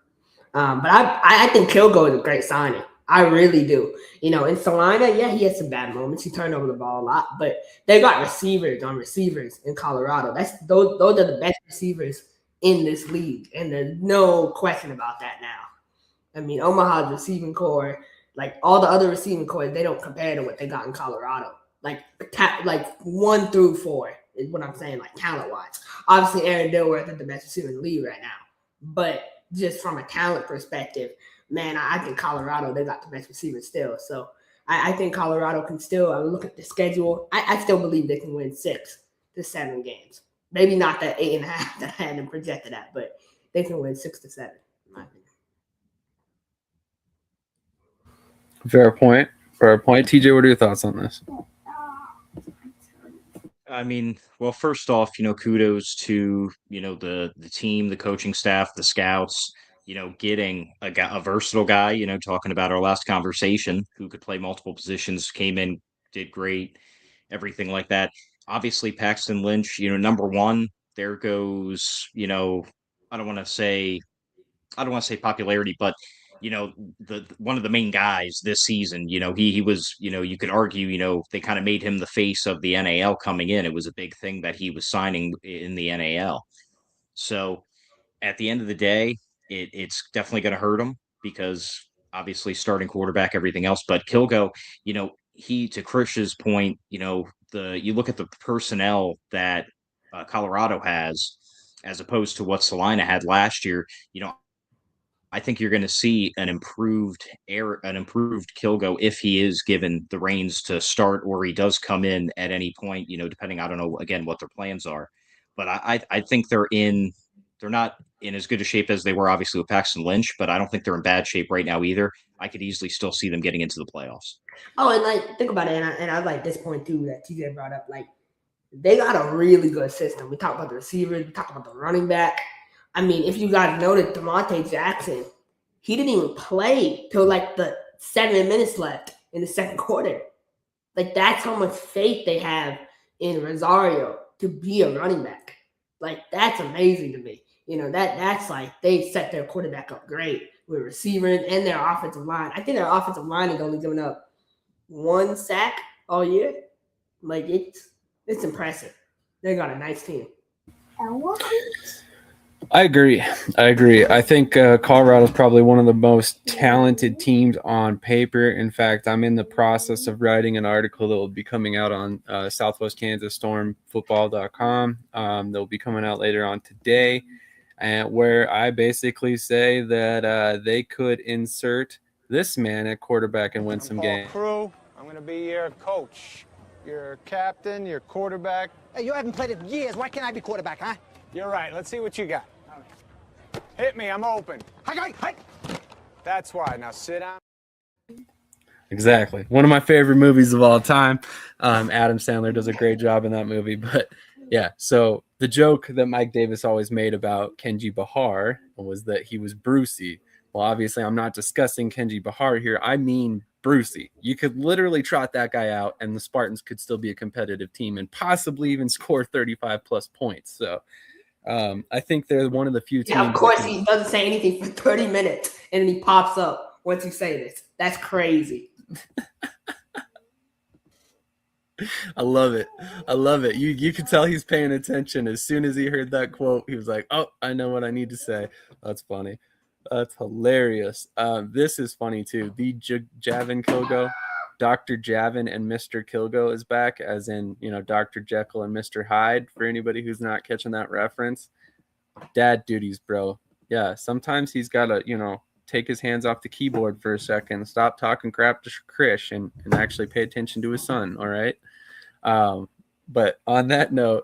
But I think Kilgo is a great signing. I really do. In Salina, yeah, he had some bad moments. He turned over the ball a lot, but they got receivers on receivers in Colorado. Those are the best receivers in this league, and there's no question about that now. I mean, Omaha's receiving core, like all the other receiving cores, they don't compare to what they got in Colorado. Like 1 through 4 is what I'm saying, like talent-wise. Obviously, Aaron Dilworth is the best receiver in the league right now, but just from a talent perspective, man, I think Colorado, they got the best receivers still. So I think Colorado can still look at the schedule. I still believe they can win 6 to 7 games. Maybe not that 8.5 that I had them projected at, but they can win 6 to 7, in my opinion. Fair point. TJ, what are your thoughts on this? I mean, well, first off, kudos to, the team, the coaching staff, the scouts, getting a versatile guy, talking about our last conversation, who could play multiple positions, came in, did great, everything like that. Obviously, Paxton Lynch, number one, there goes, I don't want to say popularity, but the one of the main guys this season, he was, you could argue, they kind of made him the face of the NAL coming in. It was a big thing that he was signing in the NAL. So at the end of the day, it's definitely going to hurt him because obviously starting quarterback, everything else. But Kilgo, he, to Krish's point, you look at the personnel that Colorado has as opposed to what Salina had last year. I think you're going to see an improved Kilgo if he is given the reins to start, or he does come in at any point, depending, I don't know, again, what their plans are. But I think they're not in as good a shape as they were obviously with Paxton Lynch, but I don't think they're in bad shape right now either. I could easily still see them getting into the playoffs. Oh, and think about it, and I like this point too that TJ brought up. Like, they got a really good system. We talked about the receivers, we talked about the running back. I mean, if you guys noted, DeMonte Jackson, he didn't even play till like the 7 minutes left in the second quarter. Like, that's how much faith they have in Rosario to be a running back. Like, that's amazing to me. That's like they set their quarterback up great with receivers and their offensive line. I think their offensive line is only giving up 1 sack all year. Like, it's impressive. They got a nice team. I agree. I think Colorado is probably one of the most talented teams on paper. In fact, I'm in the process of writing an article that will be coming out on Southwest Kansas Storm Football.com. They'll be coming out later on today, and where I basically say that they could insert this man at quarterback and win some games. Crew, I'm going to be your coach, your captain, your quarterback. Hey, you haven't played in years. Why can't I be quarterback, huh? You're right. Let's see what you got. Hit me. I'm open. Hi. That's why. Now sit down. Exactly. One of my favorite movies of all time. Adam Sandler does a great job in that movie. But yeah, so the joke that Mike Davis always made about Kenji Bahar was that he was Brucey. Well, obviously, I'm not discussing Kenji Bahar here. I mean Brucey. You could literally trot that guy out, and the Spartans could still be a competitive team and possibly even score 35-plus points. So I think they're one of the few teams. Yeah, of course, he doesn't say anything for 30 minutes, and then he pops up once you say this. That's crazy. I love it. You could tell he's paying attention. As soon as he heard that quote, he was like, oh, I know what I need to say. That's funny. That's hilarious. This is funny, too. The Javin Kilgo, Dr. Javin and Mr. Kilgo is back, as in, Dr. Jekyll and Mr. Hyde, for anybody who's not catching that reference. Dad duties, bro. Yeah, sometimes he's got to, take his hands off the keyboard for a second, stop talking crap to Krish, and actually pay attention to his son, all right? But on that note,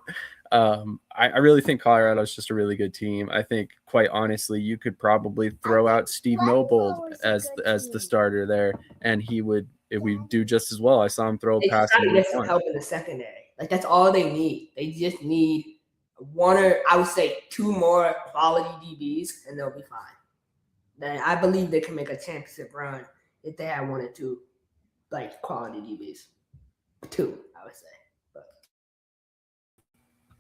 I really think Colorado is just a really good team. I think, quite honestly, you could probably throw out Steve Nobold as the starter there, and it would do just as well. I saw him throw a They pass. just got to get some help in the secondary. Like, that's all they need. They just need one, or I would say 2 more quality DBs, and they'll be fine. Then I believe they can make a championship run if they have 1 or 2 like quality DBs. 2, I would say.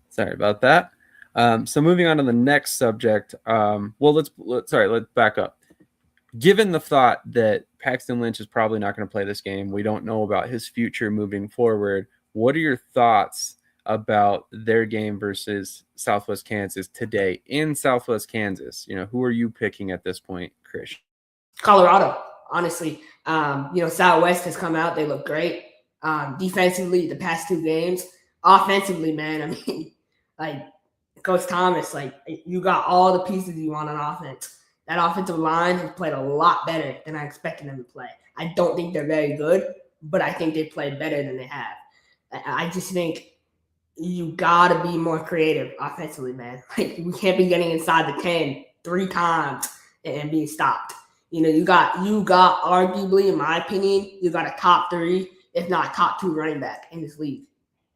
Sorry about that. So moving on to the next subject. Let's back up. Given the thought that Paxton Lynch is probably not going to play this game, we don't know about his future moving forward. What are your thoughts about their game versus Southwest Kansas today in Southwest Kansas? Who are you picking at this point, Krish? Colorado, honestly. Southwest has come out. They look great. Defensively, the past 2 games. Offensively, man, I mean, like Coach Thomas, like you got all the pieces you want on offense. That offensive line has played a lot better than I expected them to play. I don't think they're very good, but I think they played better than they have. I just think you got to be more creative offensively, man. Like, we can't be getting inside the 10 3 times and being stopped. You got arguably, in my opinion, you got a top 3, if not top 2 running back in this league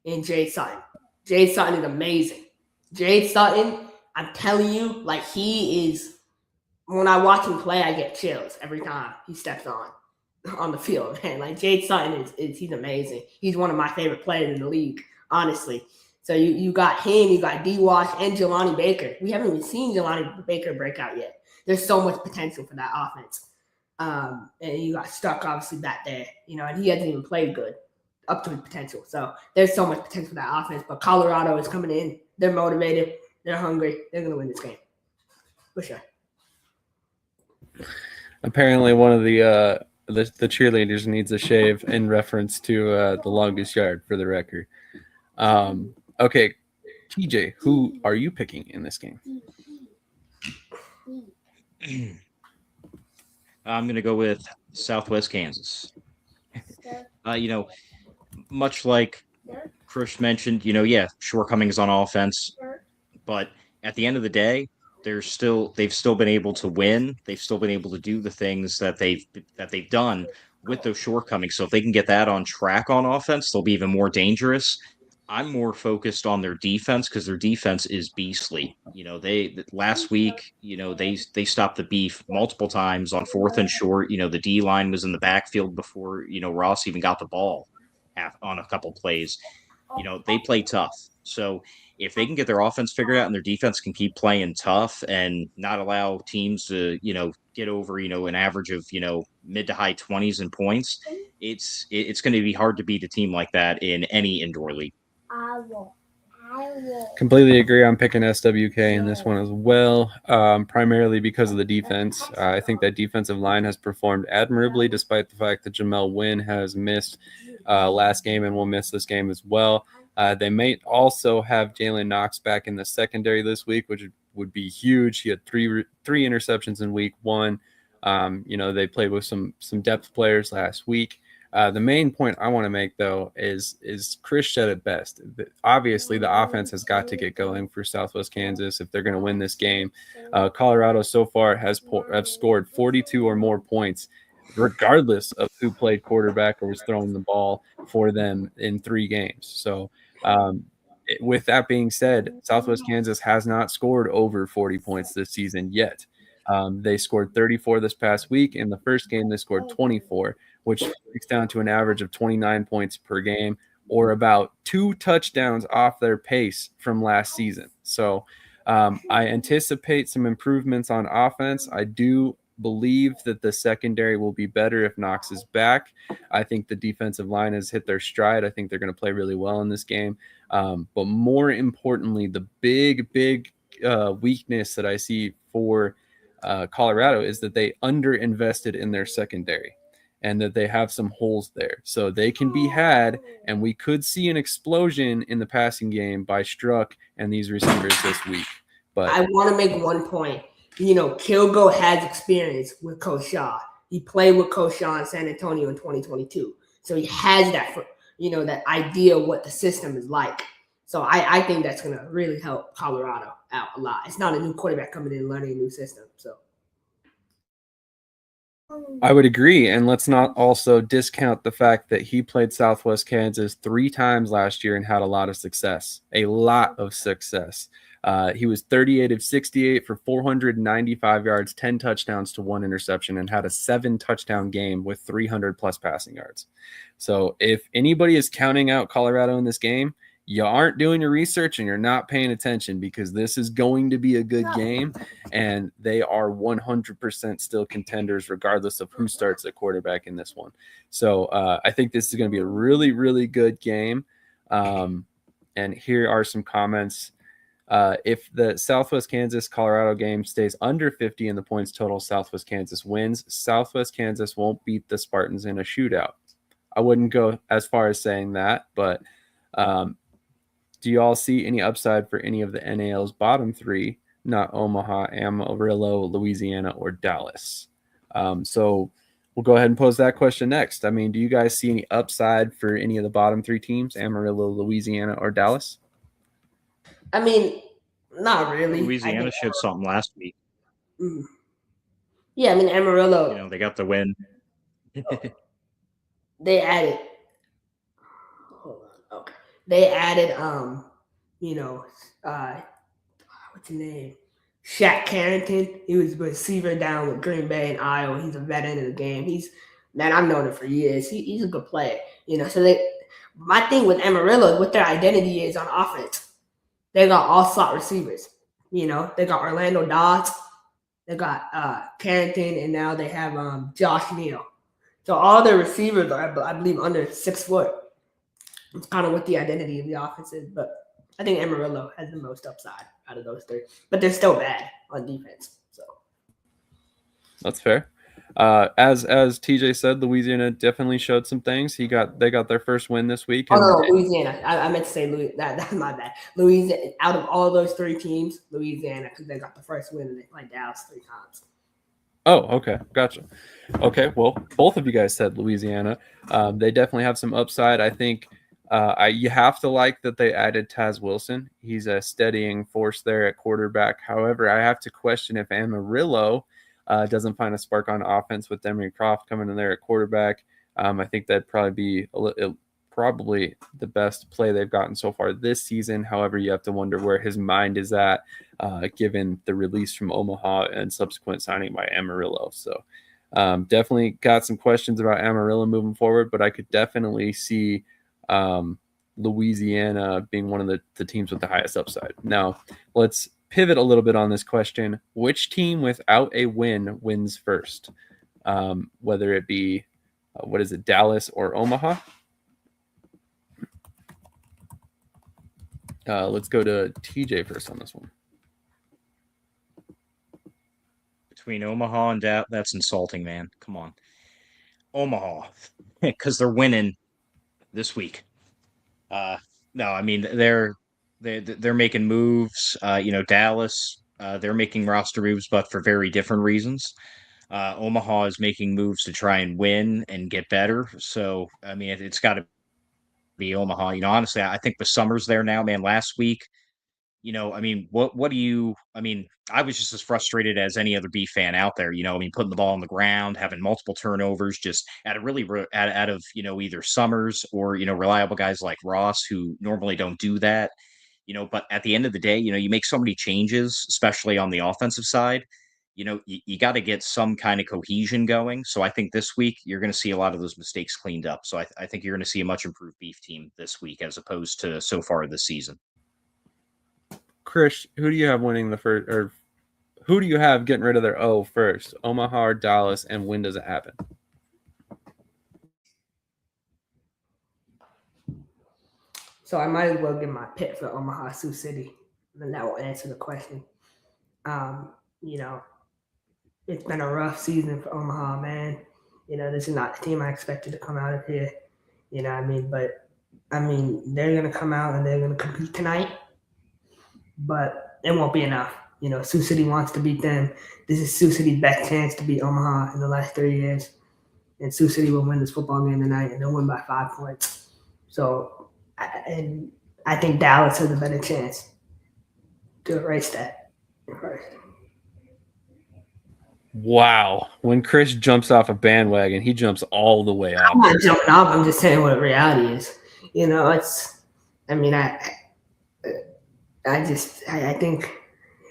in Jade Sutton. Jade Sutton is amazing. Jade Sutton, I'm telling you, like, he is – when I watch him play, I get chills every time he steps on the field, man. Like, Jade Sutton he's amazing. He's one of my favorite players in the league, honestly. So you got him, you got D-Wash, and Jelani Baker. We haven't even seen Jelani Baker break out yet. There's so much potential for that offense. And you got Stuck, obviously, back there, and he hasn't even played good up to his potential. So there's so much potential for that offense. But Colorado is coming in. They're motivated. They're hungry. They're going to win this game. For sure. Apparently one of the cheerleaders needs a shave in reference to the longest yard, for the record. Okay, TJ, who are you picking in this game? I'm going to go with Southwest Kansas. Much like Krish mentioned, shortcomings on offense, but at the end of the day, they've still been able to win. They've still been able to do the things that they've done with those shortcomings. So if they can get that on track on offense, they'll be even more dangerous. I'm more focused on their defense because their defense is beastly. Last week, they stopped the beef multiple times on 4th and short. The D line was in the backfield before, Ross even got the ball on a couple plays. They play tough. So if they can get their offense figured out and their defense can keep playing tough and not allow teams to, get over, an average of, mid to high 20s in points, it's going to be hard to beat a team like that in any indoor league. Completely agree. I'm picking SWK in this one as well, primarily because of the defense. I think that defensive line has performed admirably, despite the fact that Jamel Wynn has missed last game and will miss this game as well. They may also have Jalen Knox back in the secondary this week, which would be huge. He had three interceptions in week 1. They played with some depth players last week. The main point I want to make, though, is Krish said it best. Obviously, the offense has got to get going for Southwest Kansas if they're going to win this game. Colorado so far have scored 42 or more points, regardless of who played quarterback or was throwing the ball for them in 3 games. So with that being said, Southwest Kansas has not scored over 40 points this season yet. They scored 34 this past week. In the first game, they scored 24, which breaks down to an average of 29 points per game, or about 2 touchdowns off their pace from last season. So I anticipate some improvements on offense. I do believe that the secondary will be better if Knox is back. I think the defensive line has hit their stride. I think they're going to play really well in this game. But more importantly, the big weakness that I see for Colorado is that they underinvested in their secondary and that they have some holes there. So they can be had, and we could see an explosion in the passing game by Struck and these receivers this week. But I want to make one point. Kilgo has experience with Coach Shaw. He played with Coach Shaw in San Antonio in 2022. So he has that, that idea of what the system is like. So I think that's going to really help Colorado out a lot. It's not a new quarterback coming in and learning a new system. So I would agree. And let's not also discount the fact that he played Southwest Kansas 3 times last year and had a lot of success. A lot of success. He was 38 of 68 for 495 yards, 10 touchdowns to 1 interception, and had a 7-touchdown game with 300-plus passing yards. So if anybody is counting out Colorado in this game, you aren't doing your research and you're not paying attention, because this is going to be a good game, and they are 100% still contenders regardless of who starts at quarterback in this one. So I think this is going to be a really, really good game. And here are some comments. If the Southwest Kansas Colorado game stays under 50 in the points total, Southwest Kansas wins. Southwest Kansas won't beat the Spartans in a shootout. I wouldn't go as far as saying that, but do you all see any upside for any of the NAL's bottom 3, not Omaha, Amarillo, Louisiana, or Dallas? So we'll go ahead and pose that question next. I mean, do you guys see any upside for any of the bottom 3 teams, Amarillo, Louisiana, or Dallas? I mean, not really. Louisiana showed something last week. Yeah, I mean, Amarillo. They got the win. They added. Hold on. Okay. They added, what's his name? Shaq Carrington. He was a receiver down with Green Bay and Iowa. He's a veteran in the game. I've known him for years. He's a good player. So my thing with Amarillo, what their identity is on offense, they got all slot receivers. They got Orlando Dodds, they got Carrington, and now they have Josh Neal. So all their receivers are, I believe, under 6 foot. It's kind of what the identity of the offense is, but I think Amarillo has the most upside out of those 3. But they're still bad on defense. So that's fair. As TJ said, Louisiana definitely showed some things. They got their first win this week. Louisiana. I meant to say that's my bad. Louisiana. Out of all those 3 teams, Louisiana, because they got the first win and they played Dallas 3 times. Oh, okay. Gotcha. Okay, well, both of you guys said Louisiana. They definitely have some upside. I think you have to like that they added Taz Wilson. He's a steadying force there at quarterback. However, I have to question if Amarillo doesn't find a spark on offense with Emery Croft coming in there at quarterback. I think that'd probably be probably the best play they've gotten so far this season. However, you have to wonder where his mind is at, given the release from Omaha and subsequent signing by Amarillo. So definitely got some questions about Amarillo moving forward, but I could definitely see Louisiana being one of the teams with the highest upside. Now, let's pivot a little bit on this question. Which team without a win wins first? Whether it be, Dallas or Omaha? Let's go to TJ first on this one. Between Omaha and Dallas, that's insulting, man. Come on. Omaha, because they're winning this week. No, I mean, they're making moves. Dallas, they're making roster moves, but for very different reasons. Omaha is making moves to try and win and get better. So, I mean, it's got to be Omaha. Honestly, I think the Summers there now, man. Last week, I mean, what do you? I mean, I was just as frustrated as any other Beef fan out there. Putting the ball on the ground, having multiple turnovers, just out of either Summers or reliable guys like Ross who normally don't do that. But at the end of the day, you make so many changes, especially on the offensive side. You got to get some kind of cohesion going. So I think this week you're going to see a lot of those mistakes cleaned up. So I think you're going to see a much improved Beef team this week as opposed to so far this season. Krish, who do you have winning the first, or who do you have getting rid of their O first? Omaha or Dallas, and when does it happen? So I might as well give my pick for Omaha Sioux City, and then that will answer the question. It's been a rough season for Omaha, man. This is not the team I expected to come out of here. But they're gonna come out and they're gonna compete tonight, but it won't be enough. Sioux City wants to beat them. This is Sioux City's best chance to beat Omaha in the last 3 years, and Sioux City will win this football game tonight, and they'll win by 5 points. So, and I think Dallas has a better chance to erase that first. Wow. When Krish jumps off a bandwagon, he jumps all the way off. I'm not jumping off. I'm just saying what reality is. You know, I think,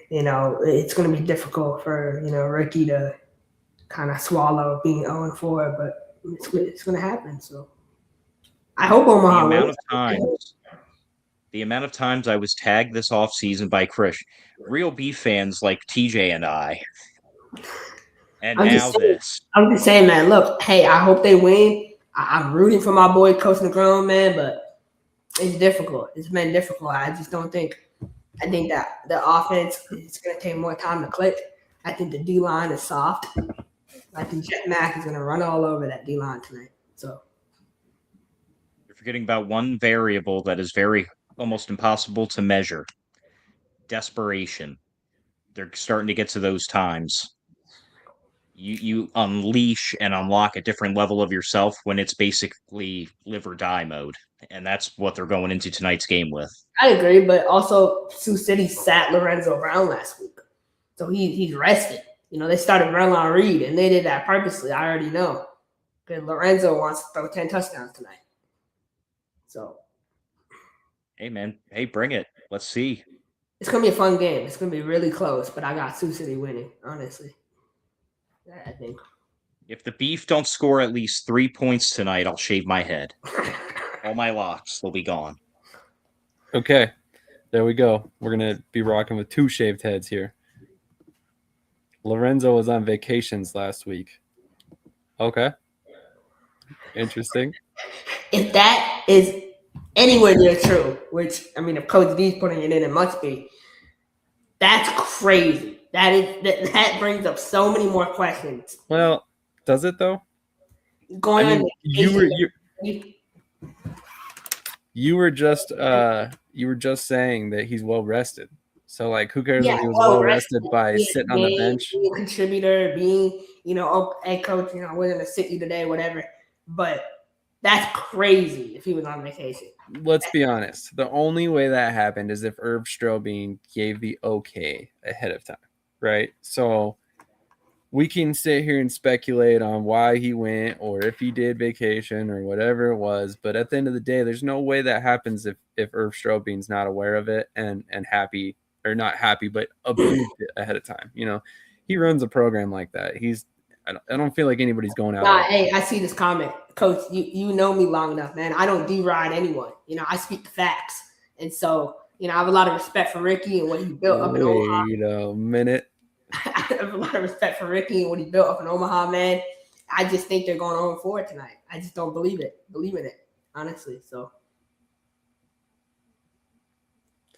you know, it's going to be difficult for, you know, Ricky to kind of swallow being 0-4, but it's going to happen. So I hope Omaha wins. The amount of times I was tagged this offseason by Krish, real beef fans like TJ and I. And I'm now this. I'm just saying, man, look, hey, I hope they win. I'm rooting for my boy, Coach Negron, man, but it's difficult. It's been difficult. I just don't think – I think that the offense is going to take more time to click. I think the D-line is soft. I think Jet Mack is going to run all over that D-line tonight. So you're forgetting about one variable that is almost impossible to measure. Desperation. They're starting to get to those times. You unleash and unlock a different level of yourself when it's basically live or die mode. And that's what they're going into tonight's game with. I agree, but also Sioux City sat Lorenzo Brown last week. So he's rested. You know, they started Verlon Reed, and they did that purposely. I already know. Because Lorenzo wants to throw 10 touchdowns tonight. So. Hey, man. Hey, bring it. Let's see. It's going to be a fun game. It's going to be really close, but I got Sioux City winning, honestly. I think. If the Beef don't score at least 3 points tonight, I'll shave my head. All my locks will be gone. Okay. There we go. We're going to be rocking with 2 shaved heads here. Lorenzo was on vacations last week. Okay. Interesting. If that is anywhere near true, which, I mean, if Coach D's putting it in, it must be, that's crazy. That brings up so many more questions. Well, does it though? You were just saying that he's well rested. So like, who cares if he was well rested by sitting on the bench? Being a contributor, being, you know, oh, hey coach, you know, we're gonna sit you today, whatever. But that's crazy if he was on vacation. Let's be honest. The only way that happened is if Irv Strobing gave the okay ahead of time. Right. So we can sit here and speculate on why he went or if he did vacation or whatever it was. But at the end of the day, there's no way that happens if Irv Strobing's not aware of it and happy or not happy, but approved it ahead of time. You know, he runs a program like that. I don't feel like anybody's going out. Hey, I see this comment. Coach, you know me long enough, man. I don't deride anyone. You know, I speak the facts. And so, you know, I have a lot of respect for Ricky and what he built up in Omaha. Wait a minute. I have a lot of respect for Ricky and what he built up in Omaha, man. I just think they're going 0-4 tonight. I just don't believe in it, honestly. So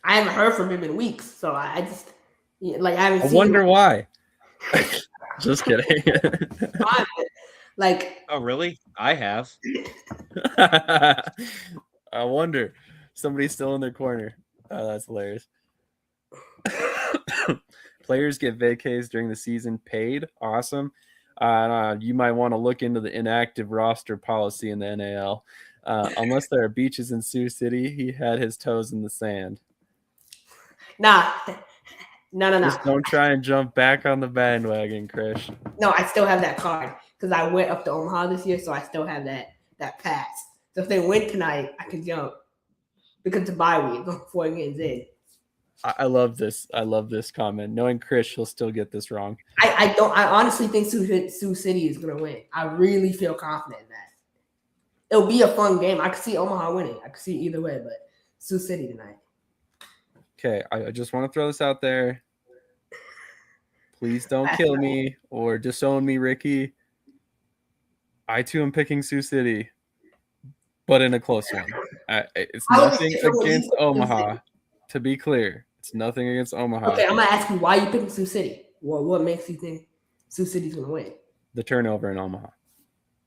I haven't heard from him in weeks. So I just, like, I haven't seen wonder why. Just kidding. Like, oh, really? I have. I wonder. Somebody's still in their corner. Oh, that's hilarious. Players get vacays during the season paid. Awesome. You might want to look into the inactive roster policy in the NAL. Unless there are beaches in Sioux City, he had his toes in the sand. No. Just don't try and jump back on the bandwagon, Krish. No, I still have that card because I went up to Omaha this year, so I still have that pass. So if they win tonight, I can jump because it's a bye week, 4 games in. I love this. I love this comment. Knowing Krish, he'll still get this wrong. I honestly think Sioux City is going to win. I really feel confident in that. It'll be a fun game. I could see Omaha winning. I could see either way, but Sioux City tonight. Okay, I just want to throw this out there. Please don't kill me or disown me, Ricky. I too am picking Sioux City, but in a close one. It's nothing against Omaha. To be clear, it's nothing against Omaha. Okay, I'm gonna ask you why you picking Sioux City. What makes you think Sioux City's gonna win? The turnover in Omaha.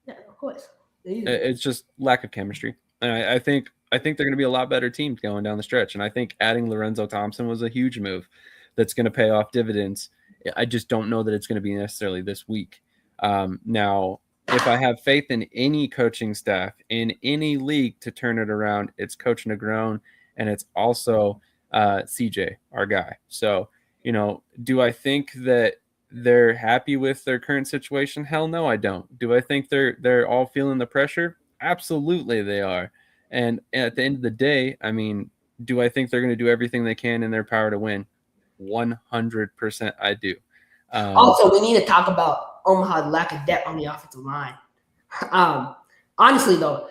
Yeah, of course. It's just lack of chemistry. And I think they're going to be a lot better team going down the stretch. And I think adding Lorenzo Thompson was a huge move that's going to pay off dividends. I just don't know that it's going to be necessarily this week. Now, if I have faith in any coaching staff in any league to turn it around, it's Coach Negron and it's also CJ, our guy. So, do I think that they're happy with their current situation? Hell no, I don't. Do I think they're all feeling the pressure? Absolutely they are. And at the end of the day, I mean, do I think they're going to do everything they can in their power to win? 100% I do. Also, we need to talk about Omaha's lack of depth on the offensive line. Honestly, though,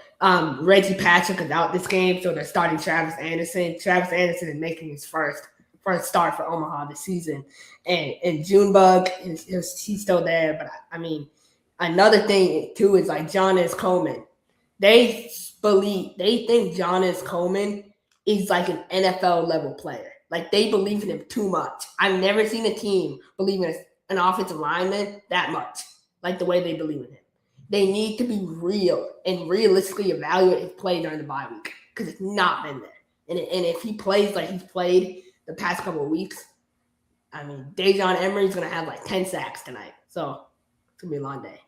Reggie Patrick is out this game, so they're starting Travis Anderson. Travis Anderson is making his first start for Omaha this season. And Junebug, he's still there. But, I mean, another thing, too, is like Jonas Coleman. They think Jonas Coleman is like an NFL-level player. Like, they believe in him too much. I've never seen a team believe in an offensive lineman that much, like the way they believe in him. They need to be real and realistically evaluate his play during the bye week because it's not been there. And if he plays like he's played the past couple of weeks, I mean, Dejon Emery's going to have like 10 sacks tonight. So it's going to be a long day.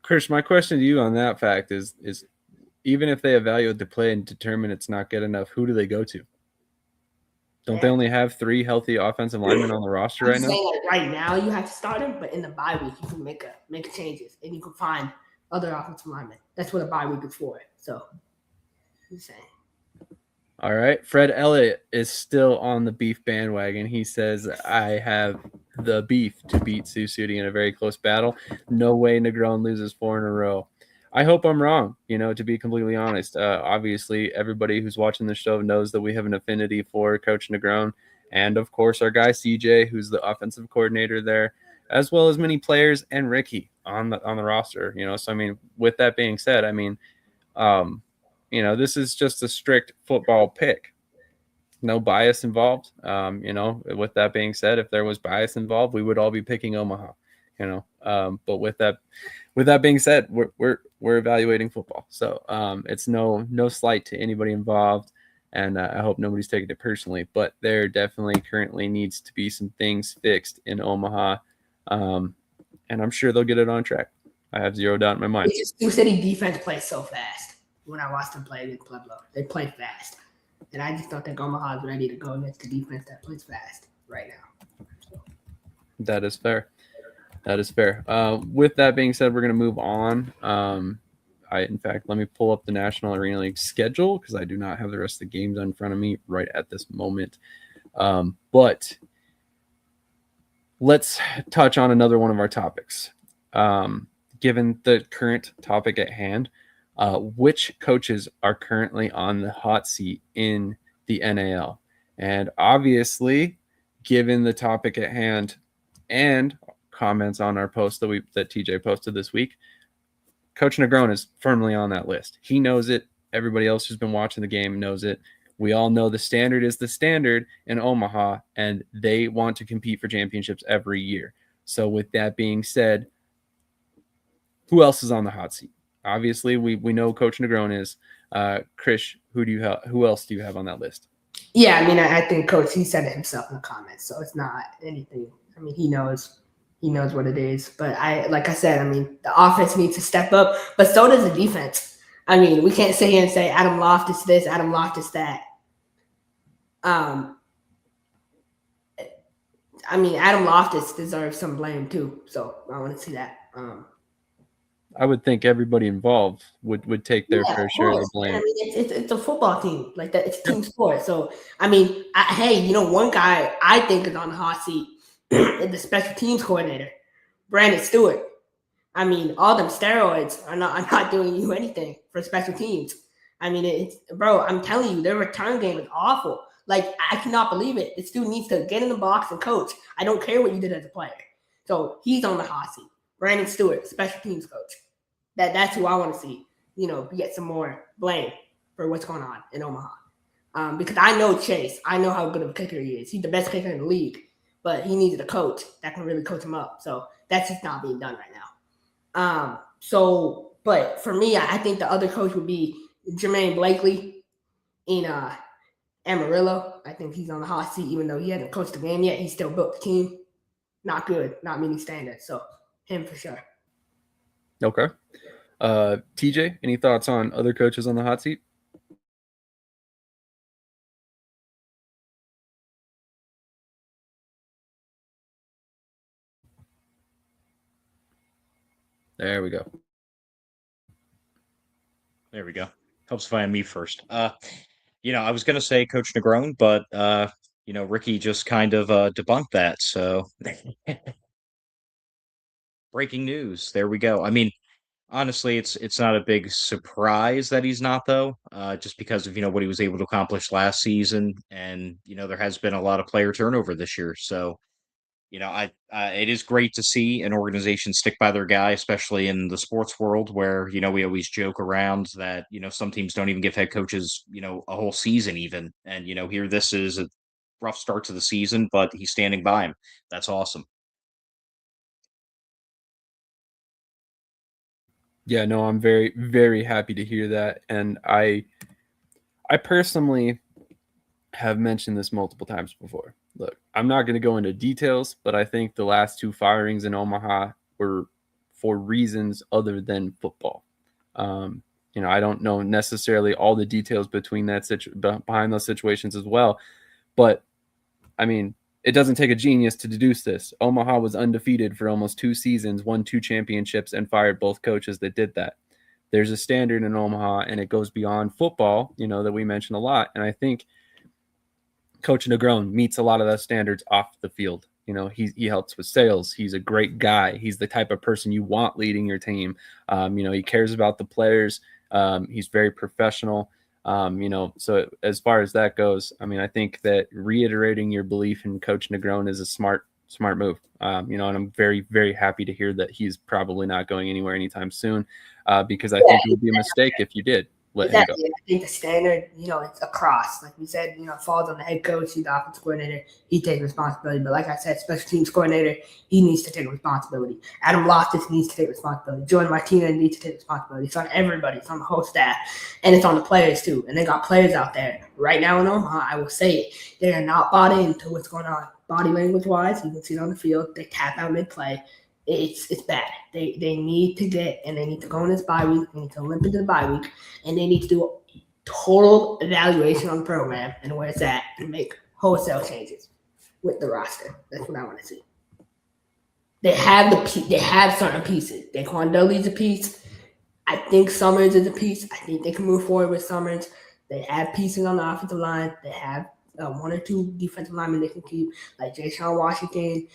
Krish, my question to you on that fact is even if they evaluate the play and determine it's not good enough, who do they go to? Don't they only have 3 healthy offensive linemen on the roster right now? Saying, like, right now you have to start him, but in the bye week you can make changes and you can find other offensive linemen. That's what a bye week is for. So, I'm saying. All right. Fred Elliott is still on the beef bandwagon. He says, I have the beef to beat Sioux City in a very close battle. No way Negron loses 4 in a row. I hope I'm wrong, to be completely honest. Obviously, everybody who's watching the show knows that we have an affinity for Coach Negron and, of course, our guy CJ, who's the offensive coordinator there, as well as many players and Ricky on the roster. So, I mean, with that being said, I mean, this is just a strict football pick. No bias involved. With that being said, if there was bias involved, we would all be picking Omaha. But with that being said, we're evaluating football, so it's no slight to anybody involved, and I hope nobody's taking it personally. But there definitely currently needs to be some things fixed in Omaha, and I'm sure they'll get it on track. I have zero doubt in my mind. Sioux City defense plays so fast. When I watched them play against Pueblo, they play fast, and I just don't think Omaha is ready to go against the defense that plays fast right now. That is fair. That is fair. With that being said, we're going to move on. In fact, let me pull up the National Arena League schedule because I do not have the rest of the games in front of me right at this moment. But let's touch on another one of our topics. Given the current topic at hand, which coaches are currently on the hot seat in the NAL? And obviously, given the topic at hand and comments on our post that TJ posted this week, Coach Negron is firmly on that list. He knows it. Everybody else who's been watching the game knows it. We all know the standard is the standard in Omaha, and they want to compete for championships every year. So with that being said, who else is on the hot seat? Obviously, we know Coach Negron is. Krish, who else do you have on that list? Yeah, I mean, I think Coach, he said it himself in the comments, so it's not anything. I mean, he knows what it is. But like I said, I mean, the offense needs to step up, but so does the defense. I mean, we can't sit here and say Adam Loftus this, Adam Loftus that. I mean, Adam Loftus deserves some blame too, so I want to see that. I would think everybody involved would take their fair share of the blame. I mean, it's a football team like that. It's team sport. So I mean, one guy I think is on the hot seat is the special teams coordinator, Brandon Stewart. I mean, all them steroids are not doing you anything for special teams. I mean, I'm telling you, their return game is awful. Like, I cannot believe it. This dude needs to get in the box and coach. I don't care what you did as a player. So he's on the hot seat. Brandon Stewart, special teams coach. That's who I want to see, get some more blame for what's going on in Omaha. Because I know Chase. I know how good of a kicker he is. He's the best kicker in the league. But he needed a coach that can really coach him up. So that's just not being done right now. But for me, I think the other coach would be Jermaine Blakely in Amarillo. I think he's on the hot seat, even though he hasn't coached the game yet. He still built the team. Not good, not meeting standards. So him for sure. Okay. TJ, any thoughts on other coaches on the hot seat? There we go. There we go. Helps find me first. I was gonna say Coach Negron, but Ricky just kind of debunked that. So breaking news. There we go. I mean, honestly, it's not a big surprise that he's not though, just because of what he was able to accomplish last season, and there has been a lot of player turnover this year. So it is great to see an organization stick by their guy, especially in the sports world where, we always joke around that, some teams don't even give head coaches, a whole season even. And, here this is a rough start to the season, but he's standing by him. That's awesome. Yeah, no, I'm very, very happy to hear that. And I personally have mentioned this multiple times before. Look, I'm not going to go into details, but I think the last 2 firings in Omaha were for reasons other than football. I don't know necessarily all the details between behind those situations as well, but I mean, it doesn't take a genius to deduce this. Omaha was undefeated for almost 2 seasons, won 2 championships, and fired both coaches that did that. There's a standard in Omaha, and it goes beyond football, that we mention a lot. And I think Coach Negron meets a lot of those standards off the field. He helps with sales. He's a great guy. He's the type of person you want leading your team. He cares about the players. He's very professional. So as far as that goes, I mean, I think that reiterating your belief in Coach Negron is a smart move. And I'm very, very happy to hear that he's probably not going anywhere anytime soon, because I think it would be a mistake if you did let him go. I think the standard, it's across. Like we said, it falls on the head coach, he's the offensive coordinator, he takes responsibility. But like I said, special teams coordinator, he needs to take responsibility. Adam Loftus needs to take responsibility. Jordan Martinez needs to take responsibility. It's on everybody. It's on the whole staff. And it's on the players too. And they got players out there right now in Omaha, I will say it. They are not bought into what's going on. Body language-wise, you can see it on the field. They tap out mid-play. It's bad. They need to go in this bye week. They need to limp into the bye week, and they need to do a total evaluation on the program and where it's at and make wholesale changes with the roster. That's what I want to see. They have certain pieces. Daquan Dudley's a piece. I think Summers is a piece. I think they can move forward with Summers. They have pieces on the offensive line. They have 1 or 2 defensive linemen they can keep, like Jay Sean Washington.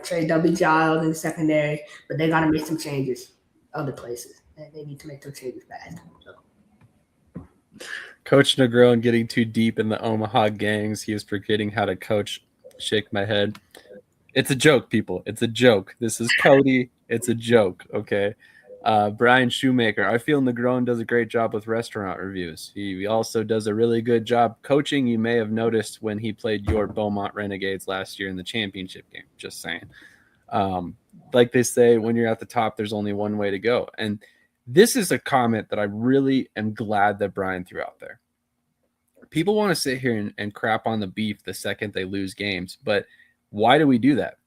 Trey W. Giles in the secondary, but they got to make some changes other places. They need to make those changes fast. Coach Negron getting too deep in the Omaha gangs. He is forgetting how to coach. Shake my head. It's a joke, people. It's a joke. This is Cody. It's a joke, okay? Brian Shoemaker. I feel Negron does a great job with restaurant reviews. He also does a really good job coaching. You may have noticed when he played your Beaumont Renegades last year in the championship game. Just saying. Like they say, when you're at the top, there's only one way to go. And this is a comment that I really am glad that Brian threw out there. People want to sit here and crap on the beef the second they lose games, but why do we do that?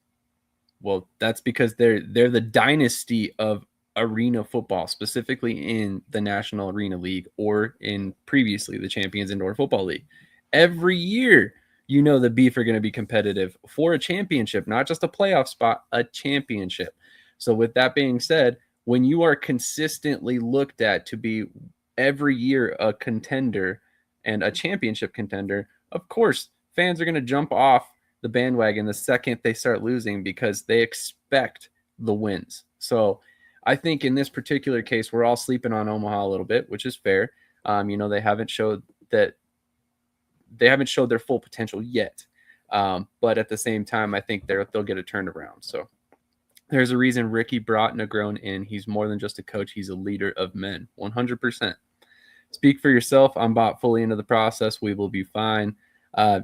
Well, that's because they're the dynasty of arena football, specifically in the National Arena League or in previously the Champions Indoor Football League. Every year, the Beef are going to be competitive for a championship, not just a playoff spot, a championship. So with that being said, when you are consistently looked at to be every year a contender and a championship contender, of course, fans are going to jump off the bandwagon the second they start losing because they expect the wins. So I think in this particular case, we're all sleeping on Omaha a little bit, which is fair. They haven't showed their full potential yet. But at the same time, I think they'll get it turned around. So there's a reason Ricky brought Negron in. He's more than just a coach. He's a leader of men, 100%. Speak for yourself. I'm bought fully into the process. We will be fine.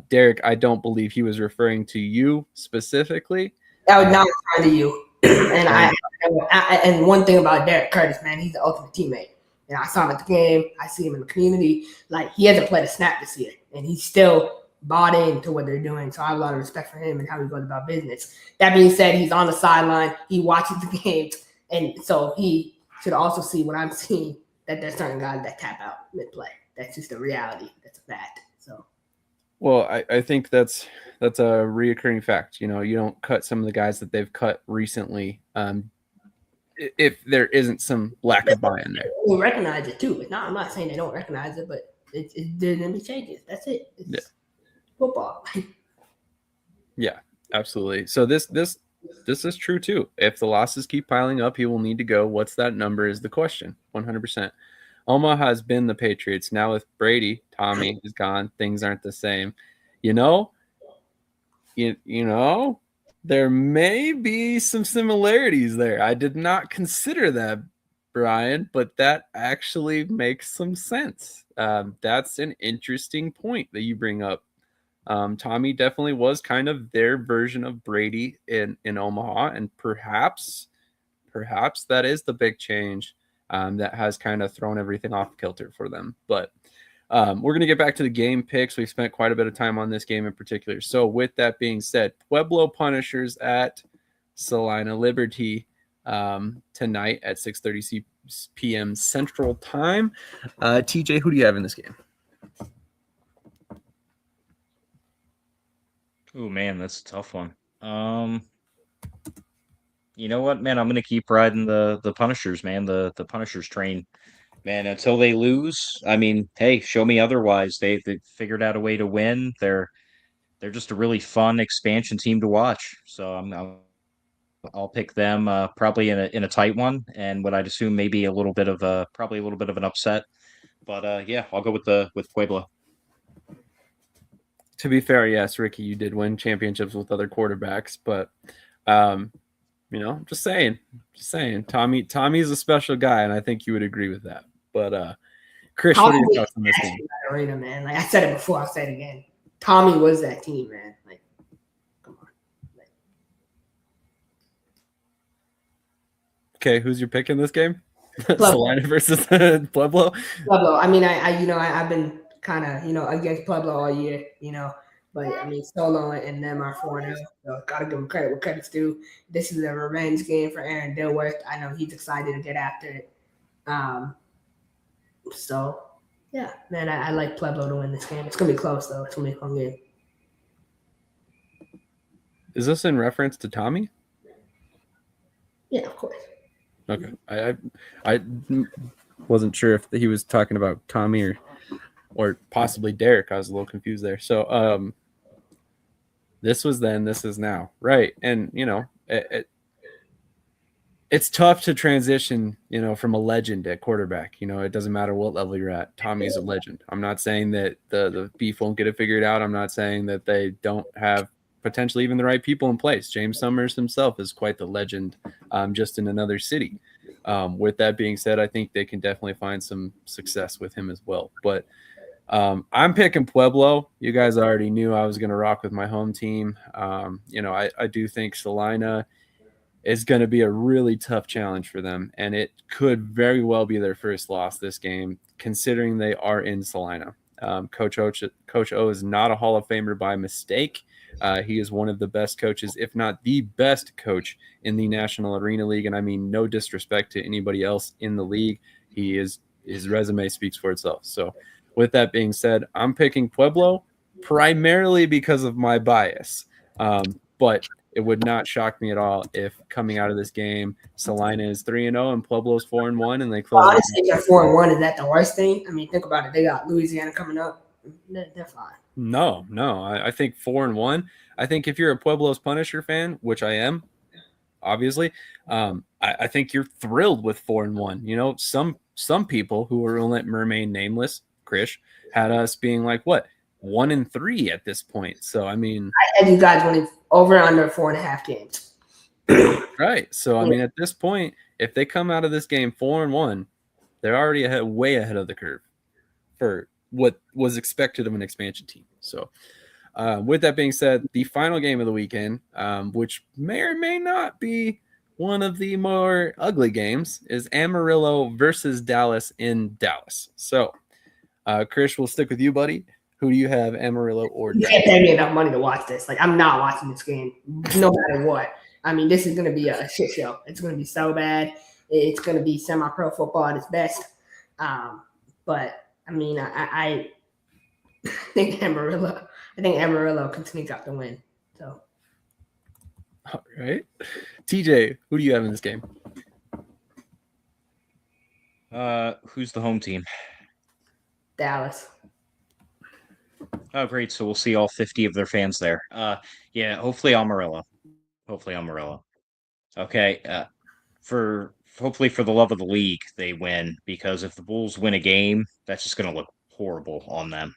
Derek, I don't believe he was referring to you specifically. I was not referring to you. And one thing about Derek Curtis, man, he's the ultimate teammate. And I saw him at the game. I see him in the community. Like, he hasn't played a snap this year, and he's still bought into what they're doing. So I have a lot of respect for him and how he goes about business. That being said, he's on the sideline. He watches the games, and so he should also see what I'm seeing, that there's certain guys that tap out mid-play. That's just a reality. That's a fact. So. Well, I think that's a reoccurring fact. You don't cut some of the guys that they've cut recently if there isn't some lack of buy-in there. They recognize it too. It's not. I'm not saying they don't recognize it, but there's gonna be changes. That's it. It's football. Yeah, absolutely. So this is true too. If the losses keep piling up, he will need to go. What's that number is the question. 100%. Omaha has been the Patriots. Now with Brady, Tommy is gone. Things aren't the same. You know, there may be some similarities there. I did not consider that, Brian, but that actually makes some sense. That's an interesting point that you bring up. Tommy definitely was kind of their version of Brady in Omaha, and perhaps that is the big change that has kind of thrown everything off kilter for them. But we're going to get back to the game picks. We've spent quite a bit of time on this game in particular. So with that being said, Pueblo Punishers at Salina Liberty tonight at 6:30 p.m. Central Time. TJ, who do you have in this game? Oh man, that's a tough one. You know what, man? I'm gonna keep riding the Punishers, man. The Punishers train, man. Until they lose, I mean, hey, show me otherwise. They figured out a way to win. They're just a really fun expansion team to watch. So I'll pick them probably in a tight one, and what I'd assume maybe probably a little bit of an upset. But yeah, I'll go with Pueblo. To be fair, yes, Ricky, you did win championships with other quarterbacks, but just saying. Tommy's a special guy, and I think you would agree with that. But Krish, what are your thoughts on this game? Arena, man. Like I said it before, I'll say it again. Tommy was that team, man. Like, come on. Okay, who's your pick in this game? Pueblo. Salina versus Pueblo. Pueblo. I mean, I've been kind of, against Pueblo all year, but I mean, Solo and them are 4-0, so gotta give them credit where credit's due. This is a revenge game for Aaron Dilworth. I know he's excited to get after it. So yeah, man, I like Pueblo to win this game. It's gonna be close though. It's gonna be a fun game. Is this in reference to Tommy? Yeah, of course. Okay, I wasn't sure if he was talking about Tommy or possibly Derek. I was a little confused there. So this was then, this is now, right? And it's tough to transition, from a legend at quarterback. It doesn't matter what level you're at. Tommy's a legend. I'm not saying that the beef won't get it figured out. I'm not saying that they don't have potentially even the right people in place. James Summers himself is quite the legend, just in another city. With that being said, I think they can definitely find some success with him as well. But I'm picking Pueblo. You guys already knew I was going to rock with my home team. I do think Salina is going to be a really tough challenge for them, and it could very well be their first loss this game, considering they are in Salina. Coach O is not a Hall of Famer by mistake. He is one of the best coaches, if not the best coach in the National Arena League, and I mean no disrespect to anybody else in the league. His resume speaks for itself. So with that being said, I'm picking Pueblo primarily because of my bias. But it would not shock me at all if coming out of this game, Salina is 3-0 and Pueblo's 4-1, and they close. Honestly, they're 4-1. Is that the worst thing? I mean, think about it. They got Louisiana coming up. They're fine. No. I think 4-1. I think if you're a Pueblo's Punisher fan, which I am, obviously, I think you're thrilled with 4-1. Some people who are going to remain nameless, Krish, had us being like, what, 1-3 at this point. So, I mean, I had you guys winning over and under 4.5 games. Right. So, I mean, at this point, if they come out of this game 4-1, they're already way ahead of the curve for what was expected of an expansion team. So, with that being said, the final game of the weekend, which may or may not be one of the more ugly games, is Amarillo versus Dallas in Dallas. So, Krish, we'll stick with you, buddy. Who do you have, Amarillo or Dallas? You can't pay me enough money to watch this. Like, I'm not watching this game no matter what. I mean, this is going to be a shit show. It's going to be so bad. It's going to be semi-pro football at its best. But, I mean, I think Amarillo can sneak out the win. So, all right. TJ, who do you have in this game? Who's the home team? Dallas. Oh, great. So we'll see all 50 of their fans there. Yeah, hopefully Amarillo. Okay. Hopefully for the love of the league, they win, because if the Bulls win a game, that's just going to look horrible on them.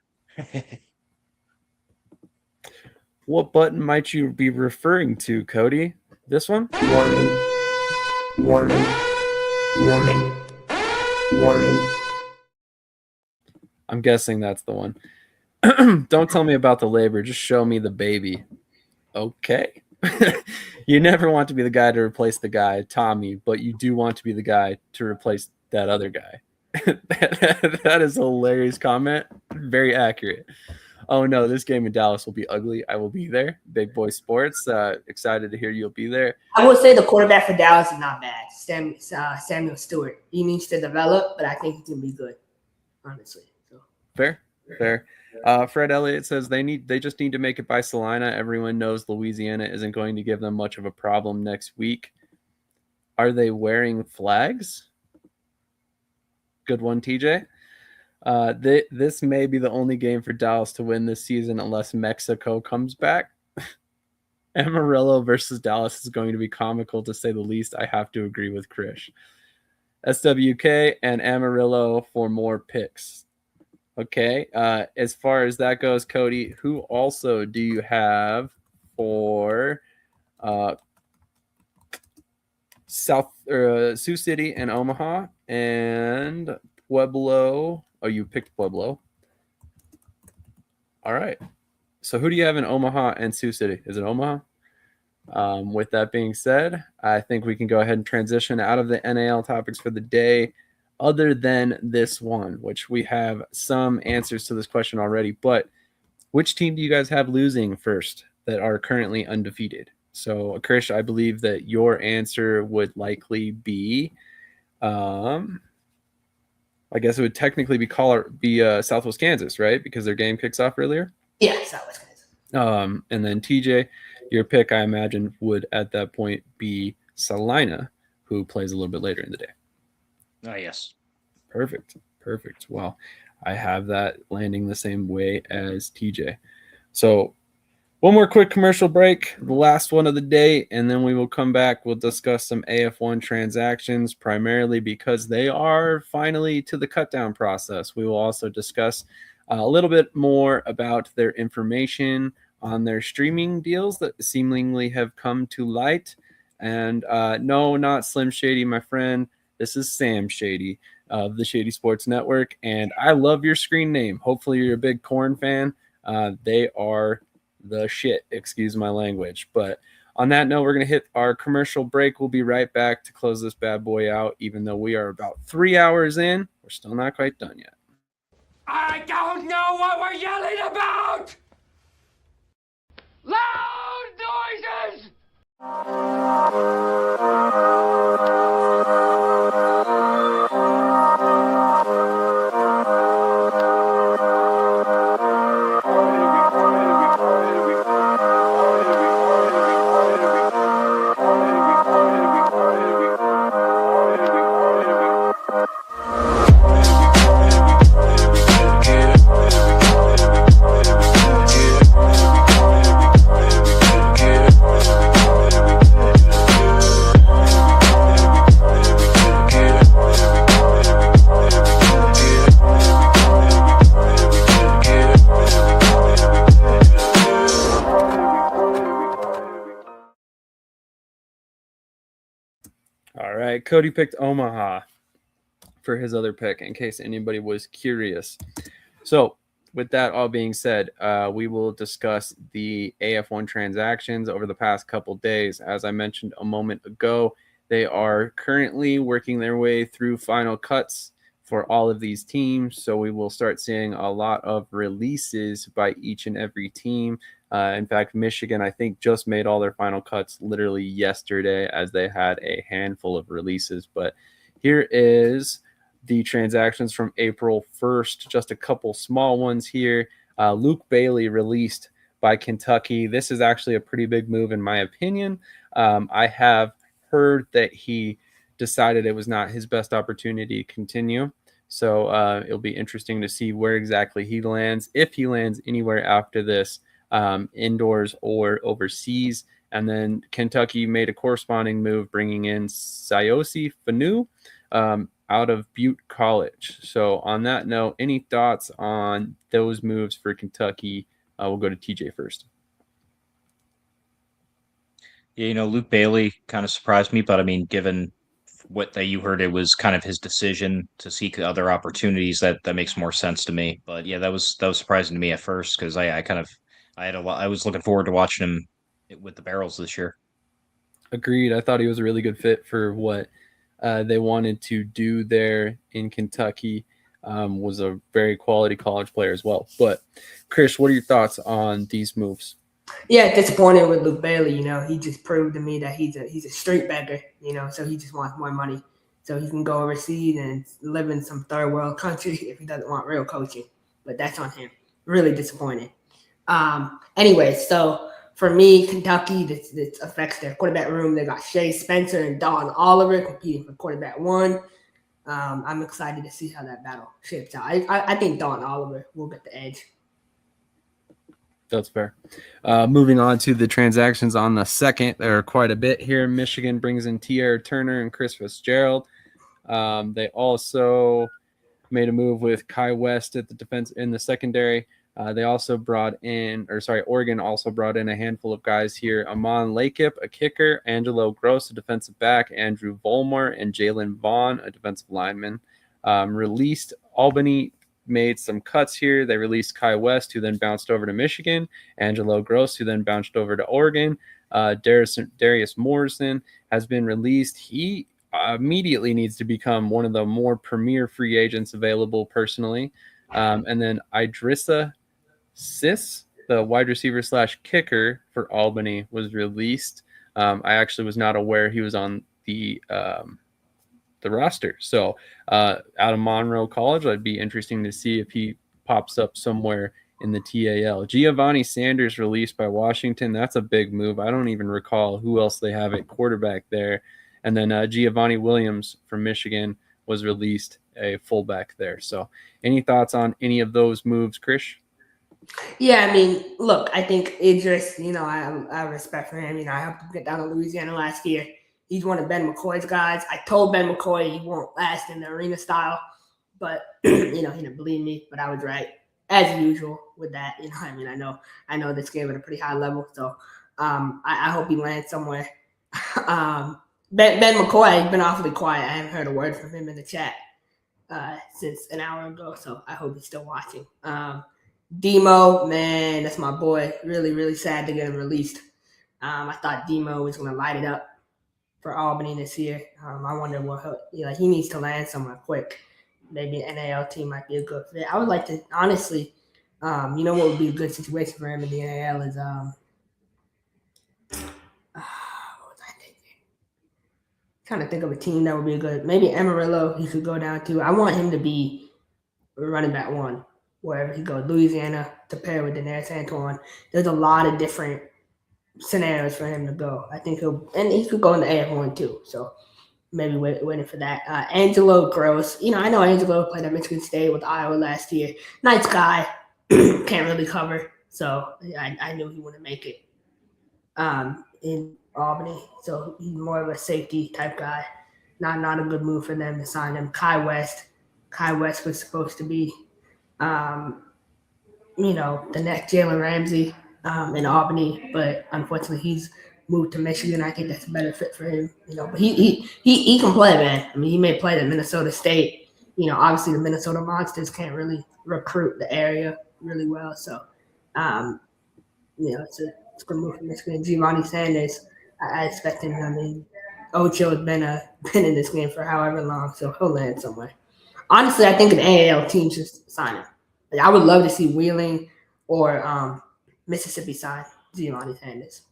What button might you be referring to, Cody? This one? Warning. Warning. Warning. Warning. I'm guessing that's the one. Don't tell me about the labor. Just show me the baby. Okay. You never want to be the guy to replace the guy, Tommy, but you do want to be the guy to replace that other guy. That is a hilarious comment. Very accurate. Oh no, this game in Dallas will be ugly. I will be there. Big Boy Sports. Excited to hear you'll be there. I would say the quarterback for Dallas is not bad. Samuel Stewart. He needs to develop, but I think he can be good, honestly. So. Fair. Fred Elliott says they just need to make it by Salina. Everyone knows Louisiana isn't going to give them much of a problem next week. Are they wearing flags? Good one, TJ. This may be the only game for Dallas to win this season unless Mexico comes back. Amarillo versus Dallas is going to be comical, to say the least. I have to agree with Krish. SWK and Amarillo for more picks. Okay. As far as that goes, Cody, who also do you have for Sioux City and Omaha and Pueblo? Oh, you picked Pueblo. All right. So who do you have in Omaha and Sioux City? Is it Omaha? With that being said, I think we can go ahead and transition out of the NAL topics for the day, other than this one, which we have some answers to this question already. But which team do you guys have losing first that are currently undefeated? So, Krish, I believe that your answer would likely be, I guess it would technically be Southwest Kansas, right? Because their game kicks off earlier. Yeah, Southwest Kansas. And then TJ, your pick, I imagine, would at that point be Salina, who plays a little bit later in the day. Yes. Perfect. Well, I have that landing the same way as TJ. So one more quick commercial break, the last one of the day, and then we will come back. We'll discuss some AF1 transactions, primarily because they are finally to the cutdown process. We will also discuss a little bit more about their information on their streaming deals that seemingly have come to light. And no, not Slim Shady, my friend. This is Sam Shady of the Shady Sports Network, and I love your screen name. Hopefully you're a big Korn fan. They are the shit, excuse my language. But on that note, we're going to hit our commercial break. We'll be right back to close this bad boy out. Even though we are about 3 hours in, we're still not quite done yet. I don't know what we're yelling about! Loud noises! Cody picked Omaha for his other pick, in case anybody was curious. So with that all being said, we will discuss the AF1 transactions over the past couple days. As I mentioned a moment ago, they are currently working their way through final cuts for all of these teams. So we will start seeing a lot of releases by each and every team. In fact, Michigan, I think, just made all their final cuts literally yesterday, as they had a handful of releases. But here is the transactions from April 1st, just a couple small ones here. Luke Bailey released by Kentucky. This is actually a pretty big move in my opinion. I have heard that he decided it was not his best opportunity to continue. So it'll be interesting to see where exactly he lands, if he lands anywhere after this, indoors or overseas. And then Kentucky made a corresponding move, bringing in Sayosi Fanu out of Butte College. So on that note, any thoughts on those moves for Kentucky? We'll go to TJ first. Yeah, Luke Bailey kind of surprised me, but I mean, given what that you heard, it was kind of his decision to seek other opportunities. That makes more sense to me. But yeah, that was surprising to me at first because I had a lot. I was looking forward to watching him with the Barrels this year. Agreed. I thought he was a really good fit for what they wanted to do there in Kentucky. Was a very quality college player as well. But Krish, what are your thoughts on these moves? Yeah, disappointed with Luke Bailey. He just proved to me that he's a street beggar. So he just wants more money so he can go overseas and live in some third world country if he doesn't want real coaching. But that's on him. Really disappointed. Anyway, so for me, Kentucky, this affects their quarterback room. They got Shea Spencer and Don Oliver competing for quarterback one. I'm excited to see how that battle shapes out. I think Don Oliver will get the edge. That's fair. Moving on to the transactions on the second, there are quite a bit here. Michigan brings in Tierra Turner and Chris Fitzgerald. They also made a move with Kai West at the defense in the secondary. They also Oregon also brought in a handful of guys here. Amon Lakip, a kicker, Angelo Gross, a defensive back, Andrew Volmar, and Jalen Vaughn, a defensive lineman. Released Albany made some cuts here. They released Kai West, who then bounced over to Michigan, Angelo Gross, who then bounced over to Oregon. Darius Morrison has been released. He immediately needs to become one of the more premier free agents available personally. And then Idrissa Sis, the wide receiver / kicker for Albany, was released. I actually was not aware he was on the roster. So out of Monroe College, it'd be interesting to see if he pops up somewhere in the TAL. Giovanni Sanders released by Washington. That's a big move. I don't even recall who else they have at quarterback there. And then Giovanni Williams from Michigan was released, a fullback there. So any thoughts on any of those moves, Krish? Yeah, I mean, look, I think Idris, I have respect for him. I helped him get down to Louisiana last year. He's one of Ben McCoy's guys. I told Ben McCoy he won't last in the arena style, but he didn't believe me. But I was right, as usual with that. I know this game at a pretty high level, so I hope he lands somewhere. Ben McCoy has been awfully quiet. I haven't heard a word from him in the chat since an hour ago, so I hope he's still watching. Demo, man, that's my boy. Really, really sad to get him released. I thought Demo was going to light it up for Albany this year. I wonder what he needs to land somewhere quick. Maybe an NAL team might be a good fit. I would like to, honestly, what would be a good situation for him in the NAL is, what was I thinking? Trying to think of a team that would be a good, maybe Amarillo he could go down to. I want him to be running back one wherever he goes. Louisiana to pair with Daenerys Antoine. There's a lot of different scenarios for him to go. I think he could go in the AF1 too. So maybe waiting for that. Angelo Gross. I know Angelo played at Michigan State with Iowa last year. Nice guy. Can't really cover. So I knew he wouldn't make it in Albany. So he's more of a safety type guy. Not a good move for them to sign him. Kai West. Kai West was supposed to be the next Jalen Ramsey in Albany, but unfortunately he's moved to Michigan. I think that's a better fit for him. But he can play, man. I mean, he may play at Minnesota State. Obviously the Minnesota Monsters can't really recruit the area really well. So, it's a good move for Michigan. Giovanni Sanders, I expect him. I mean, Ocho has been in this game for however long, so he'll land somewhere. Honestly, I think an AAL team should sign him. I would love to see Wheeling or Mississippi sign Giovanni Sanders.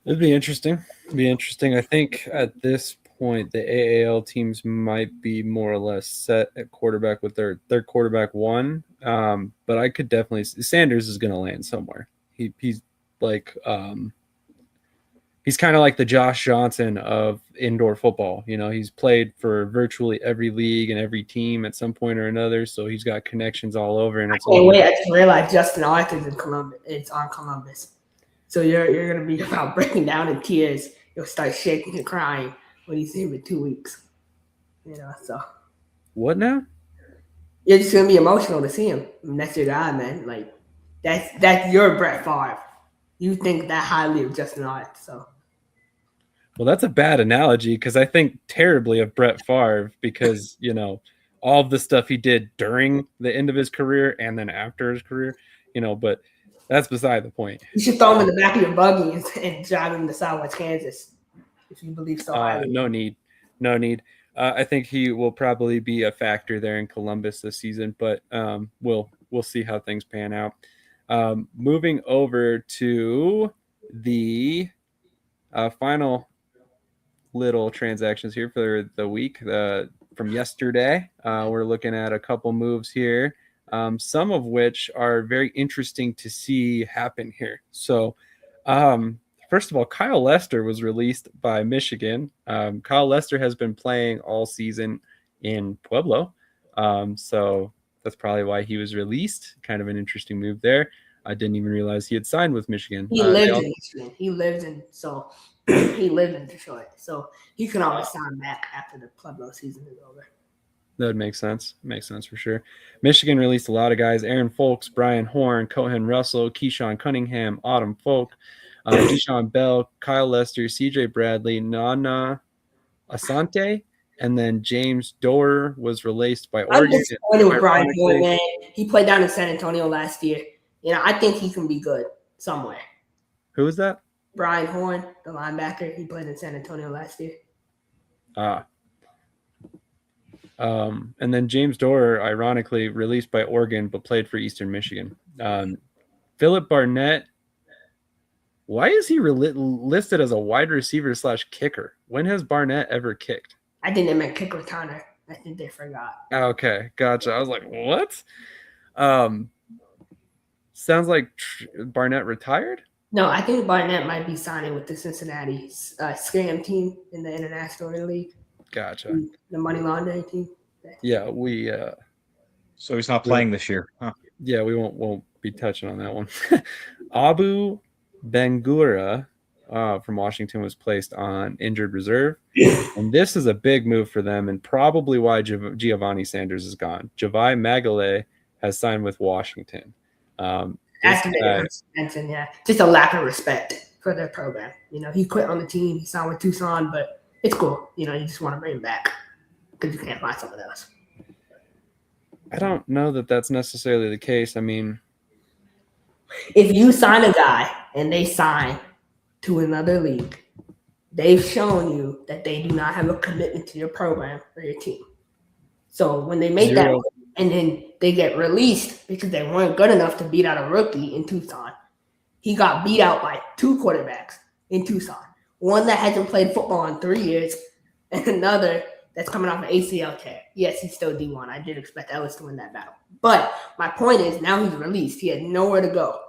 It'd be interesting. I think at this point, the AAL teams might be more or less set at quarterback with their quarterback one. But I could definitely – Sanders is going to land somewhere. He's like he's kind of like the Josh Johnson of indoor football. He's played for virtually every league and every team at some point or another, so he's got connections all over. And I can't wait. I just realized Justin Arthur's in Columbus. It's on Columbus, so you're gonna be about breaking down in tears. You'll start shaking and crying when you see him in 2 weeks. So what now? You're just gonna be emotional to see him. That's your guy, man. Like that's your Brett Favre. You think that highly of Justin Arthur, so. Well, that's a bad analogy because I think terribly of Brett Favre because, all of the stuff he did during the end of his career and then after his career, but that's beside the point. You should throw him in the back of your buggy and drive him to Southwest Kansas if you believe so highly. No need. I think he will probably be a factor there in Columbus this season, but we'll see how things pan out. Moving over to the final little transactions here for the week from yesterday. We're looking at a couple moves here, some of which are very interesting to see happen here. So first of all, Kyle Lester was released by Michigan. Kyle Lester has been playing all season in Pueblo. So that's probably why he was released. Kind of an interesting move there. I didn't even realize he had signed with Michigan. He lived in Michigan. He lived in Detroit. So he can always sign back after the Pueblo season is over. That would make sense. Makes sense for sure. Michigan released a lot of guys. Aaron Folks, Brian Horn, Cohen Russell, Keyshawn Cunningham, Autumn Folk, Deshaun Bell, Kyle Lester, CJ Bradley, Nana Asante, and then James Doerr was released by Oregon. I'm disappointed with Brian Horn, man. He played down in San Antonio last year. I think he can be good somewhere. Who is that? Brian Horn, the linebacker. He played in San Antonio last year. And then James Doerr, ironically, released by Oregon, but played for Eastern Michigan. Philip Barnett. Why is he listed as a wide receiver / kicker? When has Barnett ever kicked? I think they meant kick returner. I think they forgot. Okay, gotcha. I was like, what? Sounds like Barnett retired? No, I think Barnett might be signing with the Cincinnati scam team in the International League. Gotcha. The money laundering team. Yeah, so he's not playing this year. Huh? Yeah, we won't be touching on that one. Abu Bangura from Washington was placed on injured reserve. And this is a big move for them and probably why Giovanni Sanders is gone. Javi Magale has signed with Washington. Just a lack of respect for their program. He quit on the team. He signed with Tucson, but it's cool. You just want to bring him back because you can't find someone else. I don't know that that's necessarily the case. I mean, if you sign a guy and they sign to another league, they've shown you that they do not have a commitment to your program or your team. So when they make that move and then they get released because they weren't good enough to beat out a rookie in Tucson, he got beat out by 2 quarterbacks in Tucson. One that hasn't played football in 3 years and another that's coming off an ACL tear. Yes, he's still D1. I did expect Ellis to win that battle. But my point is now he's released. He had nowhere to go.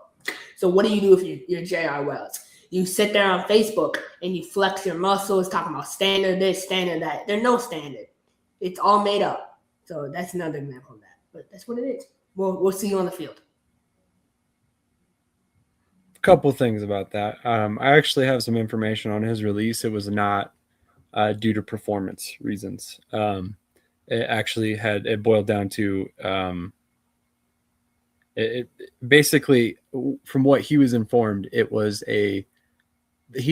So what do you do if you're J.R. Wells? You sit there on Facebook and you flex your muscles talking about standard this, standard that. There's no standard. It's all made up. So that's another example of that. But that's what it is. We'll see you on the field. A couple things about that. I actually have some information on his release. It was not due to performance reasons. It actually it boiled down to it basically, from what he was informed, he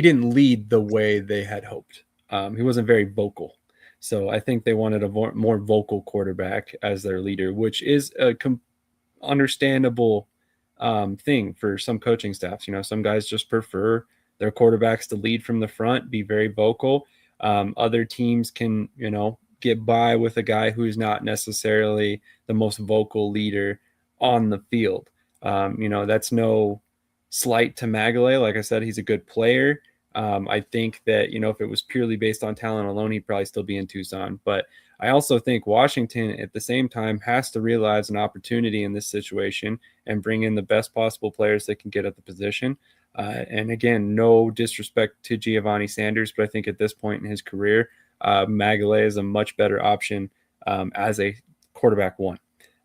didn't lead the way they had hoped. He wasn't very vocal. So I think they wanted a more vocal quarterback as their leader, which is a understandable thing for some coaching staffs. Some guys just prefer their quarterbacks to lead from the front, be very vocal. Other teams can, get by with a guy who's not necessarily the most vocal leader on the field. That's no slight to Magale. Like I said, he's a good player. I think that, if it was purely based on talent alone, he'd probably still be in Tucson. But I also think Washington at the same time has to realize an opportunity in this situation and bring in the best possible players they can get at the position. And again, no disrespect to Giovanni Sanders, but I think at this point in his career, Magalhae is a much better option as a quarterback one.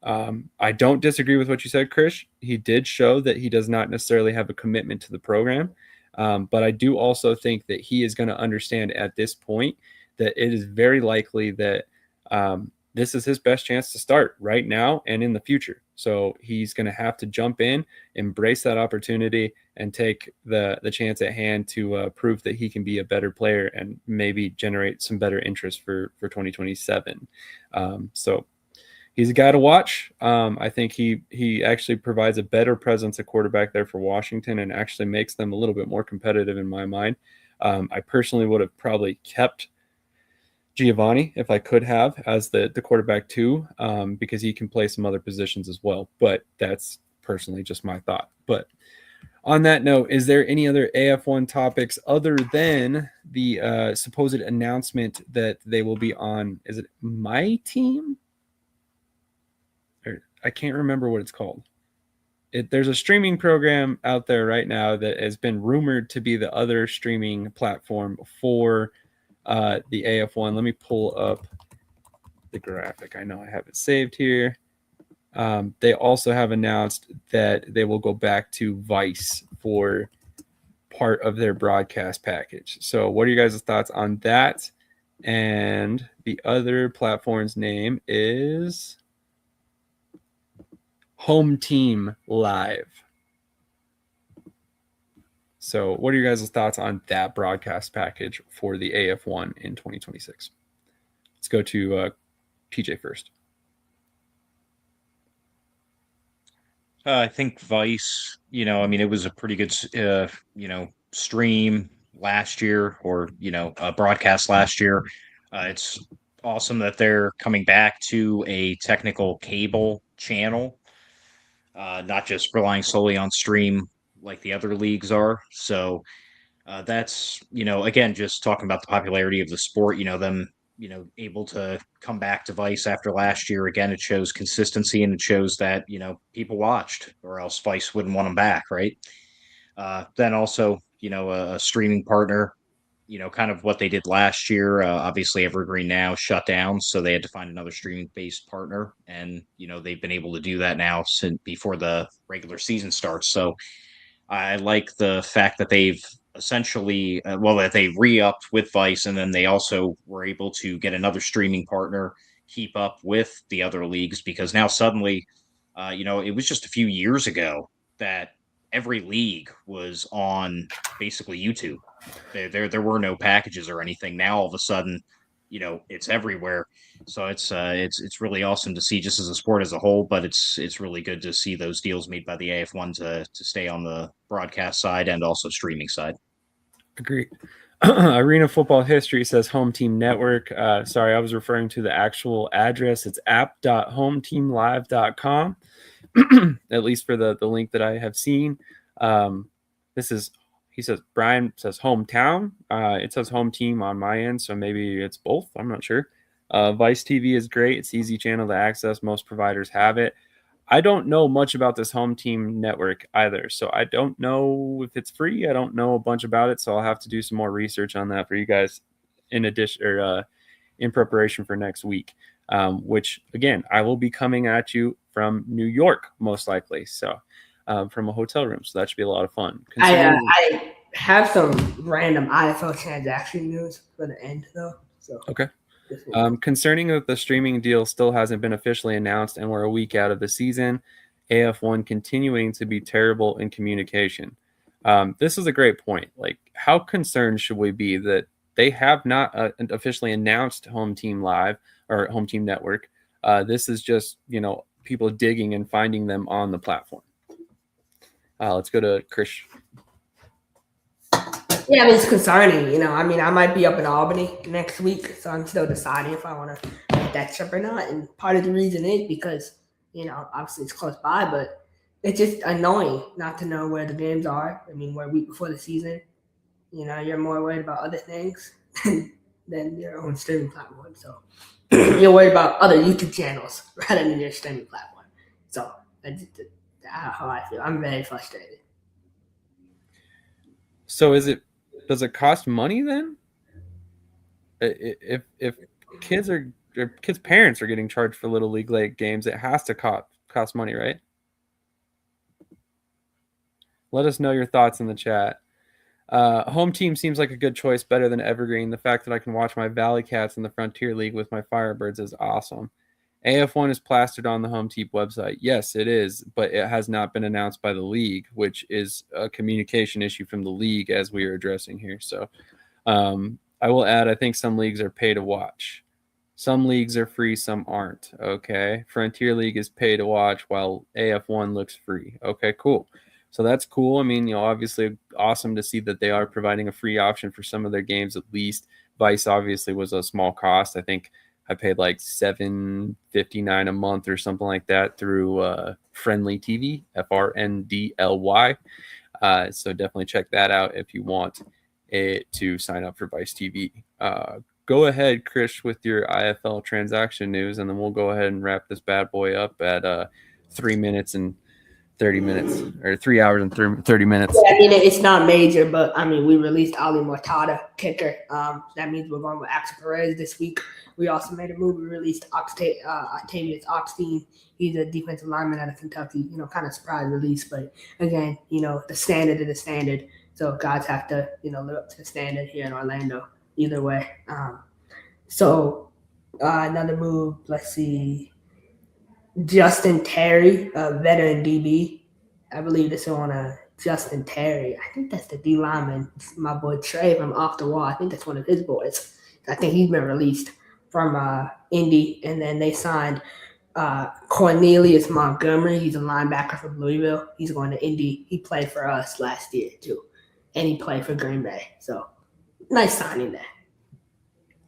I don't disagree with what you said, Krish. He did show that he does not necessarily have a commitment to the program. But I do also think that he is going to understand at this point that it is very likely that this is his best chance to start right now and in the future. So he's going to have to jump in, embrace that opportunity, and take the chance at hand to prove that he can be a better player and maybe generate some better interest for 2027. So he's a guy to watch. I think he actually provides a better presence at quarterback there for Washington and actually makes them a little bit more competitive in my mind. I personally would have probably kept Giovanni if I could have as the quarterback too, because he can play some other positions as well. But that's personally just my thought. But on that note, is there any other AF1 topics other than the supposed announcement that they will be on? Is it My Team? I can't remember what it's called. There's a streaming program out there right now that has been rumored to be the other streaming platform for the AF1. Let me pull up the graphic. I know I have it saved here. They also have announced that they will go back to Vice for part of their broadcast package. So what are you guys' thoughts on that? And the other platform's name is Home Team Live. So what are your guys' thoughts on that broadcast package for the AF1 in 2026? Let's go to TJ first. I think Vice, it was a pretty good, stream last year or, broadcast last year. It's awesome that they're coming back to a technical cable channel, not just relying solely on stream like the other leagues are. So that's, again, just talking about the popularity of the sport, them, able to come back to Vice after last year. Again, it shows consistency and it shows that, people watched, or else Vice wouldn't want them back, right? Then also, a streaming partner, kind of what they did last year. Obviously, Evergreen now shut down, so they had to find another streaming-based partner, and they've been able to do that now since before the regular season starts. So I like the fact that they've essentially, that they re-upped with Vice, and then they also were able to get another streaming partner, keep up with the other leagues, because now suddenly, it was just a few years ago that every league was on basically YouTube. There were no packages or anything. Now all of a sudden, it's everywhere. So it's really awesome to see, just as a sport as a whole. But it's really good to see those deals made by the AF1 to stay on the broadcast side and also streaming side. Agree. Arena Football History says Home Team Network. Sorry, I was referring to the actual address. It's app.hometeamlive.com, at least for the link that I have seen. He says, Brian says hometown. It says home team on my end, so maybe it's both. I'm not sure. Vice TV is great. It's easy channel to access. Most providers have it. I don't know much about this Home Team Network either, so I don't know if it's free. I don't know a bunch about it, so I'll have to do some more research on that for you guys in addition, or in preparation for next week, which, again, I will be coming at you from New York, most likely, so from a hotel room, so that should be a lot of fun. I have some random IFL transaction news for the end, though. So okay. Concerning that the streaming deal still hasn't been officially announced and we're a week out of the season, AF1 continuing to be terrible in communication. This is a great point. Like, how concerned should we be that they have not officially announced Home Team Live or Home Team Network? This is just, people digging and finding them on the platform. Let's go to Krish. Yeah, it's concerning. I might be up in Albany next week, so I'm still deciding if I want to make that trip or not. And part of the reason is because, obviously it's close by, but it's just annoying not to know where the games are. We're a week before the season. You're more worried about other things than your own streaming platform. So you're worried about other YouTube channels rather than your streaming platform. So that's how I feel. I'm very frustrated. So does it cost money then? If kids parents are getting charged for Little League late games, it has to cost money, right? Let us know your thoughts in the chat. Home team seems like a good choice, better than Evergreen. The fact that I can watch my Valley Cats in the Frontier League with my Firebirds is awesome. AF1 is plastered on the home team website. Yes, it is, but it has not been announced by the league, which is a communication issue from the league as we are addressing here. So I will add, I think some leagues are pay to watch. Some leagues are free, some aren't. Okay. Frontier League is pay to watch while AF1 looks free. Okay, cool. So that's cool. I mean, obviously awesome to see that they are providing a free option for some of their games at least. Vice obviously was a small cost. I think I paid like $7.59 a month or something like that through Friendly TV, FRNDLY. So definitely check that out if you want it to sign up for Vice TV. Go ahead, Krish, with your IFL transaction news, and then we'll go ahead and wrap this bad boy up at 3 minutes and 30 minutes, or 3 hours and 30 minutes. Yeah, I mean, it's not major, but I mean, we released Ali Mortada, kicker. That means we're going with Axel Perez this week. We also made a move. We released Octavius Oxtein. He's a defensive lineman out of Kentucky. Kind of surprise release, but again, the standard is the standard. So guys have to, live up to the standard here in Orlando. Either way. Another move. Let's see. Justin Terry, a veteran DB. I believe this is on Justin Terry. I think that's the D lineman. My boy Trey from Off the Wall. I think that's one of his boys. I think he's been released from Indy. And then they signed Cornelius Montgomery. He's a linebacker from Louisville. He's going to Indy. He played for us last year too. And he played for Green Bay. So nice signing there.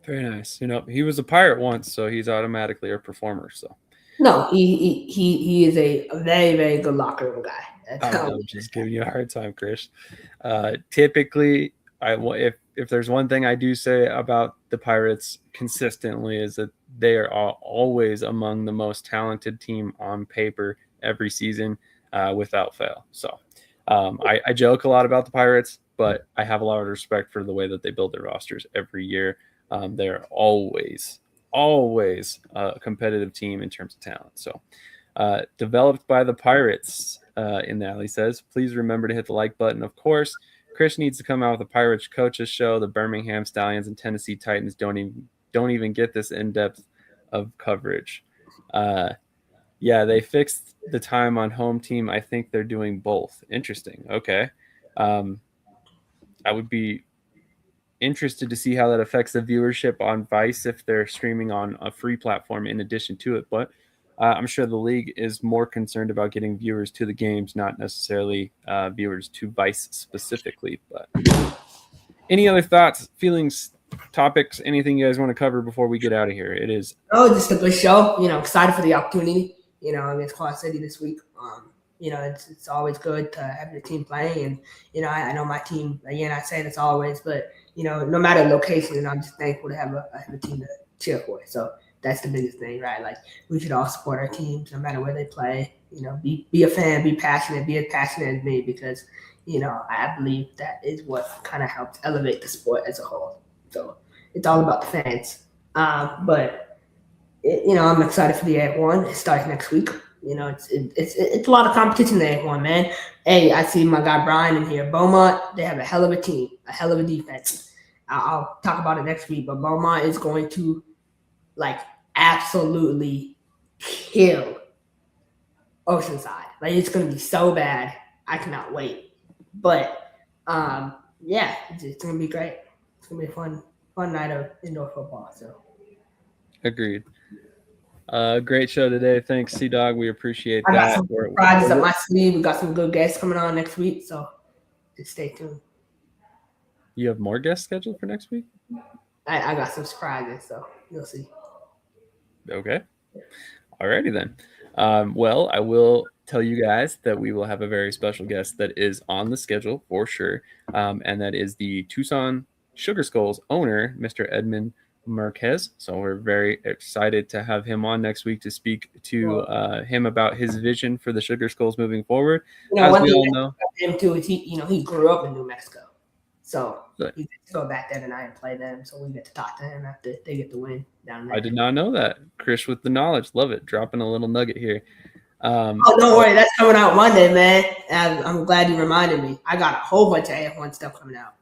Very nice. He was a Pirate once, so he's automatically a performer. So no, he is a very, very good locker room guy. I'm just giving you a hard time, Krish. Typically, if there's one thing I do say about the Pirates consistently is that they are always among the most talented team on paper every season, without fail. So I joke a lot about the Pirates, but I have a lot of respect for the way that they build their rosters every year. They're always a competitive team in terms of talent. So developed by the Pirates, in the alley says, please remember to hit the like button. Of course, Krish needs to come out with a Pirates coaches show. The Birmingham Stallions and Tennessee Titans don't even get this in-depth of coverage. Yeah, they fixed the time on home team. I think they're doing both. Interesting. Okay. I would be interested to see how that affects the viewership on Vice if they're streaming on a free platform in addition to it. But I'm sure the league is more concerned about getting viewers to the games, not necessarily viewers to Vice specifically. But any other thoughts, feelings, topics, anything you guys want to cover before we get out of here? It is just a good show. Excited for the opportunity. Against Quad City this week. It's always good to have your team playing, and I know my team. Again, I say this always, but no matter the location, I'm just thankful to have a team to cheer for. So that's the biggest thing, right? Like we should all support our teams, no matter where they play. Be a fan, be passionate, be as passionate as me, because I believe that is what kind of helps elevate the sport as a whole. So it's all about the fans. But I'm excited for the A1. It starts next week. It's a lot of competition there, one man. Hey, I see my guy Brian in here. Beaumont, they have a hell of a team, a hell of a defense. I'll talk about it next week, but Beaumont is going to absolutely kill Oceanside. It's going to be so bad. I cannot wait. But yeah, it's going to be great. It's going to be a fun night of indoor football. So agreed. Great show today. Thanks, C-Dog. We appreciate that. I got some surprises up my sleeve. We got some good guests coming on next week, so just stay tuned. You have more guests scheduled for next week? I got some surprises, so you'll see. Okay. Alrighty then. Well, I will tell you guys that we will have a very special guest that is on the schedule for sure, and that is the Tucson Sugar Skulls owner, Mr. Edmund Marquez. So we're very excited to have him on next week to speak to him about his vision for the Sugar Skulls moving forward. As we all know, him too is he grew up in New Mexico. So he gets to go back there tonight and play them. So we get to talk to him after they get the win down there. I did not know that. Krish with the knowledge. Love it. Dropping a little nugget here. Don't worry. That's coming out Monday, man. I'm glad you reminded me. I got a whole bunch of AF1 stuff coming out.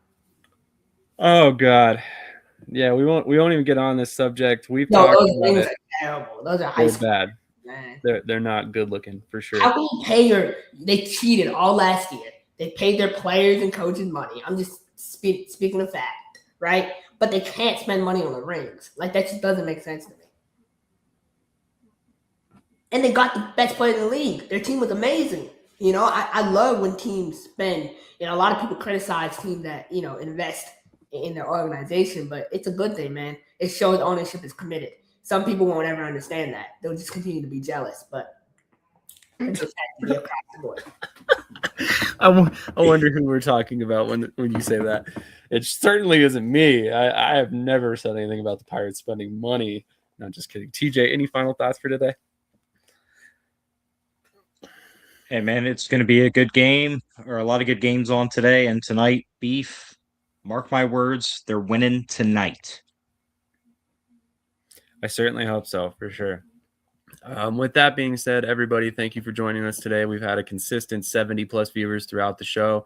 Oh, God. Yeah, we won't even get on this subject. We've No, talked those about rings it. are terrible. Those are high They're school. bad. Man. They're not good looking for sure. How can you pay they cheated all last year. They paid their players and coaches money. I'm just speaking of fact, right? But they can't spend money on the rings. Like, that just doesn't make sense to me. And they got the best player in the league. Their team was amazing. You know, I love when teams spend. You know, a lot of people criticize teams that, you know, invest in their organization, but it's a good thing, man. It shows ownership is committed. Some people won't ever understand that. They'll just continue to be jealous, but it just has to be across the board. I wonder who we're talking about when you say that. It certainly isn't me. I have never said anything about the Pirates spending money. No, just kidding. TJ, any final thoughts for today? Hey, man, it's going to be a good game, or a lot of good games on today and tonight. Beef, mark my words, they're winning tonight. I certainly hope so, for sure. With that being said, everybody, thank you for joining us today. We've had a consistent 70-plus viewers throughout the show,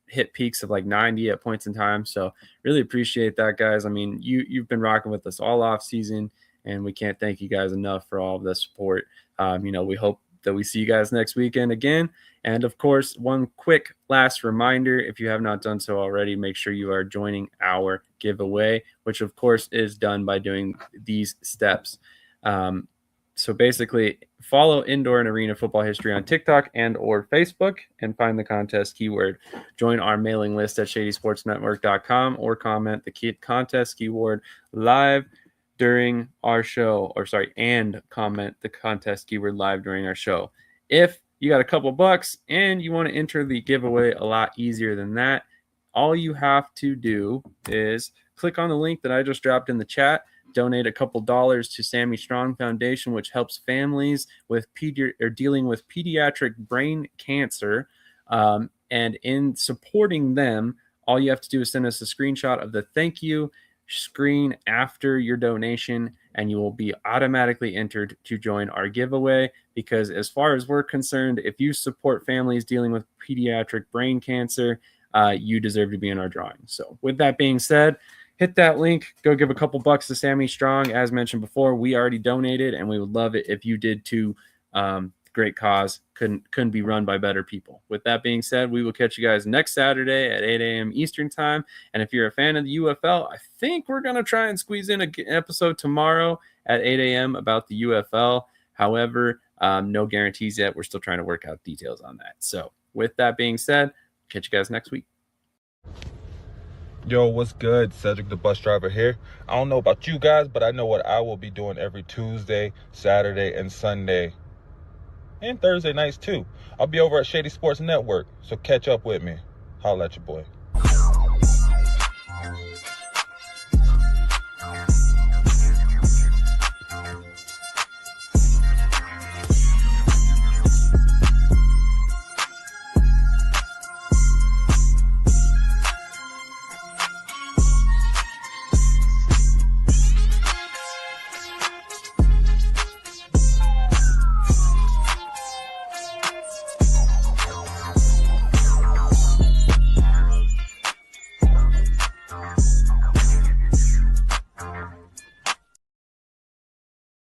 hit peaks of like 90 at points in time. So really appreciate that, guys. I mean, you've been rocking with us all off season, and we can't thank you guys enough for all of the support. You know, we hope that we see you guys next weekend again. And of course, one quick last reminder, if you have not done so already, make sure you are joining our giveaway, which of course is done by doing these steps. So basically, follow Indoor and Arena Football History on TikTok and or Facebook and find the contest keyword. Join our mailing list at shadysportsnetwork.com or comment the contest keyword live during our show, and comment the contest keyword live during our show. If you got a couple bucks and you want to enter the giveaway a lot easier than that, all you have to do is click on the link that I just dropped in the chat, donate a couple dollars to Sammy Strong Foundation, which helps families with dealing with pediatric brain cancer. And in supporting them, all you have to do is send us a screenshot of the thank you screen after your donation, and you will be automatically entered to join our giveaway. Because as far as we're concerned, if you support families dealing with pediatric brain cancer, you deserve to be in our drawing. So with that being said, hit that link, go give a couple bucks to Sammy Strong. As mentioned before, we already donated, and we would love it if you did too. Great cause, couldn't be run by better people. With that being said, we will catch you guys next Saturday at 8 a.m. Eastern time. And if you're a fan of the UFL, I think we're going to try and squeeze in an episode tomorrow at 8 a.m. about the UFL. However, no guarantees yet. We're still trying to work out details on that. So with that being said, catch you guys next week. Yo, what's good? Cedric the bus driver here. I don't know about you guys, but I know what I will be doing every Tuesday, Saturday, and Sunday. And Thursday nights too. I'll be over at Shady Sports Network, so catch up with me. Holla at your boy.